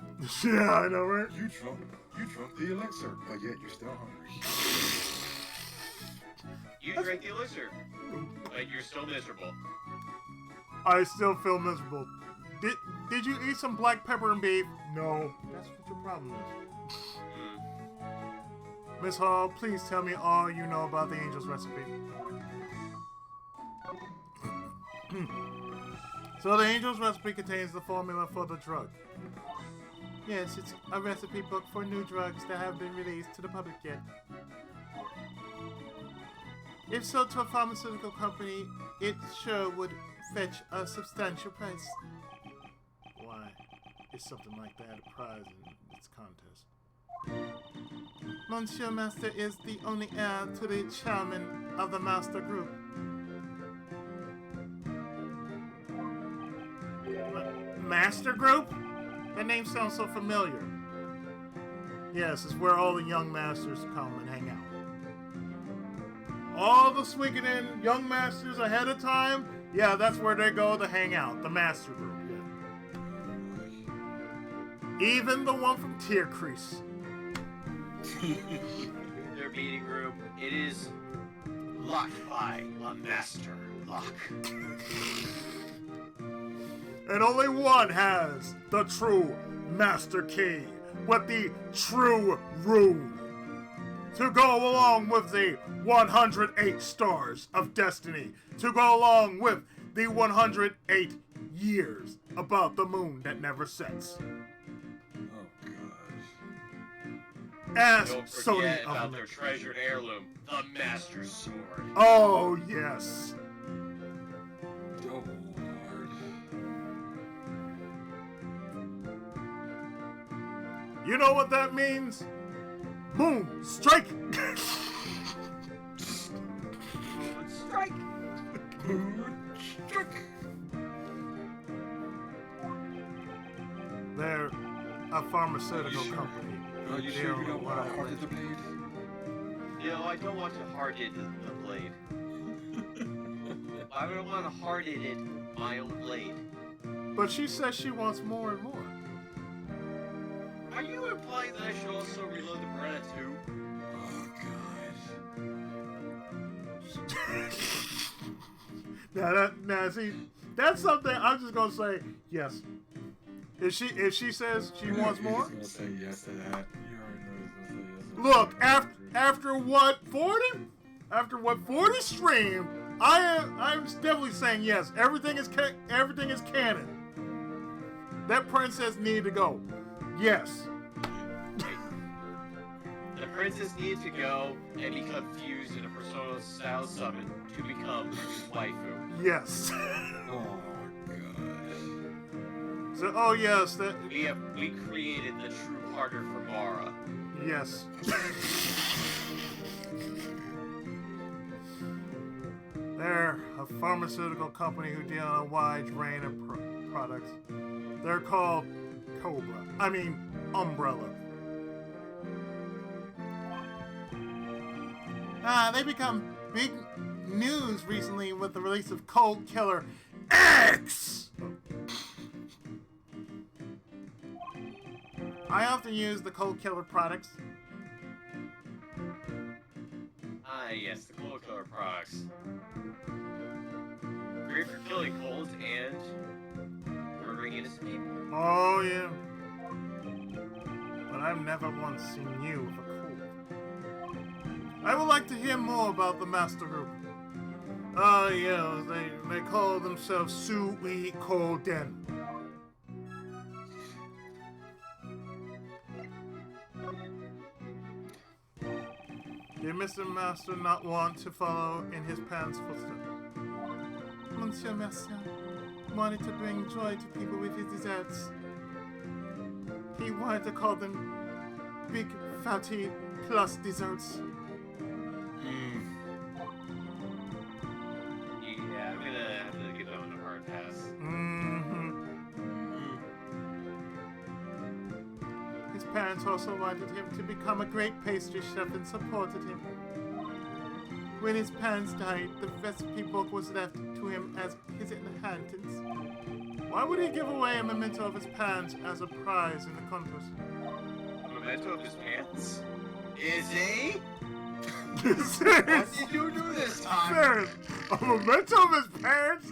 S1: Yeah, I know, right?
S3: You drunk the elixir, but yet you're still hungry.
S2: You drank the elixir, but you're still miserable.
S1: I still feel miserable. Did you eat some black pepper and beef? No. That's what your problem is. Miss Hall, please tell me all you know about the Angel's Recipe. So the Angel's Recipe contains the formula for the drug.
S4: Yes, it's a recipe book for new drugs that haven't been released to the public yet. If sold to a pharmaceutical company, it sure would fetch a substantial price.
S1: Why is something like that a prize in this contest?
S4: Monsieur Master is the only heir to the chairman of the Master Group.
S1: Master Group?
S4: The name sounds so familiar.
S1: Yes, it's where all the young masters come and hang out. All the Suikoden young masters ahead of time, yeah, that's where they go to hang out, the Master Group, yeah. Even the one from Tear Crease.
S2: Their meeting room, it is locked by a master lock.
S1: And only one has the true Master Key with the true rune to go along with the 108 stars of destiny, to go along with the 108 years about the moon that never sets.
S3: Oh gosh.
S1: As
S2: Don't
S1: Sony
S2: forget
S1: of
S2: about their treasured heirloom, the Master Sword.
S1: Oh yes.
S3: Oh Lord.
S1: You know what that means? Moon strike.
S2: Strike!
S1: They're a pharmaceutical company.
S3: Are you sure you don't want to harden the blade?
S2: No, I don't want to harden the blade. I don't want to harden my own blade.
S1: But she says she wants more and more.
S2: implying that I should also reload the Beretta too?
S3: Oh god.
S1: Now, see, that's something I'm just gonna say yes. If she says she wants more,
S3: He's gonna say yes to that. You already know he's gonna say yes to
S1: look
S3: that.
S1: after what 40? After what 40 stream, I'm definitely saying yes. Everything is canon. That princess needed to go. Yes.
S2: The princess needs to go and become fused in a Persona style summon to become waifu.
S1: Yes.
S3: Oh god.
S1: So, oh yes,
S2: We created the true partner for Mara.
S1: yes. They're a pharmaceutical company who deal in a wide range of products. They're called Cobra. I mean, Umbrella. They become big news recently with the release of Cold Killer X! I often use the Cold Killer products.
S2: Ah, yes, the Cold Killer products. Great for killing colds and murdering innocent people.
S1: Oh, yeah. But I've never once seen you with a cold. I would like to hear more about the Master Group. Ah, yeah, they call themselves Sui Koden. Did Mr. Master not want to follow in his parents' footsteps? Monsieur Master wanted to bring joy to people with his desserts. He wanted to call them big, fatty, plus desserts.
S2: Yeah, I'm gonna have to give that one a hard pass.
S1: His parents also wanted him to become a great pastry chef and supported him. When his parents died, the recipe book was left to him as his inheritance. Why would he give away a memento of his parents as a prize in the contest?
S2: A memento of his pants? Is he? What
S1: Serious?
S2: did you do this time?
S1: Serious? A memento of his parents?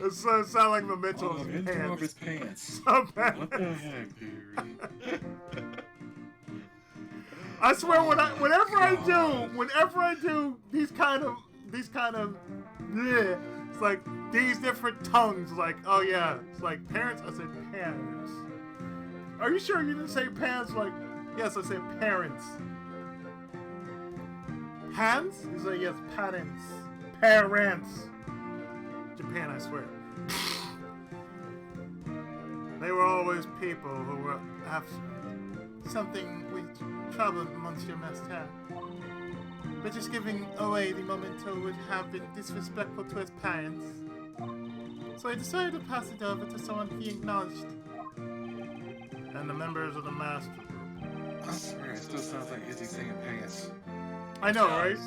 S1: It sounds like memento of his
S3: Into of
S1: pants.
S3: his pants.
S1: So bad.
S3: What the heck, dude?
S1: I swear, whenever I do these kind of, yeah, it's like these different tongues. Like, oh yeah, it's like parents. I said parents. Are you sure you didn't say parents? Like, yes, I said parents. Pants? He's like, yes, parents. Parents. Japan, I swear. They were always people who were absent. Something which troubled Monsieur Master. But just giving away the memento would have been disrespectful to his parents. So he decided to pass it over to someone he acknowledged. And the members of the Master Group.
S3: I swear, it still sounds like Izzy singing pants.
S1: I know, right?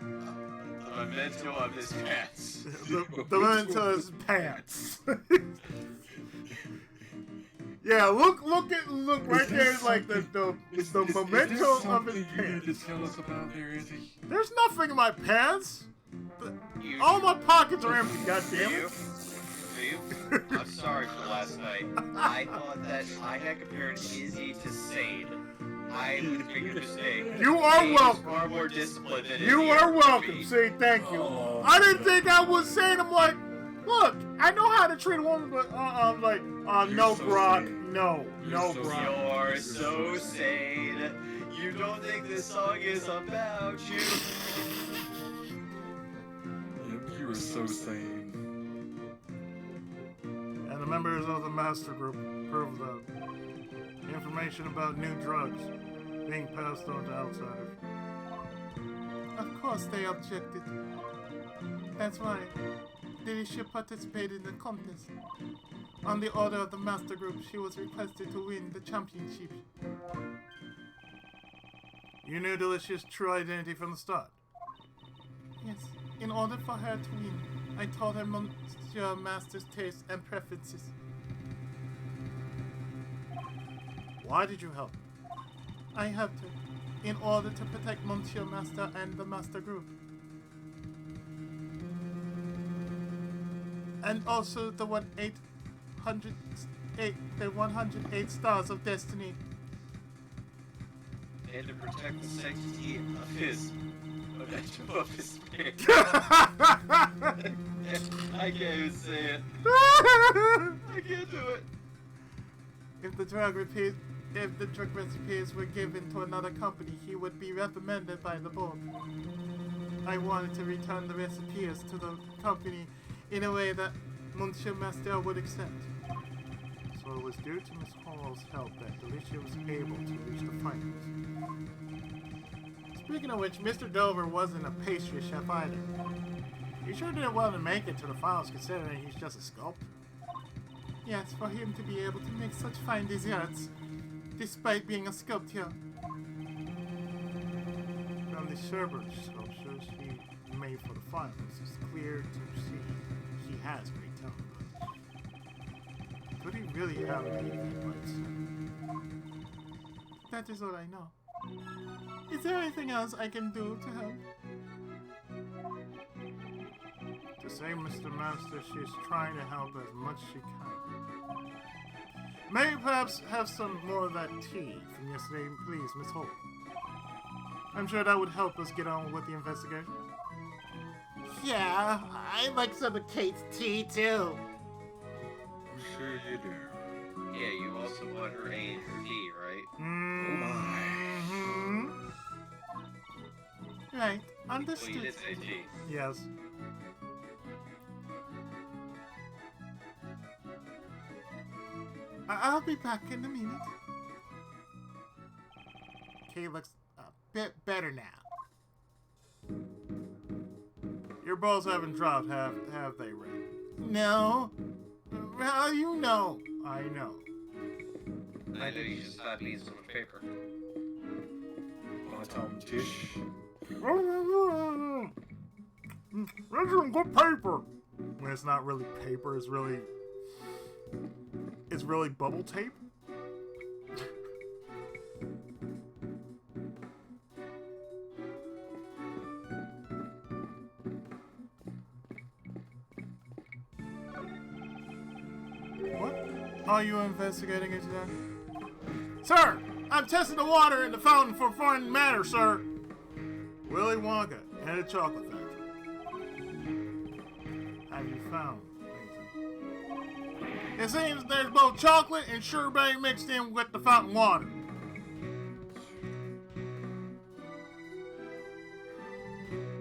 S2: The memento of his pants.
S1: The memento of his pants. Yeah, look right there is like the memento of his
S3: You need to
S1: pants.
S3: tell us about there, Izzy?
S1: There's nothing in my pants. All my pockets are empty, goddammit.
S2: I'm sorry for last night. I thought that I had compared Izzy to Sade. I was a bigger mistake.
S1: You are
S2: Sade is
S1: welcome.
S2: far more disciplined than
S1: You
S2: Izzy
S1: are
S2: ever could
S1: welcome.
S2: be.
S1: Say thank you.
S3: Oh.
S1: I didn't think I was saying. I'm like, look, I know how to treat a woman, but I'm like, no,
S3: You're so
S1: Brock,
S3: sane.
S1: no,
S3: You're
S1: no,
S3: so
S1: Brock.
S2: You're so sane. You don't think this song is about you?
S3: Yep, you were so sane.
S1: And the members of the Master Group proved that information about new drugs being passed on to outsiders. Of course, they objected. That's why Delicia participated in the contest. On the order of the Master Group, she was requested to win the championship. You knew Delicia's true identity from the start? Yes. In order for her to win, I told her Monsieur Master's tastes and preferences. Why did you help?
S4: I have to, in order to protect Monsieur Master and the Master Group. And also the 108 stars of destiny.
S2: And to protect the sanctity of his spirit. I can't even say it. I can't do it.
S4: If the drug recipes were given to another company, he would be reprimanded by the board. I wanted to return the recipes to the company in a way that Monsieur Master would accept.
S1: So it was due to Miss Hall's help that Delicia was able to reach the finals. Speaking of which, Mr. Dover wasn't a pastry chef either. He sure did well to make it to the finals considering he's just a sculptor.
S4: Yes, for him to be able to make such fine desserts, despite being a sculptor.
S1: From the sherbet sculptures he made for the finals, it's clear to see he has great talent. Could he really have made that bites?
S4: That is all I know. Is there anything else I can do to help?
S1: To say, Mr. Master, she is trying to help as much as she can. May perhaps have some more of that tea from yesterday, please, Miss Holt. I'm sure that would help us get on with the investigation.
S4: Yeah, I like some of Kate's tea too.
S3: I'm sure you do.
S2: Yeah, you also want her A and her D, right?
S1: Mm-hmm.
S4: Right,
S2: Well, you
S4: understood.
S2: did say G.
S1: Yes.
S4: I'll be back in a minute.
S1: Kate looks
S4: A bit better now.
S1: Your balls haven't dropped, have they, Ray?
S4: No. How do you know?
S1: I know.
S2: I know you should stop eating some paper.
S3: My Tom Tish.
S1: That's some good paper. When it's not really paper, it's really bubble tape. What are you investigating into that? Sir, I'm testing the water in the fountain for foreign matter, sir. Willy Wonka and a chocolate factory. Have you found anything? It seems there's both chocolate and sherbet mixed in with the fountain water.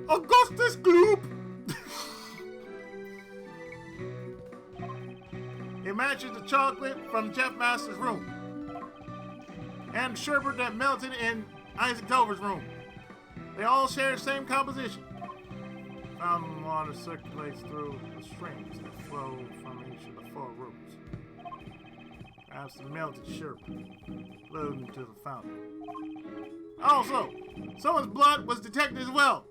S1: Augustus Gloop! It matches the chocolate from Jeff Master's room. And the sherbet that melted in Isaac Dover's room. They all share the same composition. Fountain water circulates through the streams that flow from each of the 4 rooms. Perhaps the melted sherbet flowed into the fountain. Also, someone's blood was detected as well.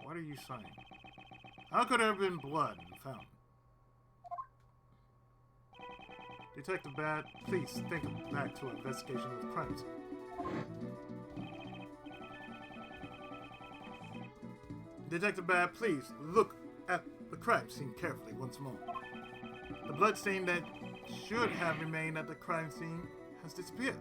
S1: What are you saying? How could there have been blood in the fountain? Detective Bad, please think back to an investigation of the crime scene. Detective Bad, please look at the crime scene carefully once more. The bloodstain that should have remained at the crime scene has disappeared.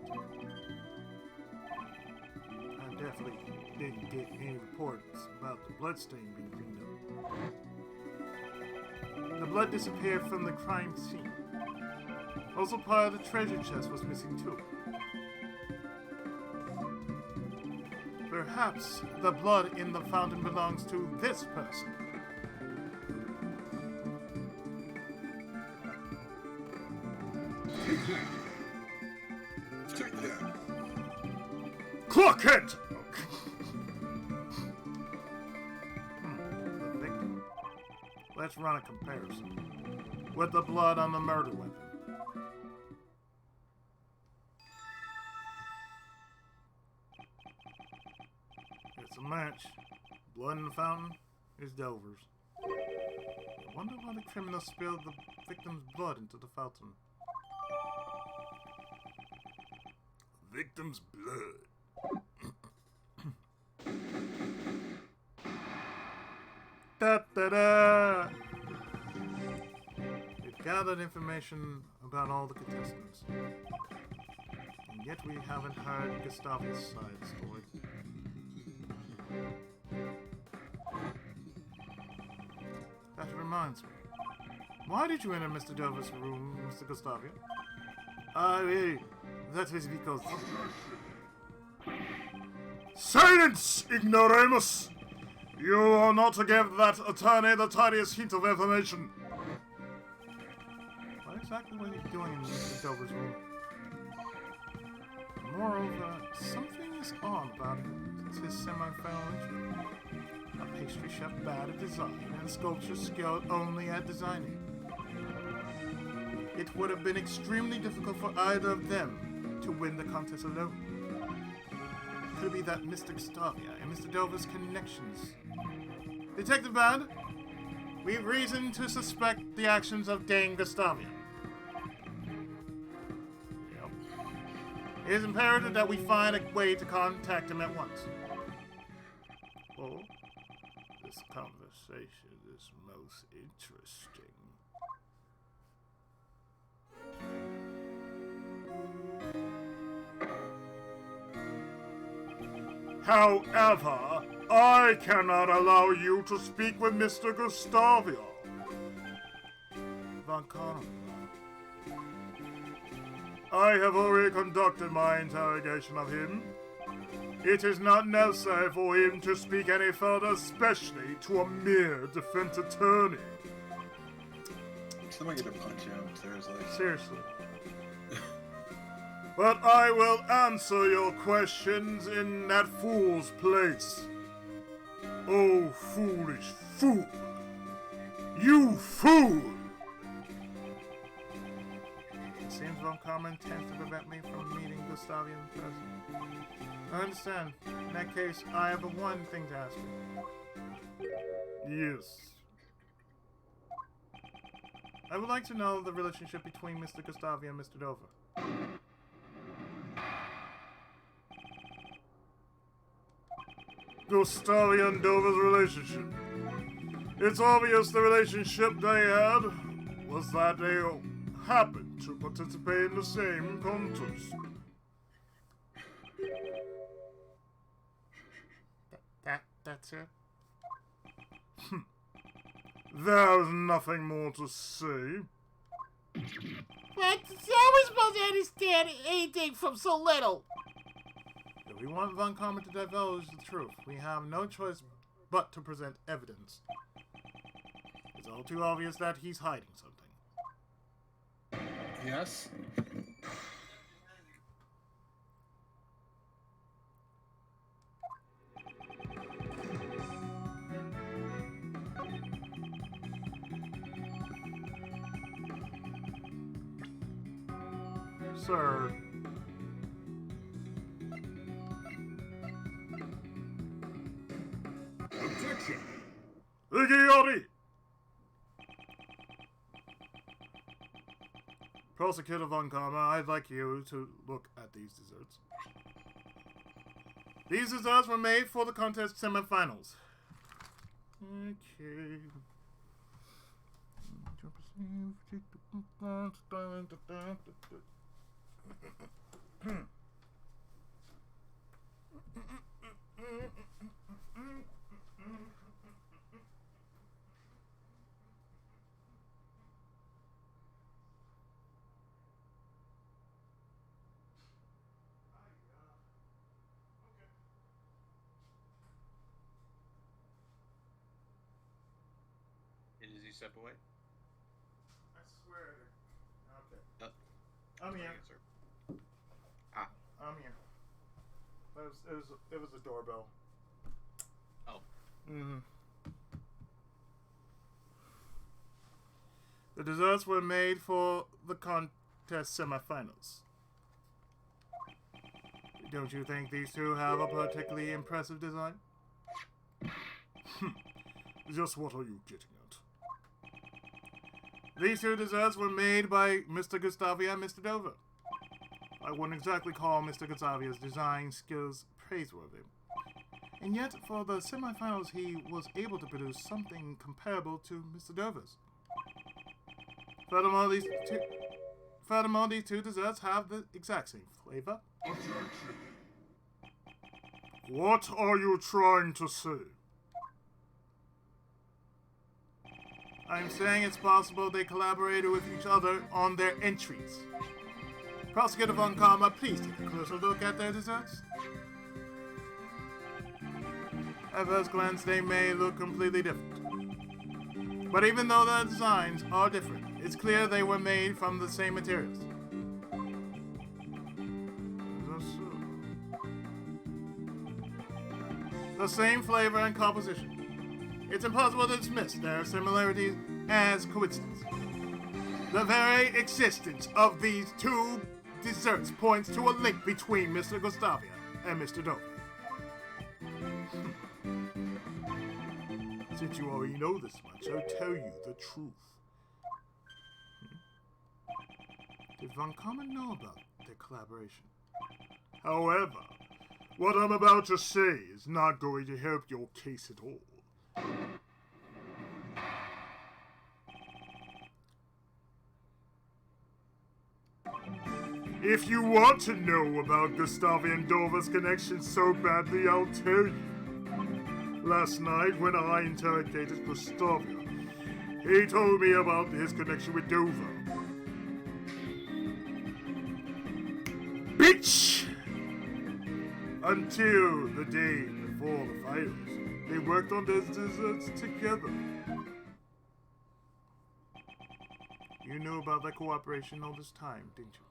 S1: I definitely didn't get any reports about the bloodstain being cleaned up. The blood disappeared from the crime scene. Also, part of the treasure chest was missing too. Perhaps the blood in the fountain belongs to this person.
S3: Take that.
S1: Clock it! The victim. Let's run a comparison with the blood on the murder weapon. It's a match. Blood in the fountain is Dover's. I wonder why the criminal spilled the victim's blood into the fountain. victim's blood. Da-da-da! We've gathered information about all the contestants. And yet we haven't heard Gustavia's side of the story. That reminds me. Why did you enter Mr. Dover's room, Mr. Gustavia? That is because... Silence, ignoramus! You are not to give that attorney the tiniest hint of information. What exactly were you doing in Mr. Dover's room? Moreover, something is odd about his semi-final entry. A pastry chef bad at design and sculpture skilled only at designing. It would have been extremely difficult for either of them to win the contest alone. Could it be that Mr. Gustavia and Mr. Dover's connections? Detective Bad, we have reason to suspect the actions of Dame Gustavia. Yep. It is imperative that we find a way to contact him at once. Oh, this conversation is most interesting. However, I cannot allow you to speak with Mr. Gustavia. Von Connell. I have already conducted my interrogation of him. It is not necessary for him to speak any further, especially to a mere defense attorney.
S3: Somebody get a punch out, seriously.
S1: Seriously. But I will answer your questions in that fool's place. Oh, foolish fool! You fool! It seems Von Karma intends to prevent me from meeting Gustavia in person. I understand. In that case, I have one thing to ask you. Yes. I would like to know the relationship between Mr. Gustavia and Mr. Dover. Gustavia and Dover's relationship. It's obvious the relationship they had was that they happened to participate in the same contest.
S4: That's it?
S1: There's nothing more to say.
S4: But how are we supposed to understand anything from so little?
S1: If we want Von Karma to divulge the truth, we have no choice but to present evidence. It's all too obvious that he's hiding something.
S3: Yes?
S1: Sir.
S3: Objection!
S1: Iggy Prosecutor Von Karma, I'd like you to look at these desserts. These desserts were made for the contest semifinals. Okay.
S2: Does he step away?
S1: I swear. Okay. I'm
S2: Good
S1: here.
S2: answer.
S1: I'm here. It was a doorbell.
S2: Oh.
S1: Mm-hmm. The desserts were made for the contest semifinals. Don't you think these two have a particularly impressive design? Just what are you getting at? These two desserts were made by Mr. Gustavia and Mr. Dover. I wouldn't exactly call Mr. Gonzavia's design skills praiseworthy. And yet, for the semifinals, he was able to produce something comparable to Mr. Dover's. Furthermore, these two desserts have the exact same flavor. What are you trying to say? I'm saying it's possible they collaborated with each other on their entries. Prosecutor Von Karma, please take a closer look at their desserts. At first glance, they may look completely different. But even though their designs are different, it's clear they were made from the same materials. The same flavor and composition. It's impossible to dismiss their similarities as coincidence. The very existence of these two desserts points to a link between Mr. Gustavia and Mr. Dover. Since you already know this much, I'll tell you the truth. Did Von Karma know about their collaboration? However, what I'm about to say is not going to help your case at all. If you want to know about Gustavia and Dover's connection so badly, I'll tell you. Last night, when I interrogated Gustavia, he told me about his connection with Dover. Bitch! Until the day before the finals, they worked on those desserts together. You knew about their cooperation all this time, didn't you?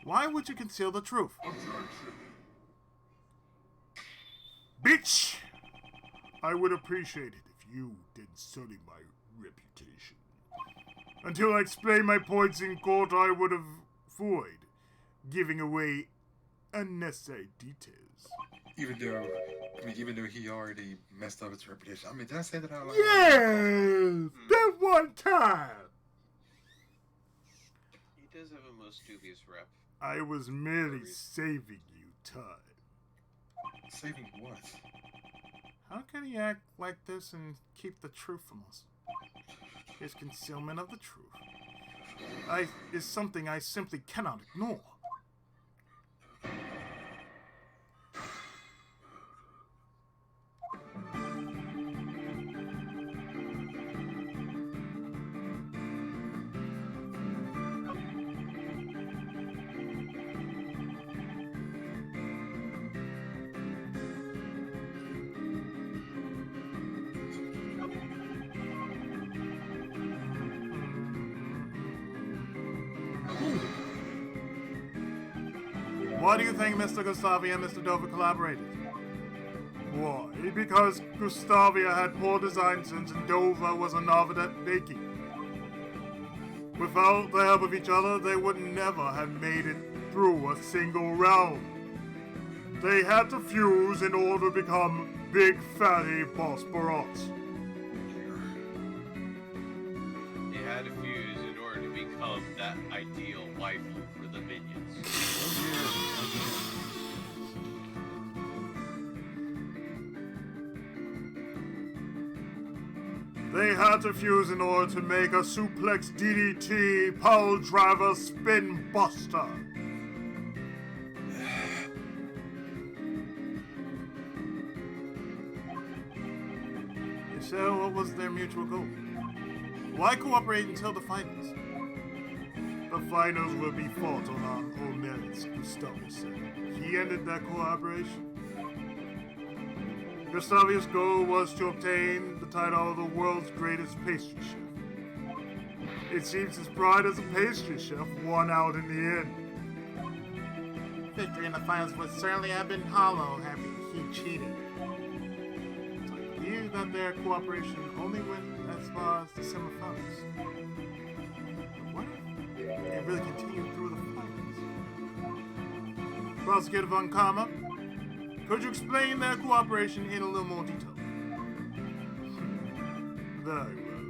S1: Why would you conceal the truth? Bitch! I would appreciate it if you didn't sully my reputation. Until I explain my points in court, I would avoid giving away unnecessary details.
S3: Even though he already messed up his reputation. I mean, did I say that out loud?
S1: Yes! That one time!
S2: He does have a most dubious rep.
S1: I was merely saving you time.
S3: Saving what?
S1: How can he act like this and keep the truth from us? His concealment of the truth is something I simply cannot ignore. Why do you think Mr. Gustavia and Mr. Dover collaborated? Why? Because Gustavia had poor design sense and Dover was a novice at baking. Without the help of each other, they would never have made it through a single round. They had to fuse in order to become big fatty Bosporots.
S2: They had to fuse in order to become that ideal waifu for the minions.
S1: They had to fuse in order to make a suplex DDT pile driver spin buster. So what was their mutual goal? Why cooperate until the finals? The finals will be fought on our own merits, Gustavia said. He ended that cooperation. Gustavia's goal was to obtain the title of the world's greatest pastry chef. It seems his pride as a pastry chef won out in the end.
S4: Victory in the finals would certainly have been hollow had he cheated.
S1: I believe that their cooperation only went as far as the semifinals. But what if it really continued through the finals? Prosecutor Von Karma, could you explain their cooperation in a little more detail? Very well.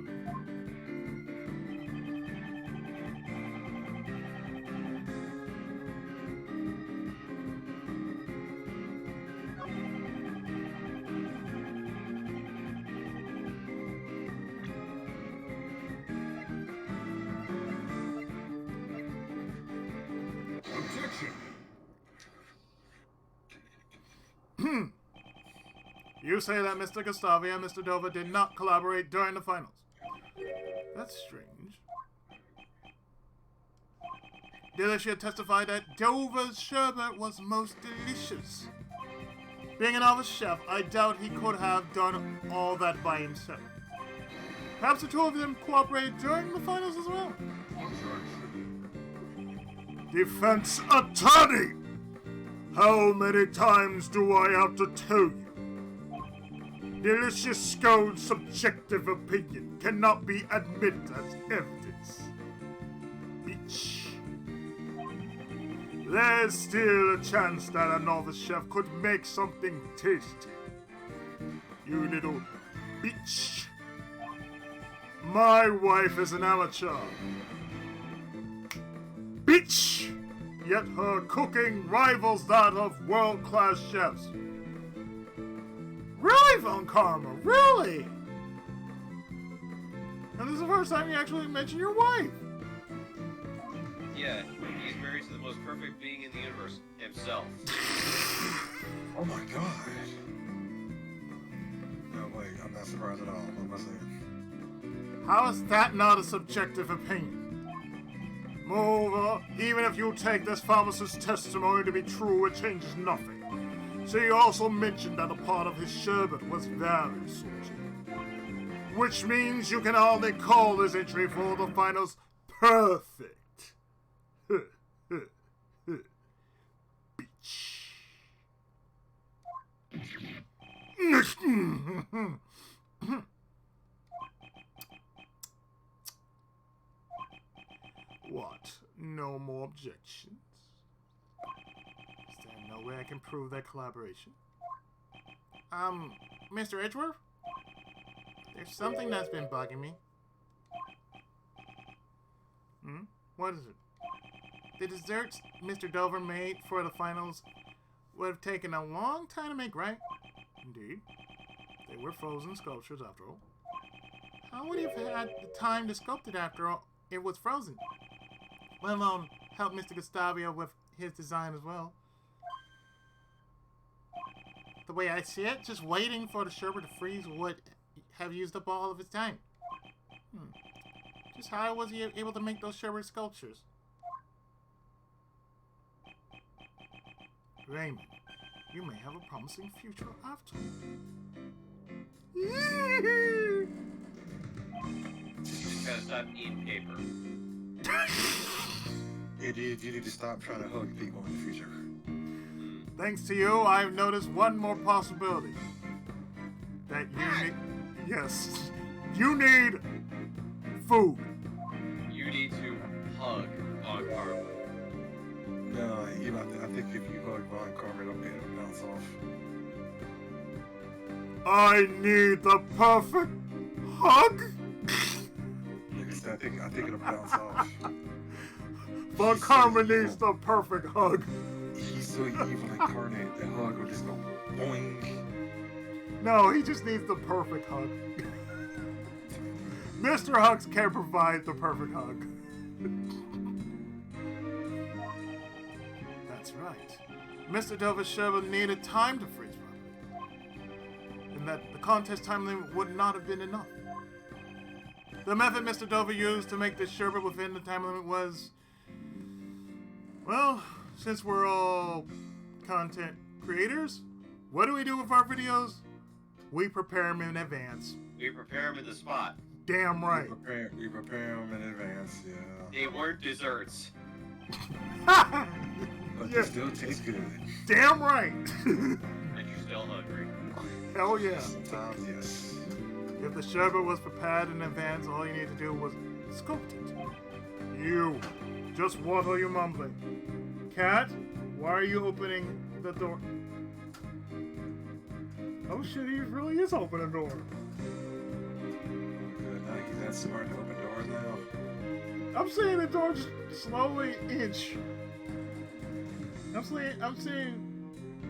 S1: You say that Mr. Gustavia and Mr. Dover did not collaborate during the finals. That's strange. Delicia testified that Dover's sherbet was most delicious. Being a novice chef, I doubt he could have done all that by himself. Perhaps the two of them cooperated during the finals as well. Defense attorney! How many times do I have to tell you? Delicious Scold's subjective opinion cannot be admitted as evidence. Bitch. There's still a chance that a novice chef could make something tasty. You little bitch. My wife is an amateur. Bitch! Yet her cooking rivals that of world-class chefs. Really, Von Karma? Really? And this is the first time you actually mention your wife.
S2: Yeah, he's married to the most perfect being in the universe, himself.
S3: Oh my god. No, wait, I'm not surprised at all. What am I saying?
S1: How is that not a subjective opinion? Moreover, even if you take this pharmacist's testimony to be true, it changes nothing. She also mentioned that a part of his sherbet was very salty. Which means you can only call this entry for the finals perfect. Bitch. What? No more objections? Is there no way I can prove that collaboration? Mr. Edgeworth? There's something that's been bugging me. What is it? The desserts Mr. Dover made for the finals would have taken a long time to make, right? Indeed. They were frozen sculptures after all. How would he have had the time to sculpt it after all it was frozen? Let alone help Mr. Gustavio with his design as well. The way I see it, just waiting for the sherbet to freeze would have used up all of his time. Just how was he able to make those sherbet sculptures? Raymond, you may have a promising future after.
S2: You just gotta stop eating paper.
S3: You need to stop trying to hug people in the future.
S1: Thanks to you, I've noticed one more possibility. That you need... Yes. You need... food.
S2: You need to hug on Carla.
S3: No, I think if you hug Von Carver, it'll bounce off.
S1: I need the perfect hug.
S3: Like I said, I think it'll bounce off.
S1: Von Karma needs the perfect hug.
S3: He's so evil incarnate, the hug will just go boing.
S1: No, he just needs the perfect hug. Mr. Hugs can provide the perfect hug. That's right. Mr. Dover's sherbet needed time to freeze properly. And that the contest time limit would not have been enough. The method Mr. Dover used to make this sherbet within the time limit was... Well, since we're all content creators, what do we do with our videos? We prepare them in advance.
S2: We prepare them in the spot.
S1: Damn right.
S3: We prepare them in advance, yeah.
S2: They weren't desserts.
S3: But they still taste good.
S1: Damn right.
S2: And you're still hungry.
S1: Hell yeah.
S3: Sometimes, yes.
S1: If the sherbet was prepared in advance, all you need to do was sculpt it. You. Just what are you mumbling? Cat, why are you opening the door? Oh shit, he really is opening a door.
S3: Good night. He's that smart to open doors now.
S1: I'm seeing the door just slowly inch. I'm seeing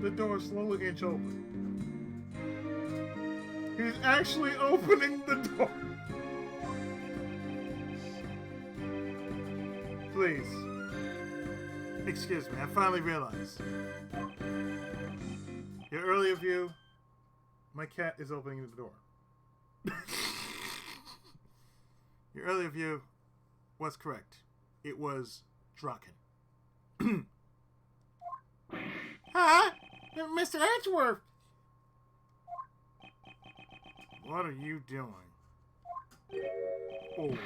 S1: the door slowly inch open. He's actually opening the door. Please. Excuse me, I finally realized. Your earlier view My cat is opening the door. Your earlier view was correct. It was Draken.
S4: Huh? Mr. Edgeworth!
S1: What are you doing? Oh.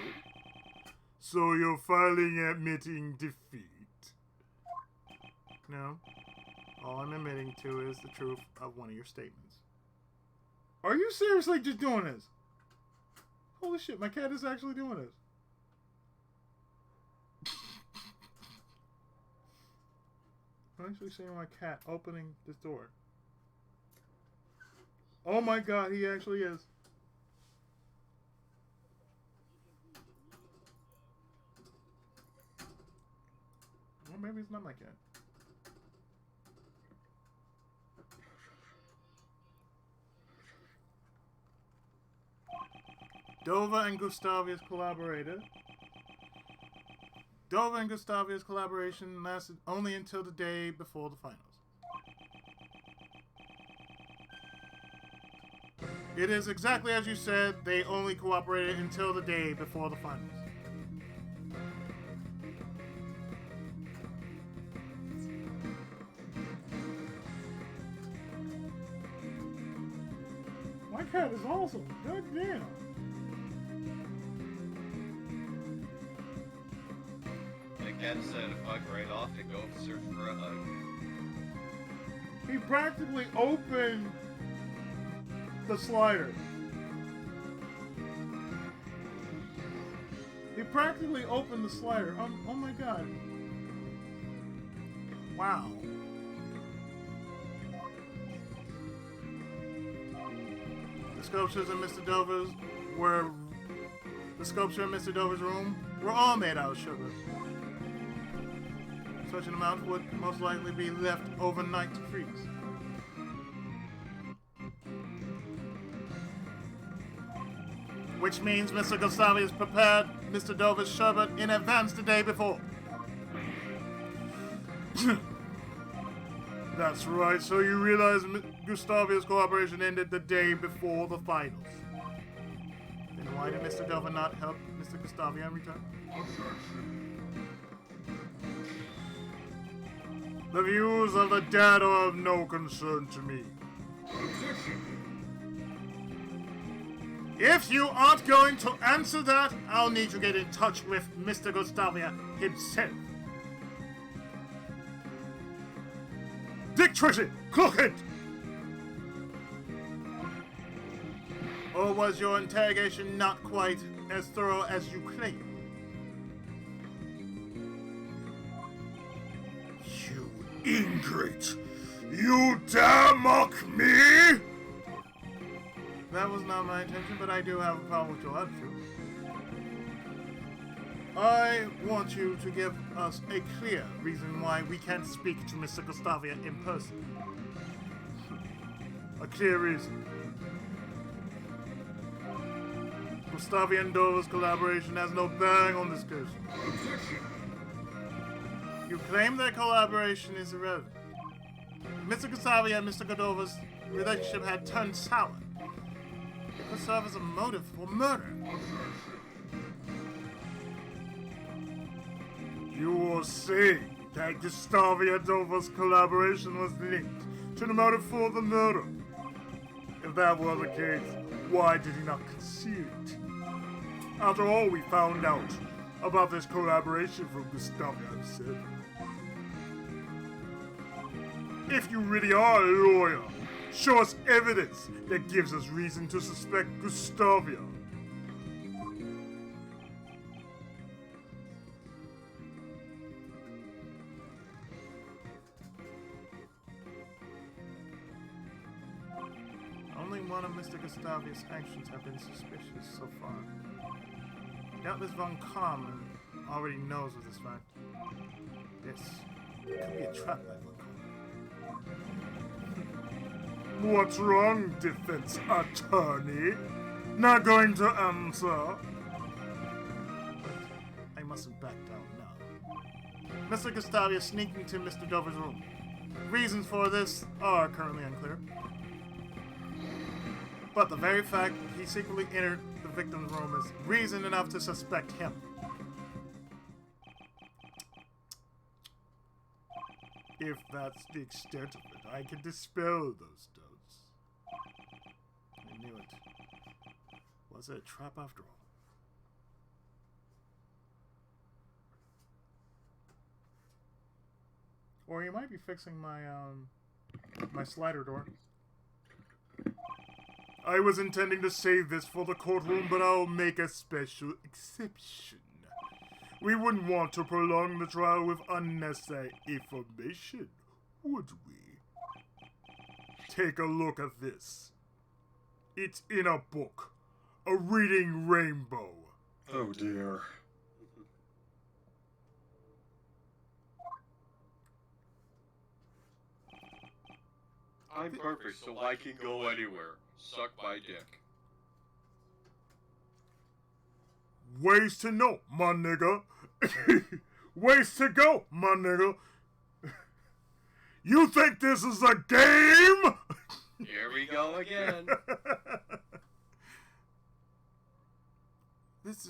S1: So you're finally admitting defeat? No. All I'm admitting to is the truth of one of your statements. Are you seriously just doing this? Holy shit, my cat is actually doing this. I'm actually seeing my cat opening this door. Oh my god, he actually is. Well, maybe it's not my cat. Dova and Gustavia's collaborated. Dova and Gustavia's collaboration lasted only until the day before the finals. It is exactly as you said, they only cooperated until the day before the finals. My cat is awesome. God damn.
S2: The cat decided to fuck right off and go search for a hug.
S1: He practically opened the slider. He practically opened the slider. Oh my god. Wow. The sculptures in Mr. Dover's were... The sculpture in Mr. Dover's room were all made out of sugar. Such an amount would most likely be left overnight to freeze. Which means Mr. Gustavius prepared Mr. Dover's sherbet in advance the day before. That's right, so you realize Gustavius' cooperation ended the day before the finals. Then why did Mr. Dover not help Mr. Gustavia in return? The views of the dead are of no concern to me. If you aren't going to answer that, I'll need to get in touch with Mr. Gustavia himself. Dick Tracy, clock it! Or was your interrogation not quite as thorough as you claim? You ingrate! You dare mock me! That was not my intention, but I do have a problem with your attitude. I want you to give us a clear reason why we can't speak to Mr. Gustavia in person. A clear reason. Gustavia and Dover's collaboration has no bearing on this case. You claim their collaboration is irrelevant. Mr. Gustavia and Mr. Dover's relationship had turned sour. It could serve as a motive for murder. You are saying that Gustavia Dover's collaboration was linked to the motive for the murder. If that were the case, why did he not conceal it? After all we found out about this collaboration from Gustavia himself. If you really are a lawyer, show us evidence that gives us reason to suspect Gustavia. Only one of Mr. Gustavia's actions have been suspicious so far. Doubtless Von Karman already knows of this fact. This could be a trap by Von Karman. What's wrong, defense attorney? Not going to answer? But I mustn't back down now. Mr. Gustavia sneaked into Mr. Dover's room. Reasons for this are currently unclear. But the very fact he secretly entered the victim's room is reason enough to suspect him. If that's the extent of it, I can dispel those doubts. I knew it. Was it a trap after all? Or you might be fixing my, my slider door. I was intending to save this for the courtroom, but I'll make a special exception. We wouldn't want to prolong the trial with unnecessary information, would we? Take a look at this. It's in a book. A reading rainbow.
S3: Oh dear.
S2: I'm perfect, so I can go anywhere. Suck my dick.
S1: Ways to know, my nigga. Ways to go, my nigga. You think this is a game?
S2: Here we go again.
S1: This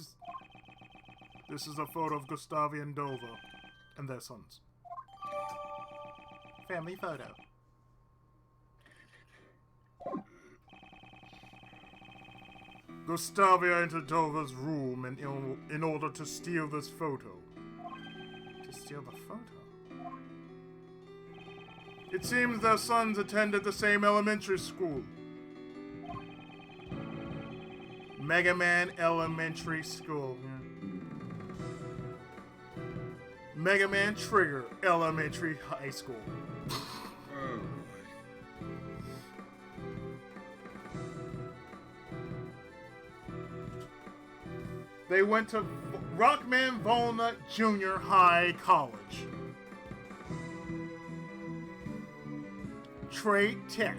S1: is a photo of Gustavi and Dova and their sons. Family photo. Gustavia entered Dova's room in order to steal this photo. To steal the photo? It seems their sons attended the same elementary school. Mega Man Elementary School. Mega Man Trigger Elementary High School.
S3: Oh.
S1: They went to Rockman Volna Junior High College. Trade Tech.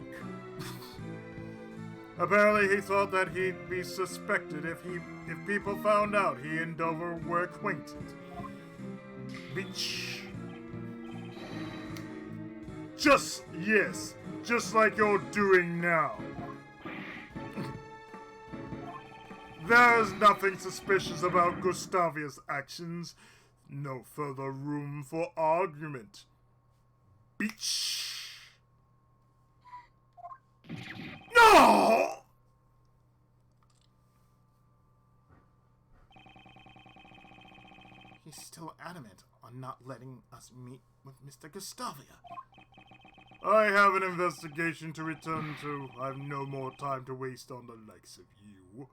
S1: Apparently he thought that he'd be suspected if people found out he and Dover were acquainted. Bitch. Just like you're doing now. There's nothing suspicious about Gustavia's actions. No further room for argument. Bitch. No! He's still adamant on not letting us meet with Mr. Gustavia. I have an investigation to return to. I've no more time to waste on the likes of you.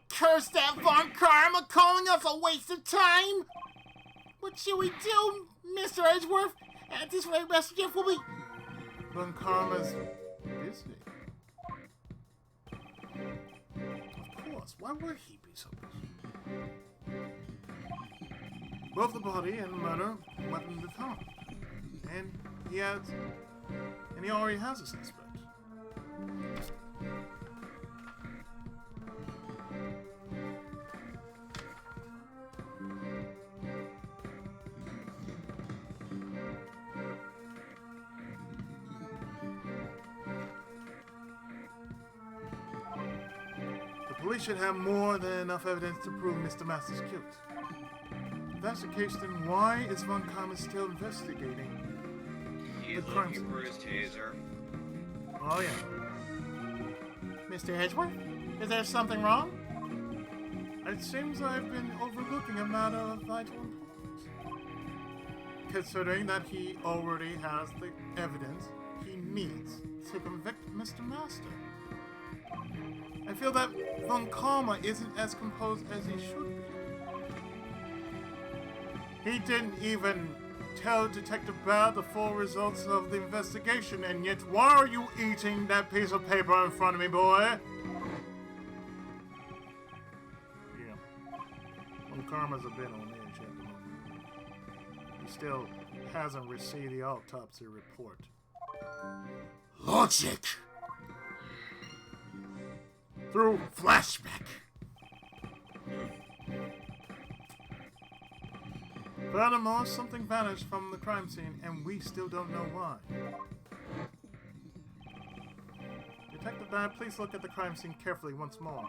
S4: Curse that Von Karma calling us a waste of time! What should we do, Mr. Edgeworth? At this rate, Messenger will be...
S1: Von Karma's busy. Of course, why would he be so busy? Both the body and murder weapon found. And he already has a suspect. The police should have more than enough evidence to prove Mr. Masters killed. If that's the case, then why is Von Karma still investigating?
S2: He's
S1: The crime
S2: looking for his taser.
S1: Oh yeah.
S4: Mr. Edgeworth, is there something wrong?
S1: It seems I've been overlooking a matter of vital importance. Considering that he already has the evidence he needs to convict Mr. Master. I feel that Von Karma isn't as composed as he should be. He didn't even tell Detective Bad the full results of the investigation, and yet why are you eating that piece of paper in front of me, boy? Yeah. Von Karma's a bit on edge at the moment. He still hasn't received the autopsy report.
S4: Logic!
S1: Through Flashback. Furthermore, something vanished from the crime scene, and we still don't know why. bad, please look at the crime scene carefully once more.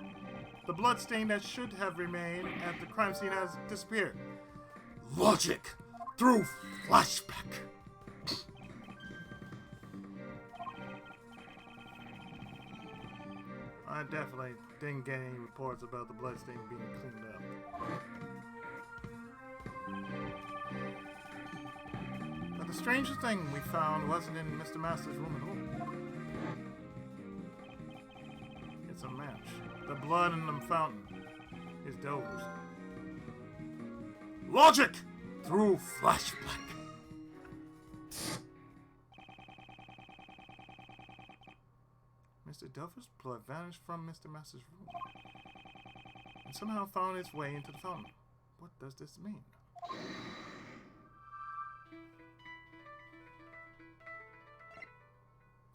S1: The blood stain that should have remained at the crime scene has disappeared. Logic through flashback. I definitely didn't get any reports about the bloodstain being cleaned up. But the strangest thing we found wasn't in Mr. Master's room at all. It's a match. The blood in the fountain is Dover's. Logic through flashback. Mr. Dover's blood vanished from Mr. Master's room and somehow found its way into the fountain. What does this mean?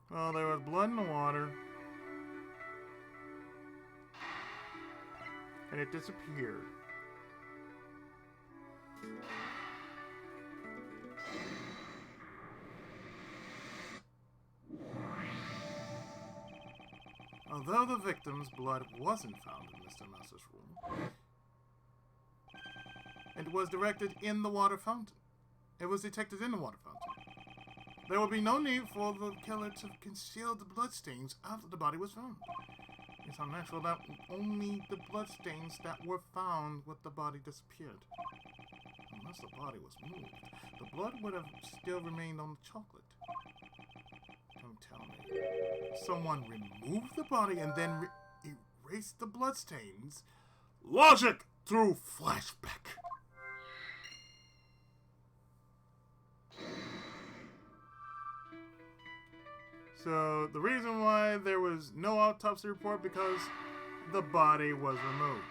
S1: Well, there was blood in the water, and it disappeared. Although the victim's blood wasn't found in Mr. Master's room, it was directed in the water fountain. It was detected in the water fountain. There would be no need for the killer to conceal the bloodstains after the body was found. It's unnatural that only the bloodstains that were found with the body disappeared. Unless the body was moved, the blood would have still remained on the chocolate. Don't tell me. Someone removed the body and then erased the bloodstains. Logic through flashback. So the reason why there was no autopsy report because the body was removed.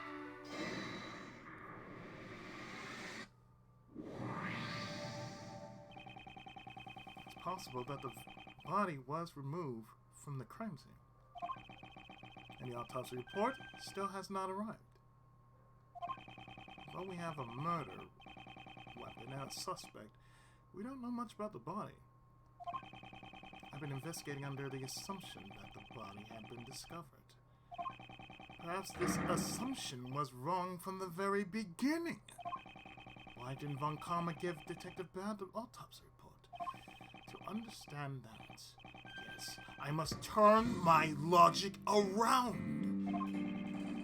S1: It's possible that the body was removed from the crime scene, and the autopsy report still has not arrived. Although we have a murder weapon and a suspect, we don't know much about the body. I've been investigating under the assumption that the body had been discovered. Perhaps this assumption was wrong from the very beginning. Why didn't Von Karma give Detective Bad the autopsy report? To understand that, yes, I must turn my logic around.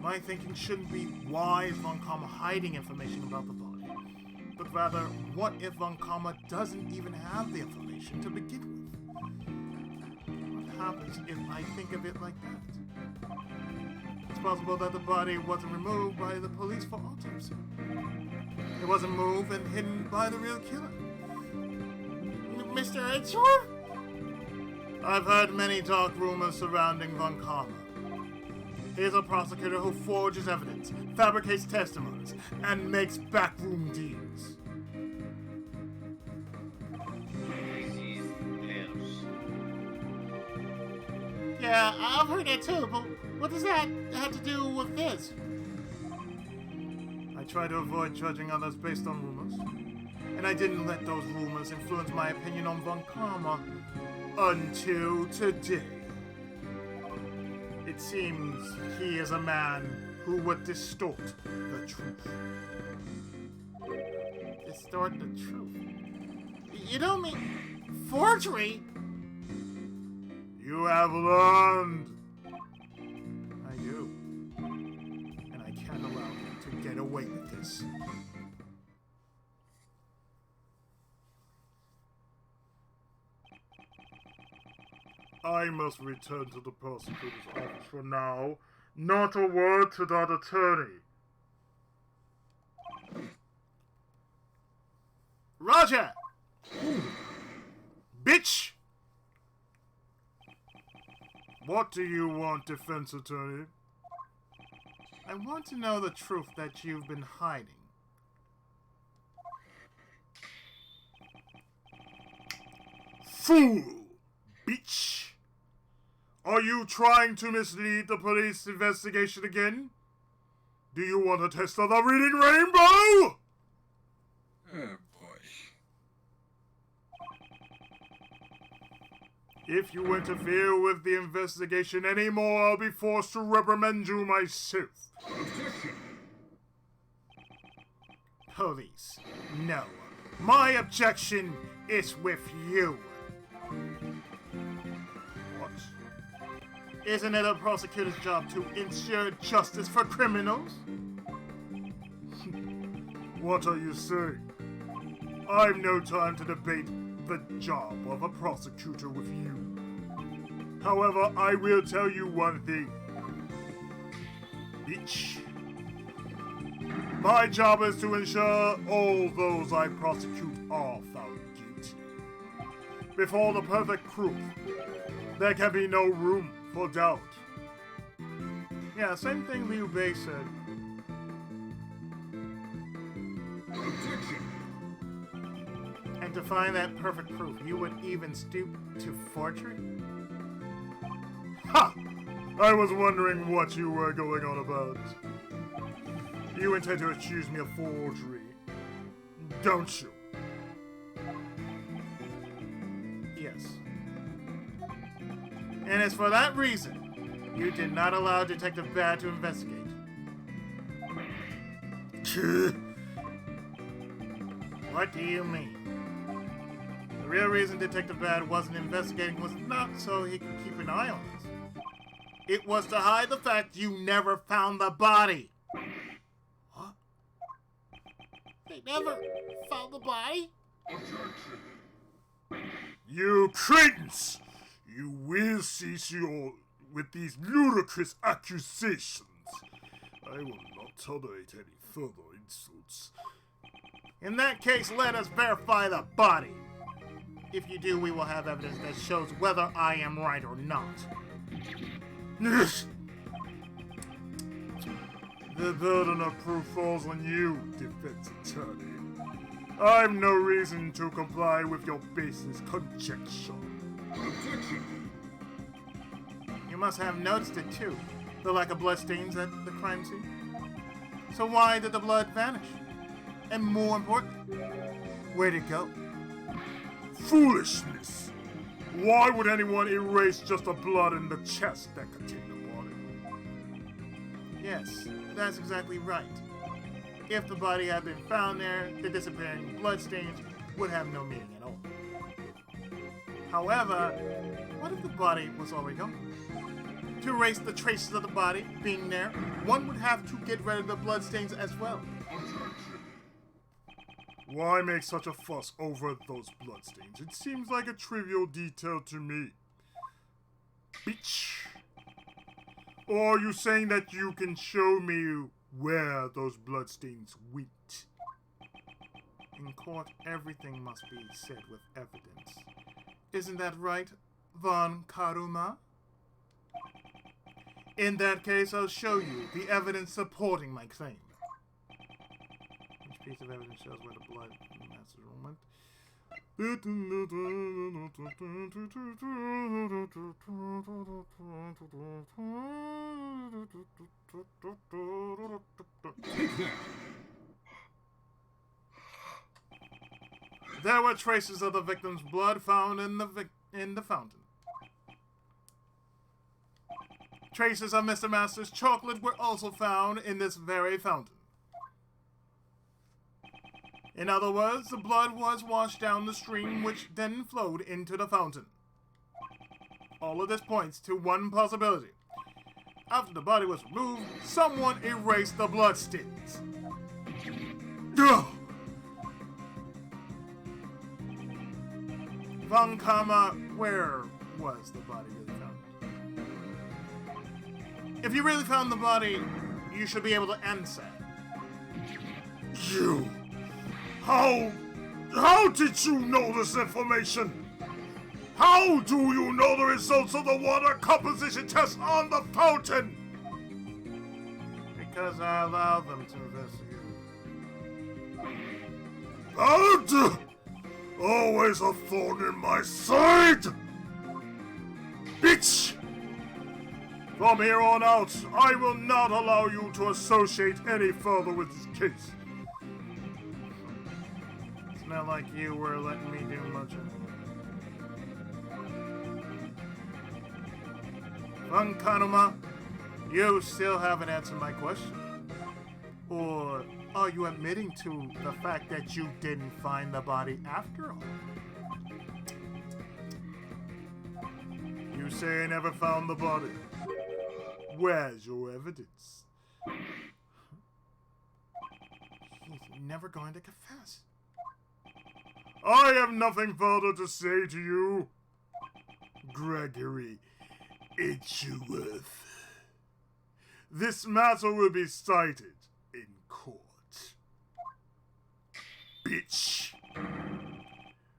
S1: My thinking shouldn't be why is Von Karma hiding information about the body, but rather what if Von Karma doesn't even have the information to begin with? What happens if I think of it like that? It's possible that the body wasn't removed by the police for autopsy. It wasn't moved and hidden by the real killer. Mr. Edgeworth? I've heard many dark rumors surrounding Von Karma. He is a prosecutor who forges evidence, fabricates testimonies, and makes backroom deals.
S4: Yeah, I've heard that too, but what does that have to do with this?
S1: I try to avoid judging others based on rumors, and I didn't let those rumors influence my opinion on Von Karma until today. It seems he is a man who would distort the truth.
S4: Distort the truth? You don't mean forgery?
S1: You have learned. I do. And I can't allow him to get away with this. I must return to the prosecutor's office for now. Not a word to that attorney.
S4: Roger!
S1: Bitch! What do you want, defense attorney?
S4: I want to know the truth that you've been hiding.
S1: Fool! Bitch! Are you trying to mislead the police investigation again? Do you want a test of the reading rainbow?
S3: Oh boy.
S1: If you interfere with the investigation anymore, I'll be forced to reprimand you myself.
S4: Police, no. My objection is with you.
S1: What?
S4: Isn't it a prosecutor's job to ensure justice for criminals?
S1: What are you saying? I've no time to debate the job of a prosecutor with you. However, I will tell you one thing. Bitch. My job is to ensure all those I prosecute are found guilty. Before the perfect proof, there can be no room for doubt.
S4: Yeah, same thing Liu Bei said. And to find that perfect proof, you would even stoop to forgery?
S1: Ha! I was wondering what you were going on about. You intend to accuse me of forgery, don't you?
S4: Yes. And it's for that reason you did not allow Detective Bad to investigate. What do you mean? The real reason Detective Bad wasn't investigating was not so he could keep an eye on us. It was to hide the fact you never found the body. What? They never found the body?
S1: You cretins! You will cease with these ludicrous accusations. I will not tolerate any further insults.
S4: In that case, let us verify the body. If you do, we will have evidence that shows whether I am right or not.
S1: The burden of proof falls on you, defense attorney. I've no reason to comply with your baseless conjecture.
S4: You must have noticed it too, the lack of bloodstains at the crime scene. So why did the blood vanish? And more important, where'd it go?
S1: Foolishness! Why would anyone erase just the blood in the chest that contained the body?
S4: Yes, that's exactly right. If the body had been found there, the disappearing bloodstains would have no meaning at all. However, what if the body was already gone? To erase the traces of the body being there, one would have to get rid of the bloodstains as well.
S1: Why make such a fuss over those bloodstains? It seems like a trivial detail to me. Bitch. Or are you saying that you can show me where those bloodstains went?
S4: In court, everything must be said with evidence. Isn't that right, Von Karuma? In that case, I'll show you the evidence supporting my claim. Which piece of evidence shows where the blood masses went? There were traces of the victim's blood found in the fountain. Traces of Mr. Master's chocolate were also found in this very fountain. In other words, the blood was washed down the stream which then flowed into the fountain. All of this points to one possibility. After the body was removed, someone erased the bloodstains. Von Kama, where was the body really found? If you really found the body, you should be able to answer.
S1: You! How did you know this information? How do you know the results of the water composition test on the fountain?
S4: Because I allowed them to investigate.
S1: And always a thorn in my side! Bitch! From here on out, I will not allow you to associate any further with this case.
S4: It's not like you were letting me do much of it.
S1: Kanuma, you still haven't answered my question. Or are you admitting to the fact that you didn't find the body after all? You say I never found the body. Where's your evidence? He's never going to confess. I have nothing further to say to you, Gregory Edgeworth. This matter will be cited in court. Bitch.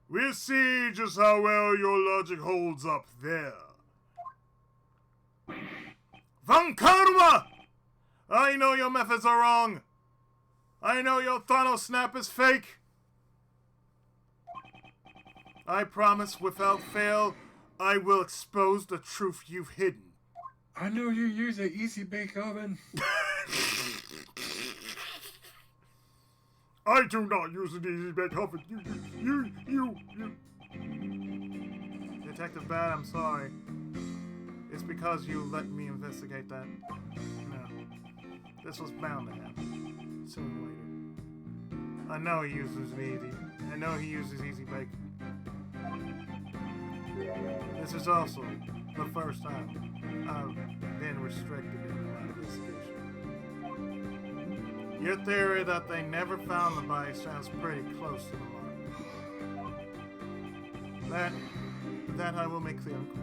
S1: We'll see just how well your logic holds up there. Von Karma! I know your methods are wrong. I know your Thanos snap is fake. I promise without fail, I will expose the truth you've hidden.
S3: I know you use an easy bake oven.
S1: I do not use an easy bake oven. You. Detective Bad, I'm sorry. It's because you let me investigate that. No. This was bound to happen. Sooner or later. I know he uses an easy. I know he uses easy bake. This is also the first time I've been restricted in my investigation. Your theory that they never found the body sounds pretty close to the mark. That I will make clear in court.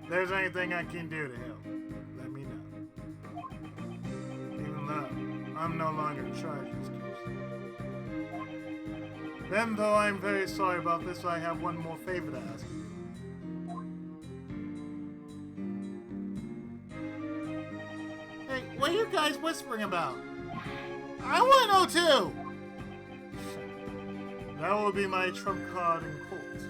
S1: If there's anything I can do to help, let me know. Even though I'm no longer in charge of this case. Then, though I'm very sorry about this, I have one more favor to ask you. Hey, what are you guys whispering about? I want to know too! That will be my trump card in court.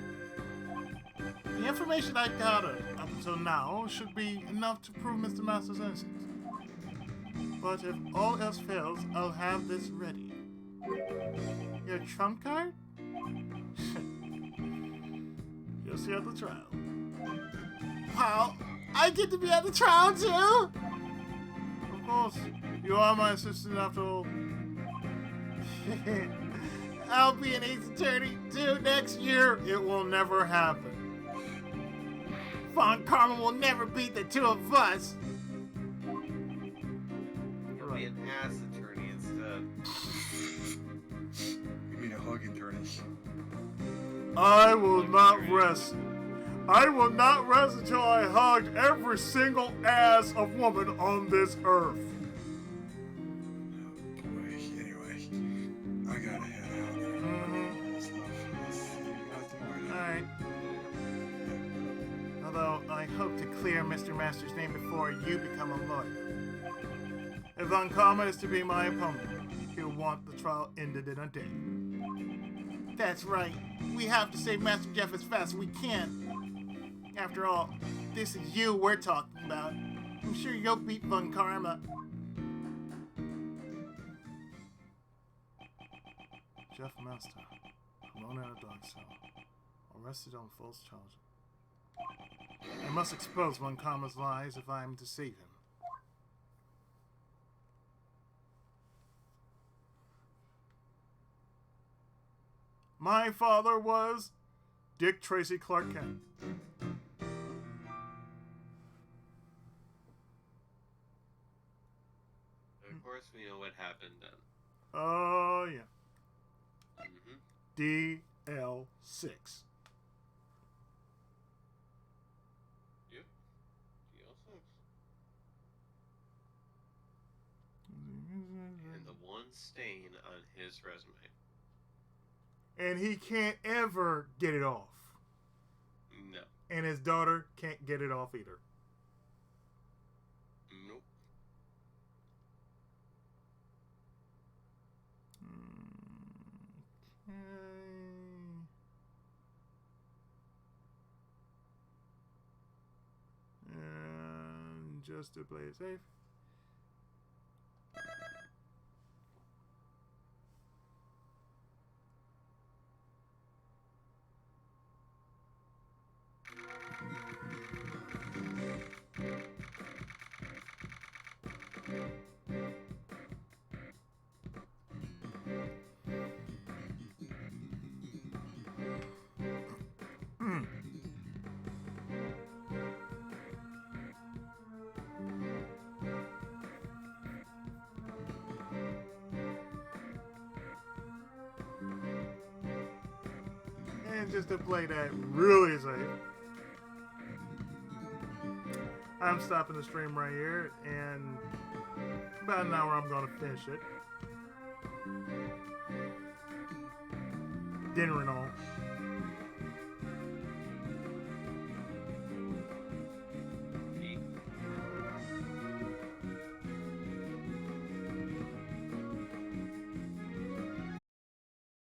S1: The information I gathered up until now should be enough to prove Mr. Master's innocence. But if all else fails, I'll have this ready. Your trump card? You'll see at the trial. Wow, I get to be at the trial too? Of course, you are my assistant after all. I'll be an ace attorney too next year. It will never happen. Von Karma will never beat the two of us.
S2: You'll be an ass attorney instead.
S3: You mean a hug attorney?
S1: I will not rest. I will not rest until I hug every single ass of woman on this earth.
S3: Boy, anyway, I gotta head out.
S1: Alright. Although I hope to clear Mr. Master's name before you become a lawyer. If Von Karma is to be my opponent, he'll want the trial ended in a day. That's right. We have to save Master Jeff as fast as we can. After all, this is you we're talking about. I'm sure you'll beat Von Karma. Jeff Master, alone in a dark cell, arrested on false charges. I must expose Von Karma's lies if I am to save him. My father was Dick Tracy Clark Kent.
S2: Of course, we know what happened then.
S1: Oh, yeah.
S2: Mm-hmm.
S1: DL6.
S2: Yep. DL6. And the one stain on his resume.
S1: And he can't ever get it off.
S2: No.
S1: And his daughter can't get it off either.
S2: Nope.
S1: And just to play it safe. just to play that really safe. I'm stopping the stream right here, and about an hour I'm gonna finish it. Dinner and all.